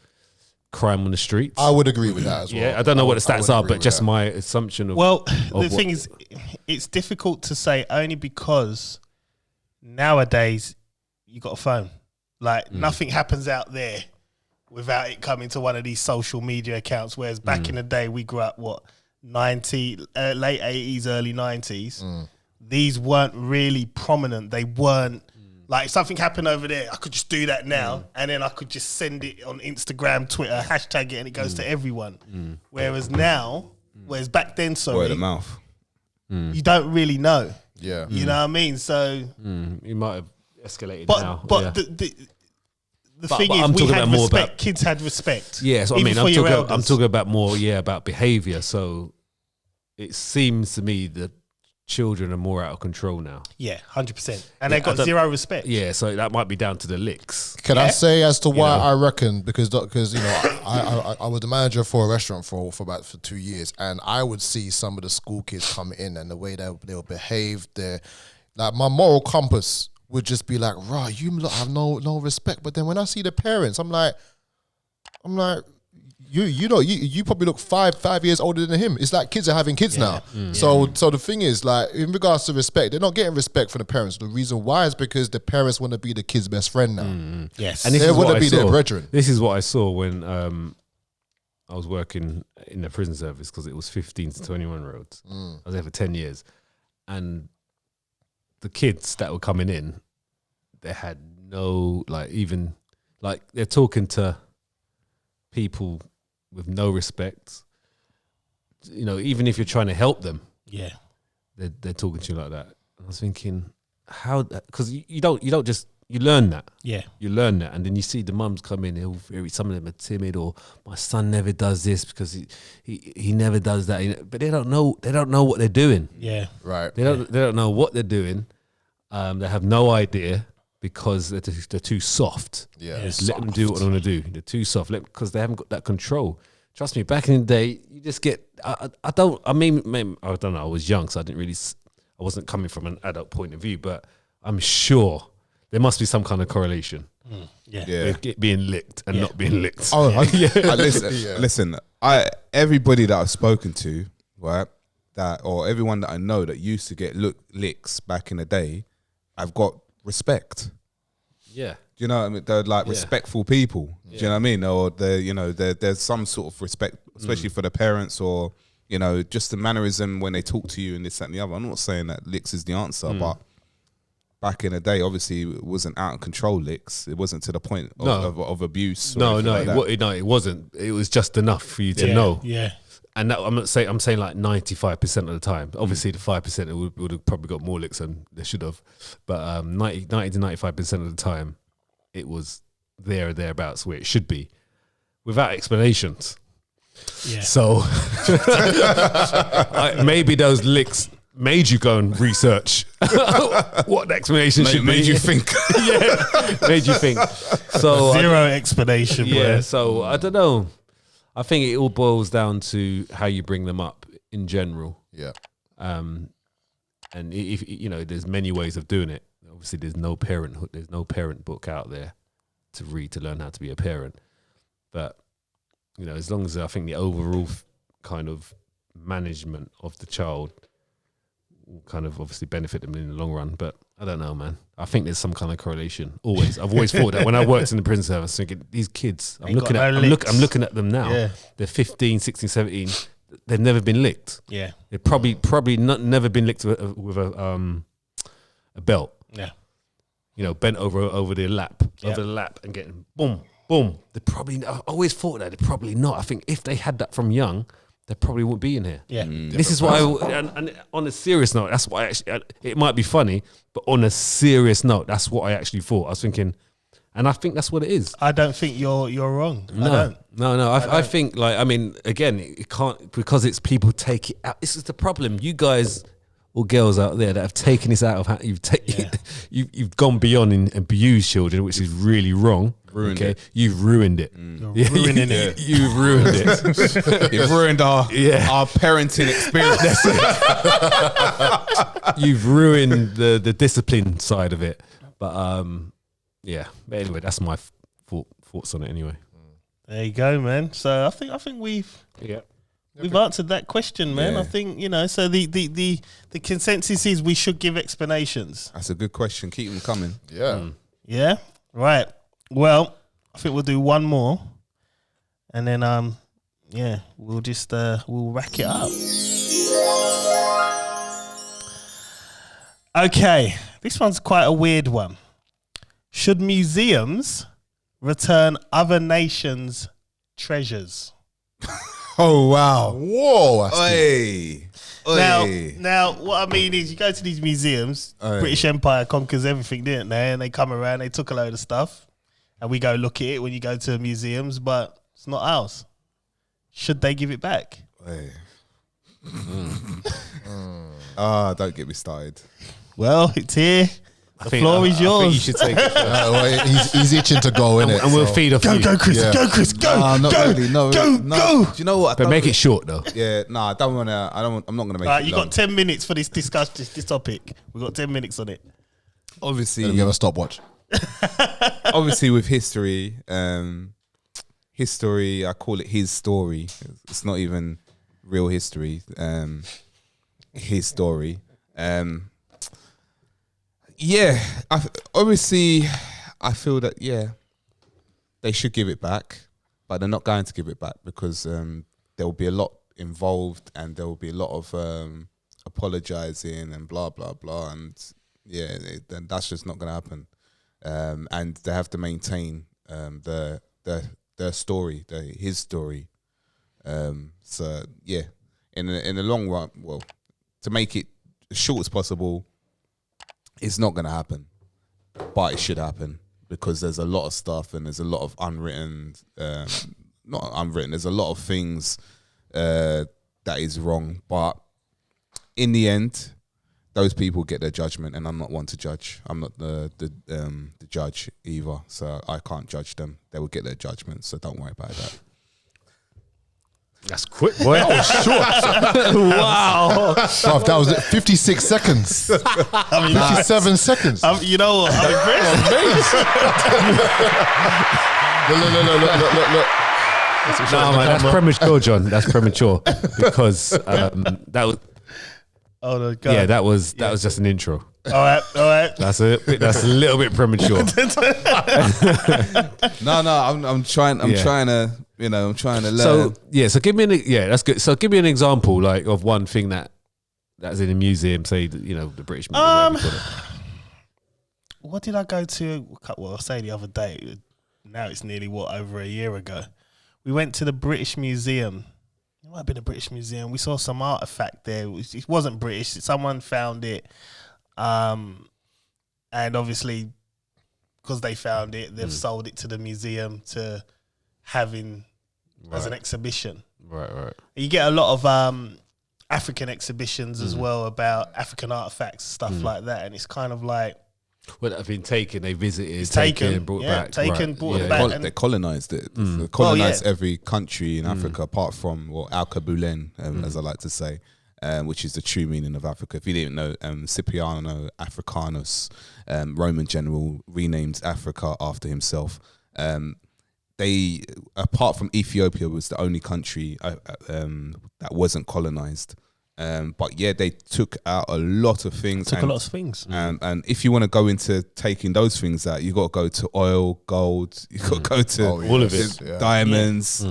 D: crime on the streets.
B: I would agree with that as well.
D: Yeah, I don't know what the stats are, but just my assumption of...
A: Well, the thing is, it's difficult to say only because nowadays you got a phone. Like, nothing happens out there without it coming to one of these social media accounts, whereas back in the day, we grew up, late 80s, early 90s. These weren't really prominent. They weren't... Like, if something happened over there, I could just do that now, and then I could just send it on Instagram, Twitter, hashtag it, and it goes to everyone. Whereas now, whereas back then,
C: Word of mouth.
A: you don't really know.
B: Yeah.
A: You know what I mean? So...
D: You might have escalated
A: But
D: now.
A: the thing is,
D: I'm
A: we
D: talking
A: had
D: about more
A: respect.
D: about-
A: Kids had respect.
D: Yeah, so I
A: Even
D: mean,
A: for
D: I'm
A: your
D: talking
A: elders.
D: about more, about behaviour. So it seems to me that children are more out of control now.
A: Yeah, 100%. And
D: Yeah,
A: they got zero respect.
D: Yeah, so that might be down to the licks.
B: Can I say as to why
D: know?
B: I reckon, because you know, I was the manager for a restaurant for 2 years, and I would see some of the school kids come in and the way they'll behave, like my moral compass would just be like, right, you lot have no respect. But then when I see the parents, I'm like, you know, you probably look five years older than him. It's like kids are having kids now. So the thing is, like, in regards to respect, they're not getting respect from the parents. The reason why is because the parents want to be the kid's best friend now.
A: Yes.
D: And this
B: They
D: is
B: want
D: what
B: to be
D: I
B: their
D: saw.
B: brethren.
D: This is what I saw when I was working in the prison service, because it was 15 to 21 year olds. I was there for 10 years. And the kids that were coming in, they had no, they're talking to people with no respect. You know, even if you're trying to help them, they're talking to you like that. And I was thinking, how? Because you learn that.
A: Yeah.
D: You learn that, and then you see the mums come in. Some of them are timid, or my son never does this because he never does that. But they don't know. They don't know what they're doing.
A: Yeah.
B: Right.
D: They don't know what they're doing. They have no idea because they're too soft.
B: Yeah.
D: Just let them do what they want to do. They're too soft because they haven't got that control. Trust me, back in the day, you just get. I don't know. I was young, so I wasn't coming from an adult point of view, but I'm sure there must be some kind of correlation with it being licked and not being licked.
B: Oh,
C: Listen. Everybody that I've spoken to, right, or everyone that I know that used to get licks back in the day, I've got respect.
D: Yeah.
C: Do you know what I mean? They're like respectful people. Do you know what I mean? Or there's some sort of respect, especially for the parents, or, you know, just the mannerism when they talk to you and this, that, and the other. I'm not saying that licks is the answer, but back in the day, obviously, it wasn't out of control licks. It wasn't to the point of abuse.
D: It wasn't. It was just enough for you to know.
A: Yeah.
D: And that, I'm saying like 95% of the time. Obviously, the 5% it would have probably got more licks than they should have. But 90 to 95% of the time, it was there or thereabouts where it should be, without explanations.
A: Yeah.
D: So maybe those licks made you go and research what the explanation should be.
C: Made you think.
D: Made you think. So
A: Zero explanation.
D: yeah.
A: bro.
D: So I don't know. I think it all boils down to how you bring them up in general.
B: Yeah.
D: And if you know, there's many ways of doing it. Obviously, there's no parent book out there to read to learn how to be a parent. But you know, as long as I think the overall kind of management of the child will kind of obviously benefit them in the long run. But I don't know, man. I think there's some kind of correlation. I've always thought that when I worked in the prison service, thinking these kids, I'm looking at them now.
A: Yeah.
D: They're 15, 16, 17. They've never been licked.
A: Yeah.
D: They've probably never been licked with a belt.
A: Yeah.
D: You know, bent over the lap, and getting boom, boom. They probably. I always thought that they're probably not. I think if they had that from young, they probably wouldn't be in here.
A: Yeah.
D: This is why, and on a serious note, that's why it might be funny, but on a serious note, that's what I actually thought. I was thinking, and I think that's what it is.
A: I don't think you're wrong. I don't.
D: No. I think, like, I mean, again, it can't, because it's people take it out. This is the problem. You guys or girls out there that have taken this out of hand, you've gone beyond and abused children, which is really wrong. You've ruined it.
A: You're ruining it.
D: You've ruined it.
C: You've ruined our parenting experience.
D: You've ruined the discipline side of it. But but anyway, that's my thoughts on it anyway.
A: There you go, man. So I think we've answered that question, man.
C: Yeah.
A: I think, so the consensus is we should give explanations.
C: That's a good question. Keep them coming.
B: Yeah.
A: Yeah? Right. Well, I think we'll do one more, and then we'll just we'll rack it up. Okay, this one's quite a weird one. Should museums return other nations' treasures?
C: Oh, wow.
B: Whoa. That's deep.
A: Now, what I mean is, you go to these museums. British Empire conquers everything, didn't they? And they come around, they took a load of stuff, and we go look at it when you go to museums, but it's not ours. Should they give it back?
C: Don't get me started.
A: Well, it's here. The floor is yours.
D: I think you should take it.
B: He's itching to go, innit?
D: And we'll feed off you.
A: Go, Chris.
B: Yeah.
A: Go, Chris. Go.
C: Not
A: go.
C: really. No,
A: Go.
C: no.
A: Go.
C: Do you know what?
D: But make it short, though.
C: Yeah, I don't want to. I'm not going to make it
A: You
C: long.
A: got 10 minutes for this discussion, this topic. We've got 10 minutes on it.
C: Obviously,
B: Let me have a stopwatch.
C: obviously with history, I call it his story. It's not even real history. His story. Obviously, I feel that they should give it back, but they're not going to give it back because there will be a lot involved and there will be a lot of apologizing and blah blah blah, and then that's just not going to happen. And they have to maintain the story, his story. So in the long run, well, to make it as short as possible, it's not going to happen, but it should happen because there's a lot of stuff and there's a lot of unwritten, not unwritten. There's a lot of things that is wrong, but in the end, those people get their judgment, and I'm not one to judge. I'm not the judge either, so I can't judge them. They will get their judgment, so don't worry about that.
D: That's quick, boy.
B: Oh, short.
D: Wow.
B: Bruv, that was 56 seconds. 57 seconds.
A: You know what? I'm impressed.
B: Look.
D: No, man, that's premature, John. That's premature because that was.
A: Oh no, God.
D: Yeah, that was just an intro.
A: All right.
D: That's a little bit premature.
C: I'm trying to learn.
D: So give me that's good. So give me an example like of one thing that's in a museum, say the British Museum.
A: What did I go to? Well, I say the other day. Now it's nearly over a year ago. We went to the British Museum. It might have been a British Museum. We saw some artifact there. It wasn't British. Someone found it. And obviously, because they found it, they've sold it to the museum to having as an exhibition.
D: Right.
A: You get a lot of African exhibitions as well about African artifacts, stuff like that. And it's kind of like,
D: well, that have been taken, they visited,
A: brought
D: back.
A: Brought back.
C: They colonized it. They colonized every country in Africa apart from Alkebulen, as I like to say, which is the true meaning of Africa. If you didn't know, Cipriano Africanus, Roman general, renamed Africa after himself. They, apart from Ethiopia, was the only country that wasn't colonized. But they took out a lot of things. And if you want to go into taking those things out, you got to go to oil, gold. You got to go to
D: all of it,
C: diamonds.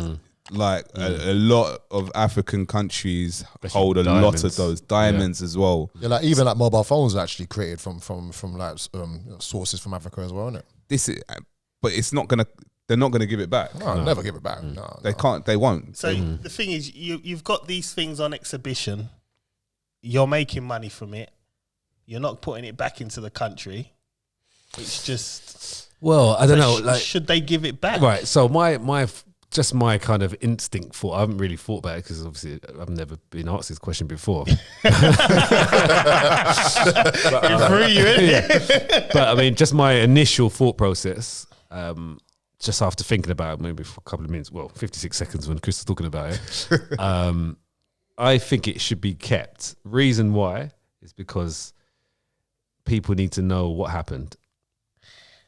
C: Like a lot of African countries hold a lot of those diamonds as well.
B: Yeah, like even like mobile phones are actually created from like sources from Africa as well, isn't it?
C: But it's not gonna. they're not going to give it back.
B: No, never give it back. No,
C: They can't. They won't.
A: So the thing is, you've got these things on exhibition. You're making money from it. You're not putting it back into the country. It's just.
D: Well, I don't know. Like,
A: should they give it back?
D: Right. So my kind of instinct thought. I haven't really thought about it because obviously I've never been asked this question before. But I mean, just my initial thought process. Just after thinking about it, maybe for a couple of minutes, 56 seconds when Chris was talking about it, I think it should be kept. Reason why is because people need to know what happened.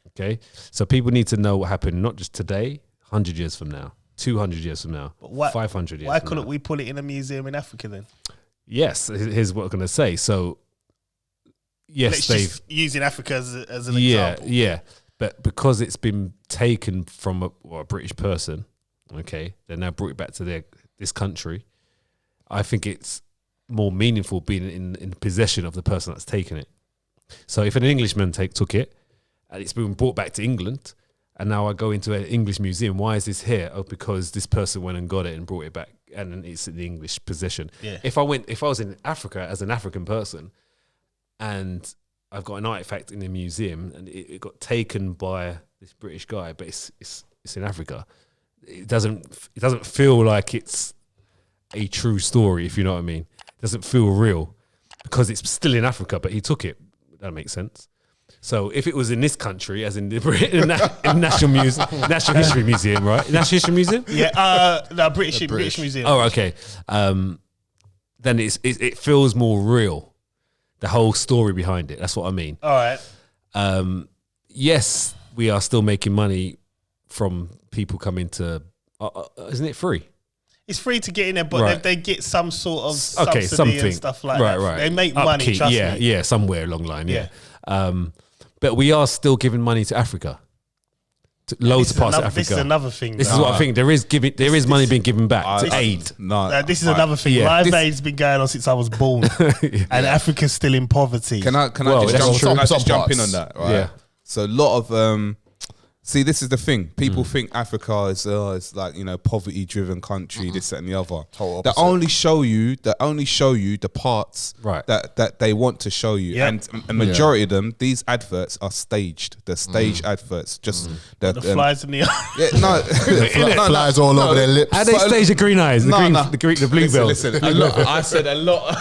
D: Okay? So people need to know what happened, not just today, 100 years from now, 200 years from now, 500 years
A: Why
D: from
A: couldn't
D: now.
A: we put it in a museum in Africa then?
D: Yes, here's what I'm going to say. So, yes,
A: Let's just using Africa as an example.
D: Yeah. But because it's been taken from a British person, okay, they now brought it back to this country. I think it's more meaningful being in possession of the person that's taken it. So if an Englishman took it and it's been brought back to England, and now I go into an English museum, why is this here? Oh, because this person went and got it and brought it back, and it's in the English possession. Yeah. If I was in Africa as an African person, and I've got an artifact in a museum and it got taken by this British guy, but it's in Africa. It doesn't feel like it's a true story, if you know what I mean. It doesn't feel real because it's still in Africa, but he took it. That makes sense. So if it was in this country, as in the National History Museum, right? National History Museum?
A: Yeah, no, British Museum.
D: Oh, okay. Then it feels more real. The whole story behind it. That's what I mean.
A: All right.
D: Yes, we are still making money from people coming to. Isn't it free?
A: It's free to get in there, but they get some sort of subsidy
D: something
A: and stuff like that. Right. They make money. Trust me.
D: Yeah, somewhere along the line. Yeah. But we are still giving money to Africa. To loads of parts of Africa.
A: This is another thing.
D: This is what I think. There is money being given back to aid.
A: This is another thing.
D: Yeah,
A: Live Aid's been going on since I was born, and Africa's still in poverty.
C: Can I just jump in on that? Right? Yeah. So a lot of see, this is the thing. People think Africa is like, poverty-driven country, this, that, and the other. They only show you the parts that they want to show you, and a majority of them, these adverts are staged. They're staged adverts. Just
A: the flies in the eye.
C: Yeah, no,
B: flies all over their lips.
D: How they stage the green eyes, the bluebell.
C: Listen, I said a lot.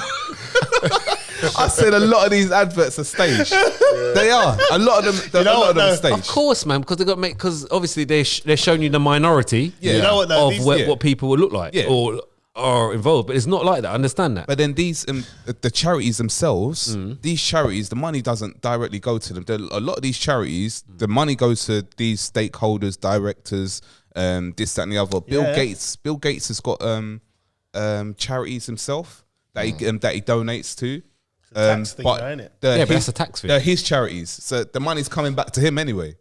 C: I said a lot of these adverts are staged. They are. A lot of them. Are staged.
D: Of course, man, because they got because obviously they're showing you the minority.
A: Yeah. You know what, though,
D: what people will look like or are involved, but it's not like that. I understand that.
C: But then these the charities themselves, these charities, the money doesn't directly go to them. A lot of these charities, the money goes to these stakeholders, directors, this, that, and the other. Bill Gates has got charities himself that he donates to.
A: Tax thing, isn't it?
D: But that's a tax thing.
C: They're his charities, so the money's coming back to him anyway.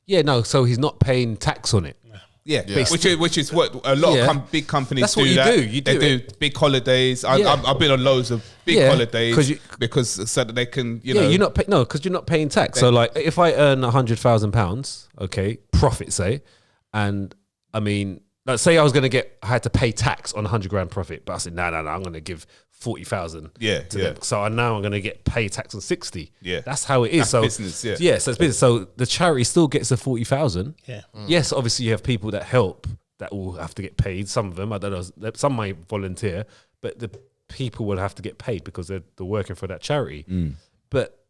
D: Yeah, no, so he's not paying tax on it.
C: Yeah. Which is what a lot of big companies
D: that's
C: do.
D: What you do.
C: They do big holidays. I've been on loads of big holidays because so that they can,
D: you're not because you're not paying tax. So like, if I earn £100,000, okay, profit say, and I mean, let's say I had to pay tax on 100 grand profit, but I said no, I'm going to give 40,000 to them. So now I'm going to get paid tax on 60. Yeah, that's how it is. So
C: business. So
D: it's business. So the charity still gets the 40,000.
A: Yeah.
D: Yes, obviously you have people that help that will have to get paid. Some of them, I don't know, some might volunteer, but the people will have to get paid because they're working for that charity. But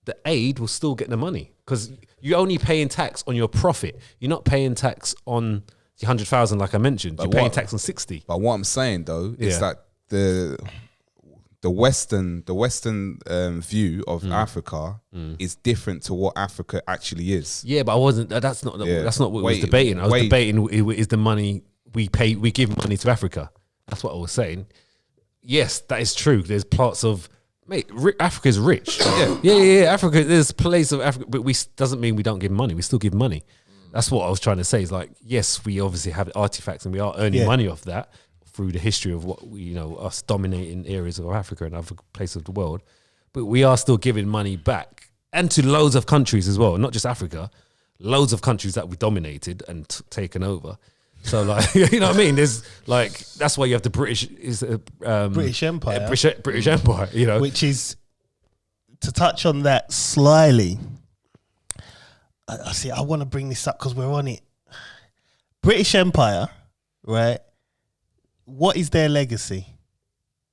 D: the aid will still get the money because you're only paying tax on your profit. You're not paying tax on the 100,000 like I mentioned. You're paying tax on 60.
C: But what I'm saying though is that the Western view of Africa is different to what Africa actually is.
D: Yeah, but I wasn't. That's not what I was debating. I was debating is the money we pay. We give money to Africa. That's what I was saying. Yes, that is true. There's parts of Africa's rich. Yeah. Africa. There's a place of Africa, but doesn't mean we don't give money. We still give money. That's what I was trying to say. Is like, yes, we obviously have artifacts and we are earning money off that through the history of what we, us dominating areas of Africa and other places of the world. But we are still giving money back and to loads of countries as well, not just Africa. loads of countries that we dominated and taken over. So like, you know what I mean? There's like, that's why you have the British
A: Empire.
D: British Empire, you know.
A: Which is, to touch on that slyly, I want to bring this up because we're on it. British Empire, right? What is their legacy,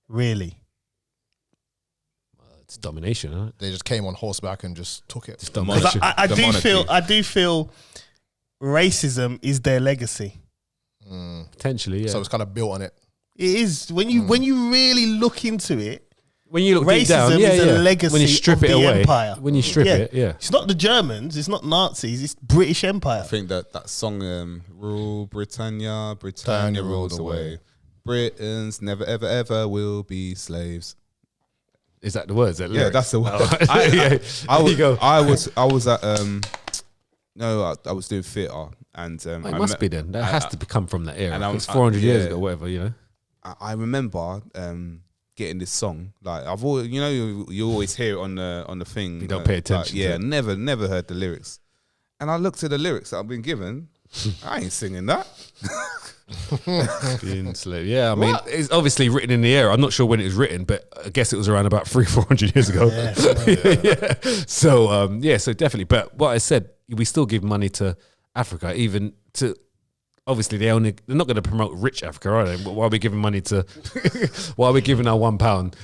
A: really?
D: It's domination, isn't it?
B: They just came on horseback and just took it.
D: It's domination.
A: I do feel racism is their legacy.
D: Potentially, yeah.
B: So it's kind of built on it.
A: It is when you really look into it.
D: When you look
A: racism
D: deep down,
A: is a legacy
D: when you strip
A: of
D: it
A: the
D: away,
A: empire.
D: When you strip it,
A: It's not the Germans, it's not Nazis, it's British Empire.
C: I think that song, Rule Britannia, Britannia rules away. Britons never, ever, ever will be slaves.
D: Is that the words? That
C: Yeah, that's the word. I was at I was doing theatre and
D: it must be then. That has to come from that era. And it's 400 years ago, whatever, you know.
C: I remember getting this song. Like I've always, you always hear it on the thing.
D: You don't pay attention.
C: Like,
D: to it.
C: never heard the lyrics. And I looked at the lyrics that I've been given. I ain't singing that.
D: Being slave. Yeah, I mean, it's obviously written in the era. I'm not sure when it was written, but I guess it was around about 400 years ago. Yeah. So, so definitely. But what I said, we still give money to Africa, even to, obviously they're not going to promote rich Africa, are they? Why are we giving money to, why are we giving our £1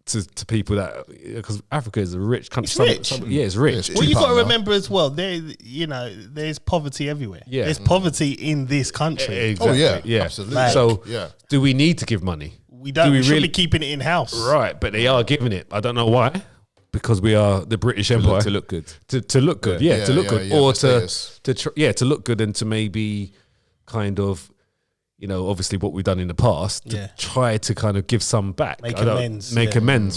D: to people that, because Africa is a rich country.
A: It's rich.
D: It's rich.
A: Well, you got to remember as well, there's poverty everywhere.
D: Yeah.
A: There's poverty in this country.
D: Exactly.
B: Oh yeah, absolutely.
A: Like,
D: so, do we need to give money?
A: We don't.
D: Do
A: We should be keeping it in house.
D: Right, but they are giving it. I don't know why. Because we are the British Empire.
C: To look good.
D: To look good, yeah, to look good,
B: yeah,
D: or to look good, and to maybe kind of, obviously what we've done in the past, to try to kind of give some back,
A: make amends.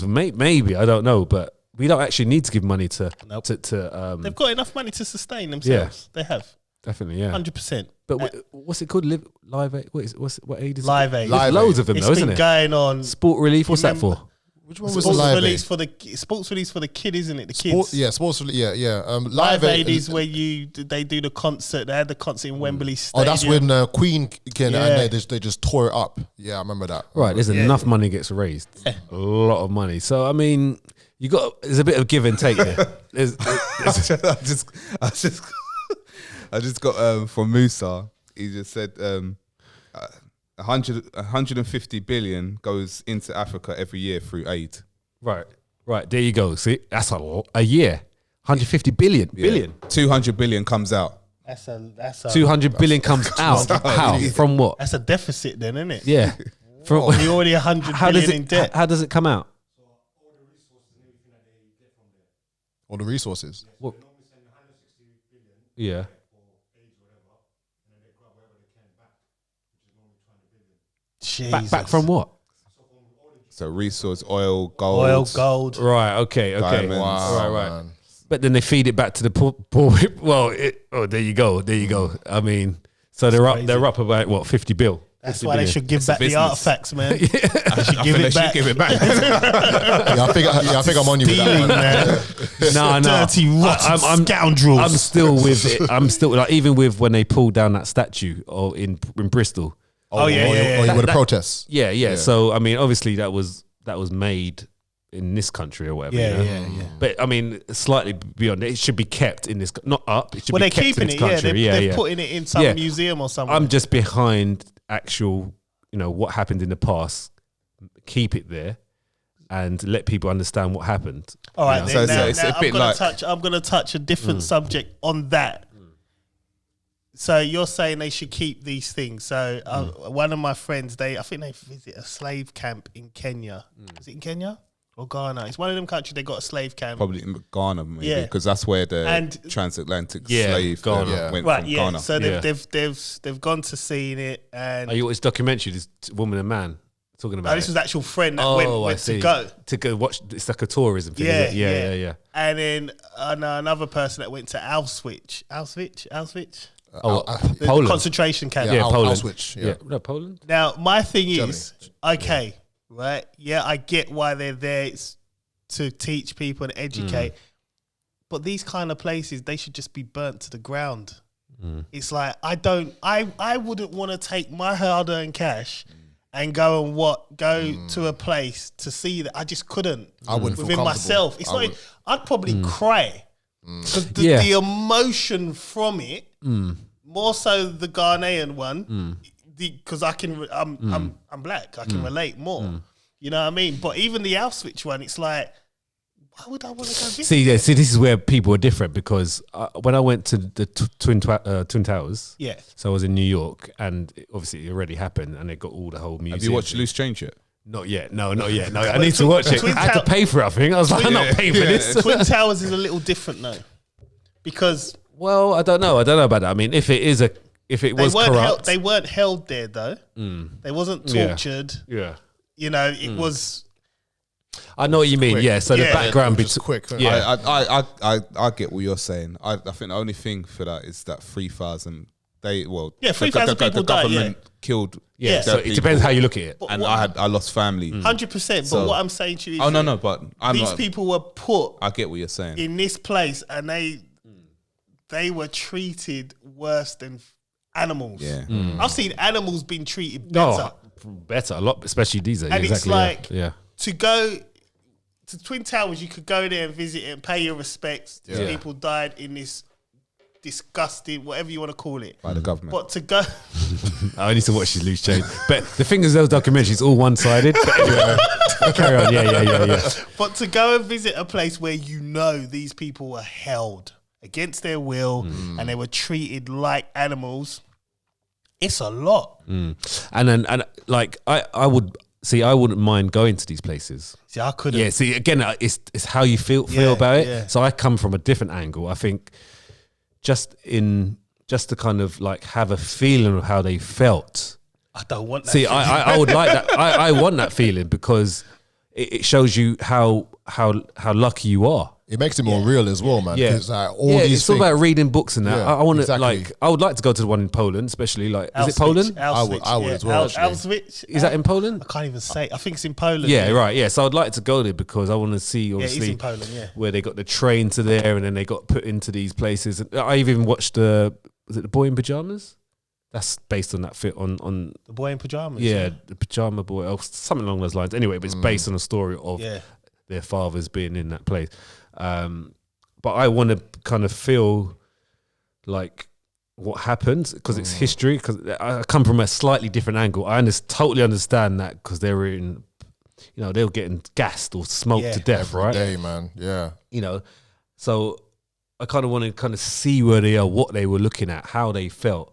D: Maybe I don't know, but we don't actually need to give money to.
A: Nope.
D: to
A: They've got enough money to sustain themselves. They have
D: definitely, yeah,
A: 100%.
D: But what's it called? Live Aid? What aid is
A: Live
D: it?
A: Aid?
D: There's loads of them,
A: It's
D: though,
A: been
D: isn't it?
A: going on.
D: Sport relief. What's that for?
B: Which one was
A: Sports
B: the live
A: release
B: aid?
A: for the sports release for the kid, isn't it? The kids.
B: Sports release. Yeah.
A: Live Aid is where they do the concert. They had the concert in Wembley Stadium.
B: Oh, that's when Queen came and they just tore it up. Yeah, I remember that.
D: Right, there's enough money gets raised. A lot of money. So I mean, there's a bit of give and take there.
C: I just got from Mussa. He just said 150 billion goes into Africa every year through aid.
D: Right. There you go. See, that's a year. 150 billion.
C: Yeah. Billion. 200 billion comes out.
A: That's a
D: 200 billion comes out. How? From what?
A: That's a deficit, then, isn't it?
D: Yeah. From
A: You're already 100 billion in debt.
D: How does it come out?
B: All the resources.
D: What? Yeah. Back from what?
C: So resource, oil, gold.
D: Right. Okay.
C: Diamonds.
B: Wow,
D: right.
B: man.
D: But then they feed it back to the poor. Well, there you go. I mean, so they're up about what, 50 bill.
A: That's why they should give back the
C: business.
A: artifacts, man. They should give it back.
B: Yeah, I think I'm on you with that one.
D: No.
A: Dirty, rotten scoundrels.
D: I'm still with it. I'm still like, even with when they pulled down that statue in Bristol.
A: Oh, yeah.
B: With the protests.
D: Yeah. So I mean, obviously that was made in this country or whatever.
A: Yeah.
D: But I mean, slightly beyond it should be kept in this, not up. It should be
A: They're
D: kept
A: keeping
D: in this
A: it.
D: country.
A: They're putting it in some museum or something.
D: I'm just behind actual, what happened in the past. Keep it there and let people understand what happened.
A: All right,
C: So
A: then,
C: it's a
A: now
C: bit
A: I'm going to touch a different subject on that. So you're saying they should keep these things. So one of my friends, I think they visit a slave camp in Kenya. Is it in Kenya or Ghana? It's one of them countries. They got a slave camp.
C: Probably in Ghana, maybe, because that's where the transatlantic slave went from Ghana.
A: So they've gone to seeing it, and
D: it's documentary. This woman and man talking about.
A: This was actual friend that went to go
D: watch. It's like a tourism thing. Yeah.
A: And then another person that went to Auschwitz. The
D: Poland.
A: concentration camp.
D: Yeah, Poland.
B: Auschwitz.
D: Yeah. No, Poland.
A: Now, my thing is, okay, right? Yeah, I get why they're there. It's to teach people and educate. But these kind of places, they should just be burnt to the ground. It's like, I wouldn't want to take my hard-earned cash and go to a place to see that. I just couldn't.
B: I wouldn't feel
A: within
B: comfortable.
A: myself. It's like, I'd probably cry. Because the emotion from it, more so the Ghanaian one, because I'm black, I can relate more. You know what I mean? But even the Auschwitz one, it's like, why would I want to go visit?
D: See, this is where people are different, because when I went to the Twin Towers, so I was in New York, and obviously it already happened, and they got all the whole museum.
C: Have you watched Loose Change yet?
D: Not yet. No, not yet. No, I need to watch it. I had to pay for it, I think. I was like, I'm not paying for this.
A: Twin Towers is a little different though, because
D: well, I don't know about that. I mean, if it was corrupt,
A: they weren't held there though. They wasn't tortured.
D: Yeah.
A: You know, it was.
D: I know what you mean. Yeah. So the background
B: was quick.
D: Yeah.
C: I get what you're saying. I think the only thing for that is that 3,000.
A: 3,000 people
C: the
A: died.
C: government killed.
D: Yeah. So it depends how you look at it.
C: And I lost family.
A: 100%. But what I'm saying to you is,
C: no. But
A: these people were put.
C: I get what you're saying.
A: In this place, and they were treated worse than animals.
C: Yeah.
A: I've seen animals being treated better.
D: Better a lot, especially these days.
A: And
D: exactly.
A: It's like to go to Twin Towers, you could go there and visit it and pay your respects. These people died in this disgusting, whatever you want to call it,
C: by the government.
A: But to go,
D: I need to watch this Loose Change. But the thing is, those documentaries all one-sided. But anyway, carry on. Yeah.
A: But to go and visit a place where you know these people were held against their will and they were treated like animals, it's a lot.
D: And like I wouldn't mind going to these places.
A: See, I couldn't.
D: Yeah. See, again, it's how you feel about it. Yeah. So I come from a different angle. I think just to kind of like have a feeling of how they felt.
A: I don't want that.
D: See, I would like that. I want that feeling, because it shows you how lucky you are.
B: It makes it more real as well, man.
D: Yeah,
B: like these
D: it's all about reading books and that.
B: Yeah,
D: I want to I would like to go to the one in Poland, especially. like, is it Poland?
B: I would as well.
A: Auschwitz.
D: Is that in Poland?
A: I can't even say. I think it's in Poland.
D: Yeah, right. Yeah, so I'd like to go there because I want to see, obviously,
A: it's in Poland,
D: where they got the train to there and then they got put into these places. I even watched was it The Boy in Pajamas? That's based on that fit on
A: The Boy in Pajamas.
D: Yeah, the Pajama Boy, or something along those lines. Anyway, but it's based on a story of their fathers being in that place. But I want to kind of feel like what happened, because it's history. Because I come from a slightly different angle. I totally understand that, because they were in, they were getting gassed or smoked to death, right?
B: Every day, man. Yeah.
D: So I kind of want to kind of see where they are, what they were looking at, how they felt.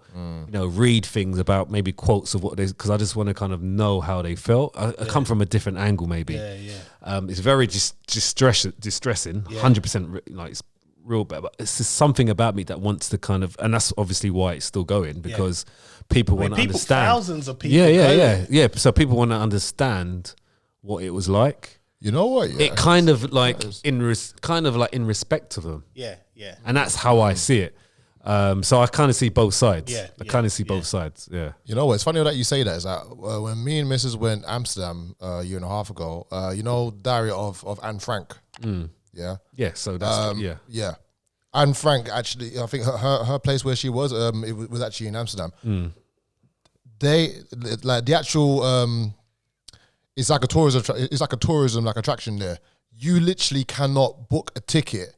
D: Read things about maybe quotes of what they, because I just want to kind of know how they felt. I come from a different angle, maybe. It's very distressing, 100%. Like, it's real bad, but it's just something about me that wants to kind of, and that's obviously why it's still going, because people want to understand.
A: Thousands of people.
D: Yeah. So people want to understand what it was like.
B: You know what?
D: It kind of like in respect to them.
A: Yeah.
D: And that's how I see it. So I kind of see both sides. I kind of see both sides. Yeah.
B: You know what? It's funny that you say that. Is that when me and Mrs. went Amsterdam a year and a half ago? Diary of Anne Frank. Yeah.
D: Yeah. So that's
B: yeah. Anne Frank, actually, I think her place where she was, it was actually in Amsterdam. They like the actual. It's like a tourism attraction there. You literally cannot book a ticket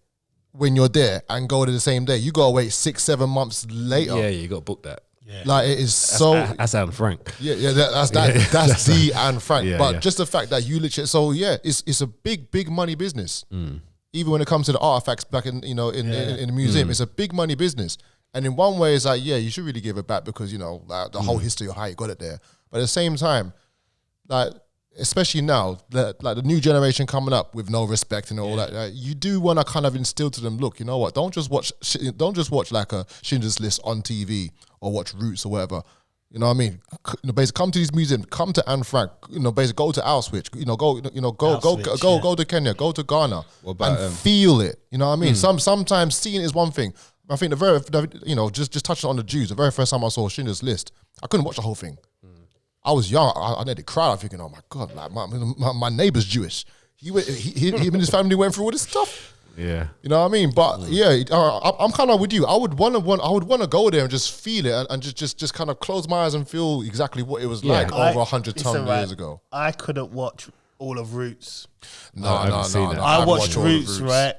B: when you're there and go to the same day. You gotta wait 6-7 months later.
D: Yeah, you gotta book that.
A: Yeah.
B: Like, it is
D: that's Anne Frank.
B: Yeah, that's the Anne Frank. But just the fact that you literally, it's a big money business. Even when it comes to the artifacts back in in the museum, it's a big money business. And in one way, it's like, you should really give it back, because the whole history of how you got it there. But at the same time, like, especially now, the new generation coming up with no respect and all that, you do want to kind of instill to them, look, you know what? Don't just watch like a Schindler's List on TV or watch Roots or whatever. You know what I mean? Basically, come to these museums, come to Anne Frank. Basically, go to Auschwitz. Go to Kenya, go to Ghana, and feel it. You know what I mean? Sometimes seeing is one thing. I think just touching on the Jews. The very first time I saw Schindler's List, I couldn't watch the whole thing. I was young. I nearly cried. I'm thinking, oh my God, like my neighbor's Jewish. He and his family went through all this stuff.
D: Yeah.
B: You know what I mean? But I'm kind of with you. I would want to go there and just feel it and just kind of close my eyes and feel exactly what it was like over 100 years ago.
A: I couldn't watch all of Roots.
B: No.
A: I watched Roots, right?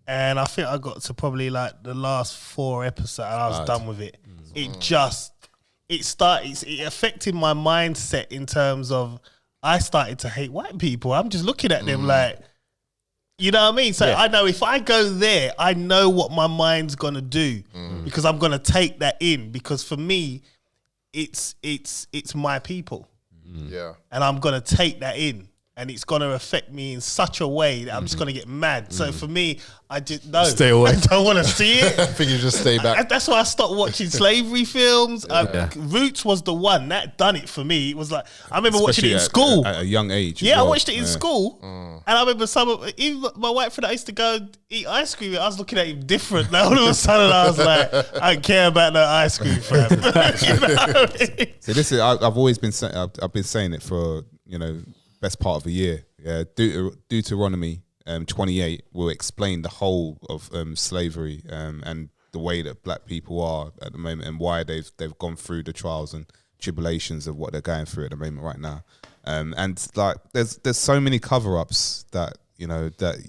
A: And I think I got to probably like the last 4 episodes and I was done with it. It affected my mindset in terms of I started to hate white people. I'm just looking at them like, you know what I mean? So I know if I go there, I know what my mind's gonna do because I'm gonna take that in. Because for me, it's my people.
B: Yeah.
A: And I'm gonna take that in. And it's gonna affect me in such a way that I'm just gonna get mad. So for me, I just
D: stay away.
A: I don't want to see it.
B: I think you just stay back.
A: That's why I stopped watching slavery films. Roots was the one that done it for me. It was like I remember watching it in school
C: at a young age.
A: Yeah, I watched it in school, and I remember even my white friend I used to go eat ice cream. I was looking at him different. Now all of a sudden I was like, I don't care about no ice cream, fam. You know what I mean?
C: So this is I've always been I've been saying it for best part of a year. Yeah, Deuteronomy 28 will explain the whole of slavery and the way that black people are at the moment and why they've gone through the trials and tribulations of what they're going through at the moment right now. And like there's so many cover-ups that that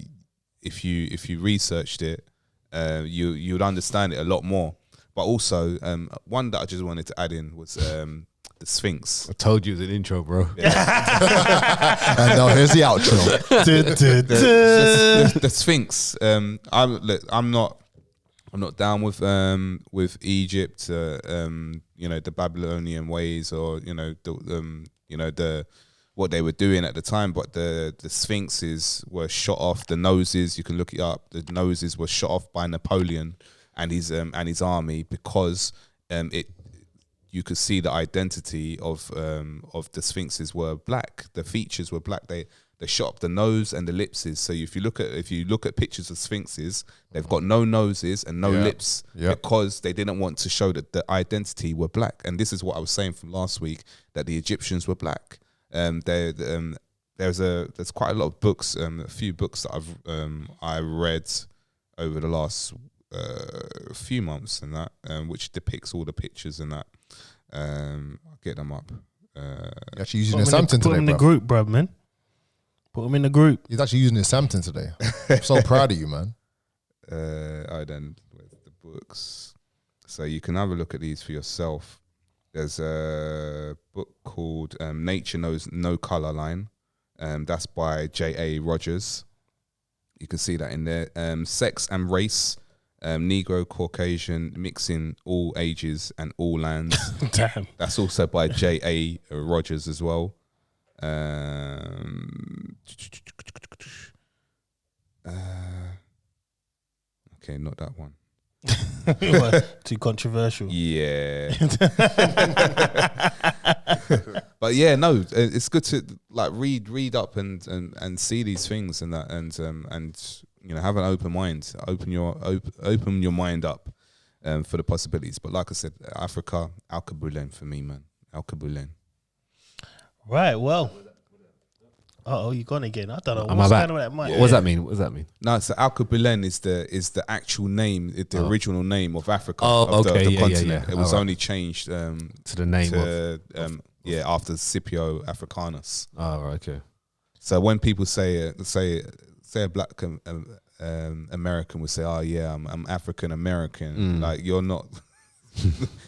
C: if you researched it, you would understand it a lot more. But also one that I just wanted to add in was the Sphinx.
D: I told you it was an intro, bro.
B: And now here's the outro.
C: The Sphinx. I'm not down with Egypt. The Babylonian ways, or the what they were doing at the time. But the Sphinxes were shot off. The noses, you can look it up. The noses were shot off by Napoleon and his army because you could see the identity of the Sphinxes were black. The features were black. They shot up the nose and the lipses. So if you look at pictures of Sphinxes, they've got no noses and no lips because they didn't want to show that the identity were black. And this is what I was saying from last week, that the Egyptians were black. There's quite a lot of books, a few books that I read over the last few months and that, which depicts all the pictures and that. I'll get them up.
B: You're actually using the Samton today,
A: Put them in the group, bruv, man. Put them in the group.
B: He's actually using the Samton today. I'm so proud of you, man.
C: Then with the books, so you can have a look at these for yourself. There's a book called Nature Knows No Color Line. That's by J.A. Rogers. You can see that in there. Sex and Race. Negro, Caucasian, mixing all ages and all lands.
A: Damn.
C: That's also by J.A. Rogers as well. Okay, not that one.
A: Too controversial.
C: Yeah. But yeah, no, it's good to like read up and see these things and that and have an open mind. Open your mind up for the possibilities. But like I said, Africa, Al Kabulen for me, man. Al Kabulen.
A: Right. Well. Oh, you gone again? I don't know. What's going on with that mic?
D: What does that mean? What does that mean?
C: No, so Al Kabulen is the actual name, the original name of Africa.
D: Oh,
C: of
D: okay.
C: the
D: Yeah,
C: continent.
D: yeah.
C: It was only changed
D: to the name
C: after Scipio Africanus.
D: Oh, right, okay.
C: So when people say a black American would say, "Oh yeah, I'm African American," like you're not.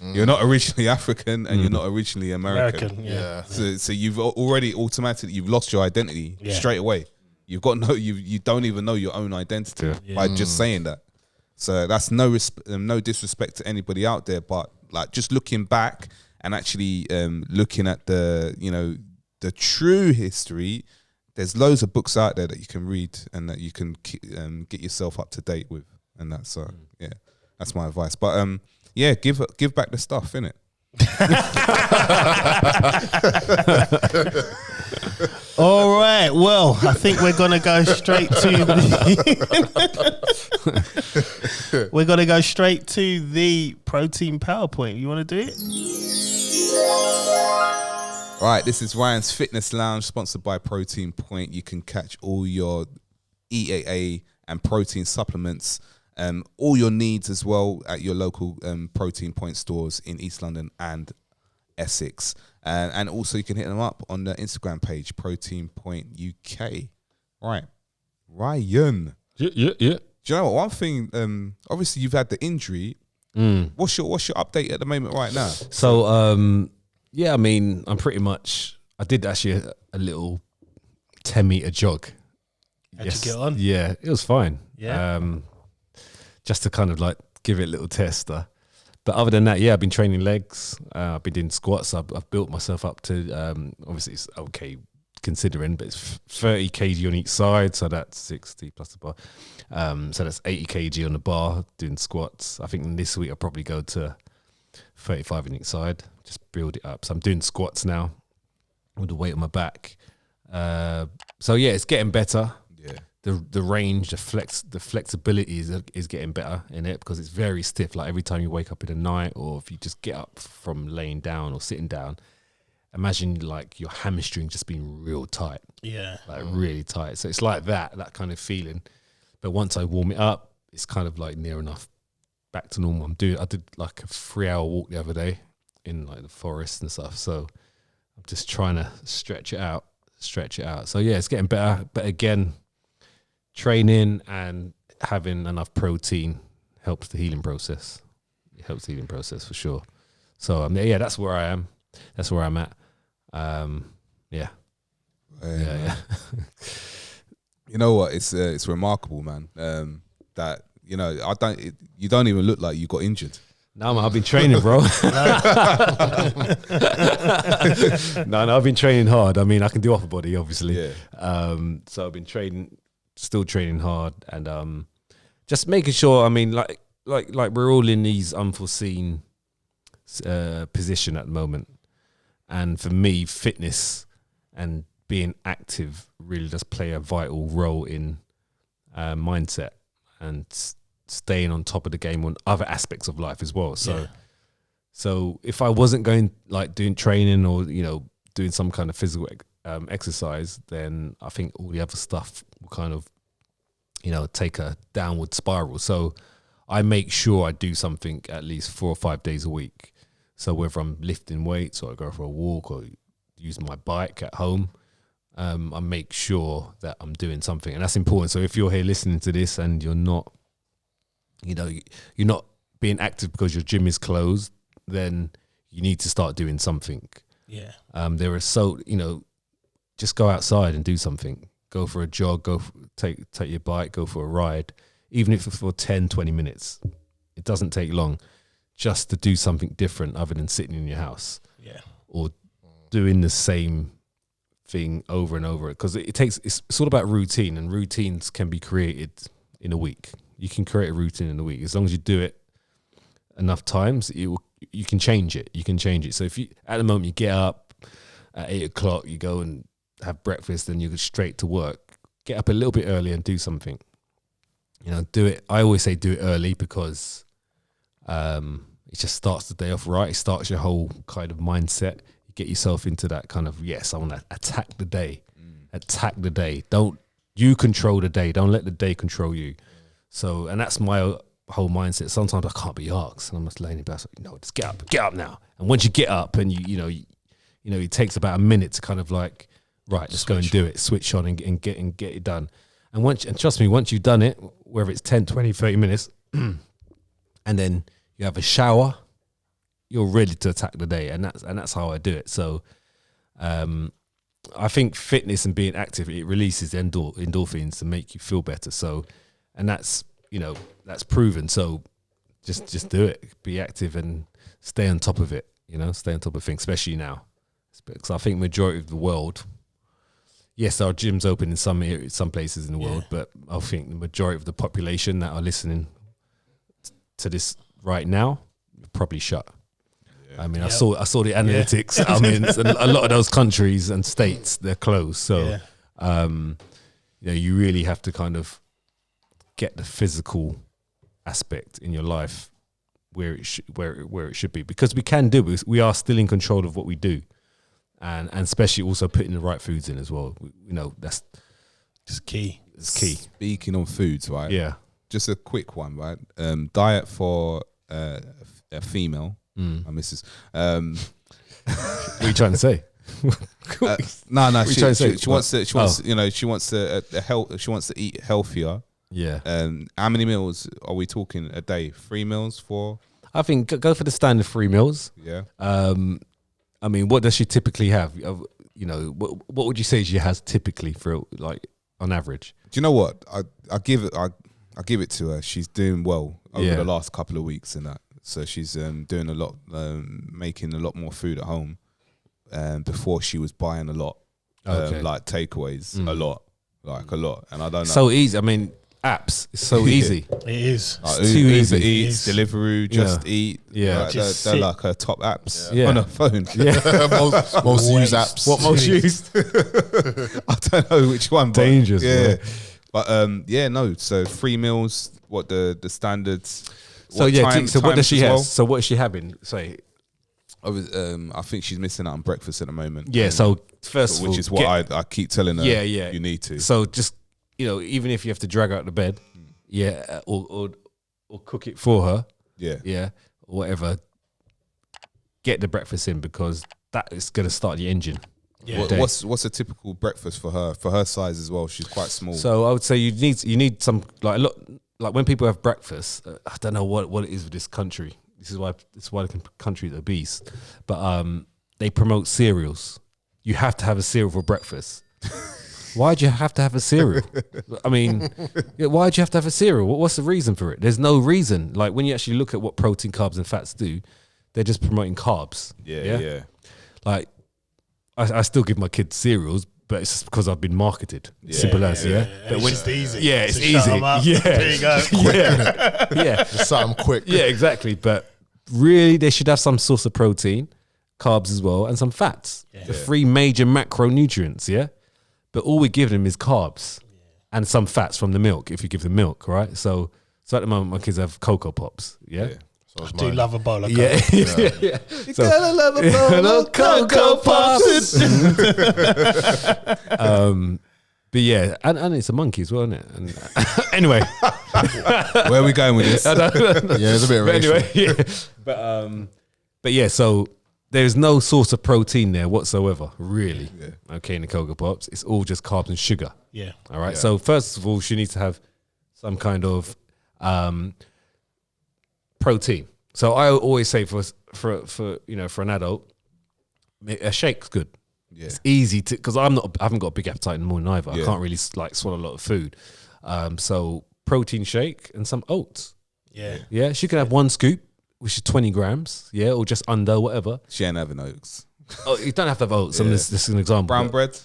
C: You're not originally African and you're not originally American.
A: Yeah.
C: So you've already automatically lost your identity straight away. You don't even know your own identity by just saying that. So that's no disrespect to anybody out there, but like just looking back and actually looking at the true history. There's loads of books out there that you can read and that you can get yourself up to date with, and that's that's my advice. But yeah, give back the stuff, innit?
A: All right. Well, I think we're gonna go straight to the protein PowerPoint. You want to do it?
C: All right. This is Ryan's Fitness Lounge, sponsored by Protein Point. You can catch all your EAA and protein supplements. All your needs as well at your local Protein Point stores in East London and Essex. And also you can hit them up on the Instagram page, Protein Point UK. Right. Ryan.
D: Yeah.
C: Do you know what? One thing, obviously you've had the injury. What's your update at the moment right now?
D: So, I mean, I did actually a little 10-meter jog.
A: How'd you get on?
D: Yeah, it was fine.
A: Yeah.
D: Just to kind of like give it a little tester. But other than that, I've been training legs. I've been doing squats. I've built myself up to, obviously it's okay considering, but it's 30 kg on each side. So that's 60 plus the bar. So that's 80 kg on the bar doing squats. I think this week I'll probably go to 35 on each side, just build it up. So I'm doing squats now with the weight on my back. So it's getting better.
C: Yeah.
D: The range, the flexibility is getting better in it because it's very stiff. Like every time you wake up in the night, or if you just get up from laying down or sitting down, imagine like your hamstring just being real tight. Yeah, like really tight. So it's like that kind of feeling. But once I warm it up, it's kind of like near enough back to normal. I did like a 3-hour walk the other day in like the forest and stuff. So I'm just trying to stretch it out. So it's getting better. But again, training and having enough protein helps the healing process. It helps the healing process for sure. So that's where I am. That's where I'm at. Yeah.
C: You know what? It's remarkable, man. That you don't even look like you got injured.
D: No, man, I've been training, bro. No, I've been training hard. I mean, I can do upper body, obviously. Yeah. So I've been still training hard, and just making sure. I mean, like we're all in these unforeseen position at the moment, and for me, fitness and being active really does play a vital role in mindset and staying on top of the game on other aspects of life as well. So if I wasn't going like doing training or doing some kind of physical exercise, then I think all the other stuff will kind of take a downward spiral. So I make sure I do something at least 4 or 5 days a week. So whether I'm lifting weights or I go for a walk or use my bike at home, I make sure that I'm doing something, and that's important. So if you're here listening to this and you're not being active because your gym is closed, then you need to start doing something. Yeah. There are just go outside and do something. Go for a jog, take your bike, go for a ride, even if it's for 10, 20 minutes. It doesn't take long just to do something different other than sitting in your house. Yeah. Or doing the same thing over and over, because it's all about routine, and routines can be created in a week. You can create a routine in a week as long as you do it enough times. You can change it. So if you at the moment you get up at 8 o'clock, you go and have breakfast, and you go straight to work. Get up a little bit early and do something. Do it. I always say do it early because it just starts the day off right. It starts your whole kind of mindset. Get yourself into that kind of, yes, I want to attack the day. Attack the day. Don't you control the day. Don't let the day control you. So, and that's my whole mindset. Sometimes I can't be asked, and I'm just laying in bed. No, just get up now. And once you get up, and it takes about a minute to kind of like, right, let's go and do it. Switch on and get it done. And trust me, once you've done it, whether it's 10, 20, 30 minutes, and then you have a shower, you're ready to attack the day, and that's how I do it. So, I think fitness and being active, it releases endorphins to make you feel better. So, and that's proven. So, just do it. Be active and stay on top of it. Stay on top of things, especially now, because I think majority of the world. Yes, our gyms open in some places in the world, but I think the majority of the population that are listening to this right now probably shut. I mean, I saw the analytics. I mean, a lot of those countries and states, they're closed. So, you really have to kind of get the physical aspect in your life where it should be, because we can do it. We are still in control of what we do, and especially also putting the right foods in as well. That's
A: It's key.
D: It's key.
C: Speaking on foods, right?
D: Yeah.
C: Just a quick one, right? Diet for a female, my missus.
D: What are you trying to say?
C: No.
D: you trying to say?
C: She wants to. She wants. You know. She wants to She wants to eat healthier.
D: Yeah.
C: How many meals are we talking a day? 3 meals, 4?
D: I think go for the standard 3 meals.
C: Yeah.
D: I mean, what does she typically have? You know, what would you say she has typically for like on average?
C: Do you know what? I give it to her. She's doing well over the last couple of weeks and that. So she's doing a lot, making a lot more food at home. Before she was buying a lot, like takeaways, a lot, and I don't know.
D: So easy. I mean, apps. It's so easy.
A: It is.
C: Like
D: It's too easy.
C: Eats, Deliveroo, Just Eat.
D: Yeah.
C: Like,
A: Just
C: they're
A: sit.
C: like her top apps
D: Yeah.
C: on her phone.
D: Yeah.
B: most used apps.
D: What most used?
C: I don't know which one. But
D: Dangerous.
C: yeah.
D: Bro.
C: But no. So 3 meals. What the standards?
D: So so what does she
C: times as
D: have?
C: well?
D: So what is she having? Say.
C: I think she's missing out on breakfast at the moment.
D: Yeah. So first of all,
C: which is what I keep telling her.
D: Yeah, yeah.
C: You need to.
D: So just even if you have to drag her out of bed, or cook it for her,
C: Yeah.
D: or whatever, get the breakfast in because that is going to start the engine.
A: Yeah.
C: What's a typical breakfast for her size as well? She's quite small.
D: So I would say you need some like a lot, like when people have breakfast. I don't know what it is with this country. This is why the country is obese, but they promote cereals. You have to have a cereal for breakfast. Why'd you have to have a cereal? I mean, why'd you have to have a cereal? What's the reason for it? There's no reason. Like when you actually look at what protein, carbs, and fats do, they're just promoting carbs.
C: Yeah.
D: Like I still give my kids cereals, but it's just because I've been marketed. Simple as, yeah.
A: But when it's easy.
D: Yeah, it's
A: So
D: easy.
A: shut 'em up.
D: Yeah.
A: There you go.
D: Yeah.
B: Just something quick.
D: Yeah, exactly. But really, they should have some source of protein, carbs as well, and some fats. The 3 major macronutrients, yeah? But all we give them is carbs and some fats from the milk, if you give them milk, right? So at the moment, my kids have Cocoa Pops, yeah?
B: So
A: I do love a bowl of
D: Yeah.
A: Cocoa.
D: Yeah.
C: You gotta love a bowl of
D: Cocoa Pops. But yeah, and it's a monkey as well, isn't it? And anyway,
C: Where are we going with this?
B: Yeah, it's a bit
D: but
B: racial.
D: anyway, yeah. But yeah, so there's no source of protein there whatsoever, really.
C: Yeah.
D: Okay, in the Cocoa Pops, it's all just carbs and sugar.
A: Yeah.
D: All right. So first of all, she needs to have some kind of protein. So I always say for an adult, a shake's good.
C: Yeah.
D: It's easy to because I haven't got a big appetite in the morning either.
C: Yeah.
D: I can't really like swallow a lot of food. So protein shake and some oats.
A: Yeah.
D: Yeah, she can have 1 scoop, which is 20 grams. Yeah, or just under whatever.
C: She ain't having oats.
D: Oh, you don't have to have oats. I mean, this is an example.
C: Brown bread.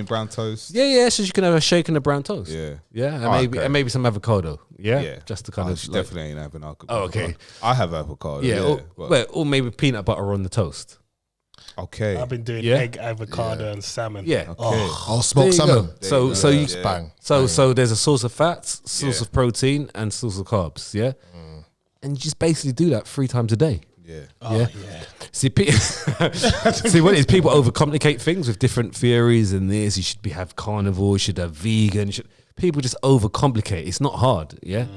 C: Brown toast.
D: Yeah. So she can have a shake and a brown toast.
C: Yeah.
D: And maybe some avocado. Yeah,
C: Yeah.
D: just to kind of
C: She
D: like,
C: definitely ain't having avocado.
D: Oh, okay.
C: I have avocado.
D: yeah,
C: but-
D: or maybe peanut butter on the toast.
C: okay.
A: I've been doing
D: Yeah.
A: egg, avocado, and salmon.
D: Yeah.
C: Okay.
B: I'll
D: There
B: smoke
D: you
B: salmon.
D: go. So you
B: Bang.
D: So there's a source of fats, source
C: Yeah.
D: of protein, and source of carbs. Yeah, and you just basically do that 3 times a day.
C: Yeah.
A: Oh,
D: Yeah.
A: yeah.
D: See, see, what it is people overcomplicate things with different theories and this. You should have carnivore, you should have vegan. People just overcomplicate. It's not hard. Yeah,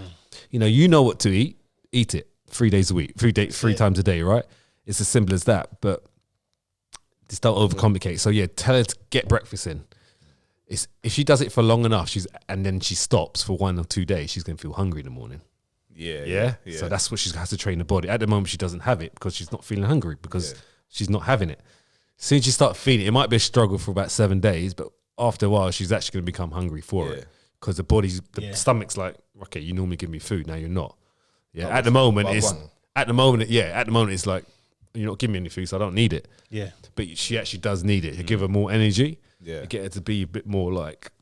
D: you know what to eat it 3 days a week, 3 times a day. Right? It's as simple as that. But just don't overcomplicate. So yeah, tell her to get breakfast in. If she does it for long enough, and then she stops for 1 or 2 days, she's gonna feel hungry in the morning.
C: Yeah.
D: So that's what she has to train the body. At the moment, she doesn't have it because she's not feeling hungry because she's not having it. As soon as you start feeding it might be a struggle for about 7 days, but after a while, she's actually going to become hungry for it because the stomach's like, okay, you normally give me food, now you're not. Yeah. At the moment, it's like you're not giving me any food, so I don't need it.
A: Yeah.
D: But she actually does need it. You give her more energy.
C: Yeah.
D: You get her to be a bit more like,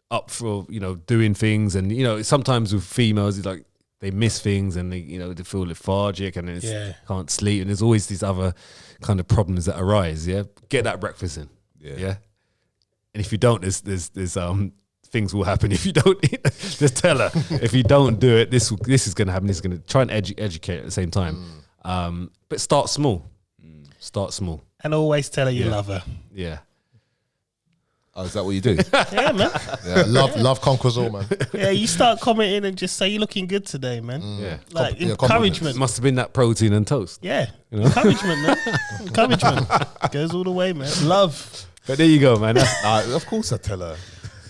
D: up for doing things, and sometimes with females it's like they miss things and they feel lethargic and can't sleep, and there's always these other kind of problems that arise. Get that breakfast in. And if you don't, there's things will happen if you don't. Just tell her if you don't do it, this is going to happen. This is going to try and educate at the same time. But start small. Start small.
A: And always tell her you love her.
D: Yeah.
C: Oh, is that what you do?
A: Yeah, man.
B: Yeah, love conquers all, man.
A: Yeah, you start commenting and just say you're looking good today, man.
D: Yeah.
A: Like
B: Yeah,
A: encouragement.
D: Must have been that protein and toast.
A: Yeah, encouragement, man. Encouragement goes all the way, man. Love.
D: But there you go, man. That's,
C: Of course I tell her.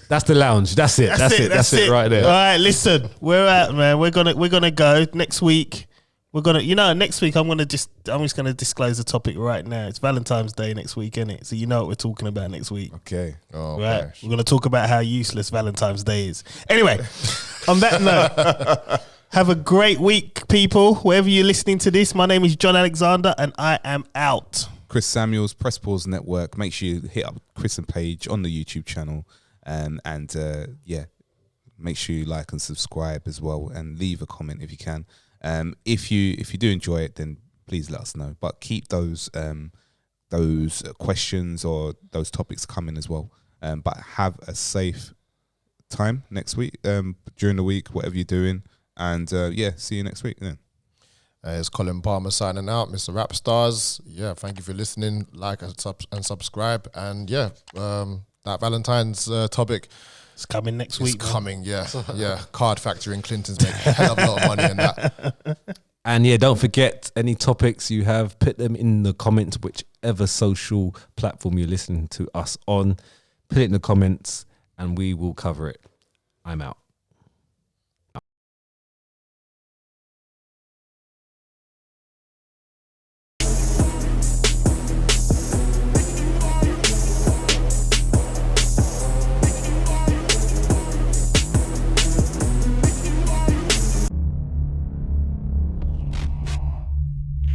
D: that's the lounge. That's it. That's it right there.
A: All right, listen, we're out, man. We're gonna go next week. Next week I'm just gonna disclose the topic right now. It's Valentine's Day next week, isn't it? So you know what we're talking about next week.
C: Okay.
B: Oh,
A: Right,
B: gosh.
A: we're going to talk about how useless Valentine's Day is. Anyway, on that note, have a great week, people. Wherever you're listening to this, my name is John Alexander, and I am out.
C: Chris Samuels, Press Pause Network. Make sure you hit up Chris and Paige on the YouTube channel, and make sure you like and subscribe as well, and leave a comment if you can. If you do enjoy it, then please let us know. But keep those questions or those topics coming as well. But have a safe time next week, during the week, whatever you're doing. And see you next week then.
B: It's Colin Palmer signing out, Mr. Rap Stars. Yeah, thank you for listening. Like and subscribe. And that Valentine's topic
A: It's coming next
B: is
A: week.
B: coming. Yeah, yeah. Card Factory in Clinton's make a hell of a lot of money in that.
D: And yeah, don't forget any topics you have, put them in the comments, whichever social platform you're listening to us on. Put it in the comments and we will cover it. I'm out.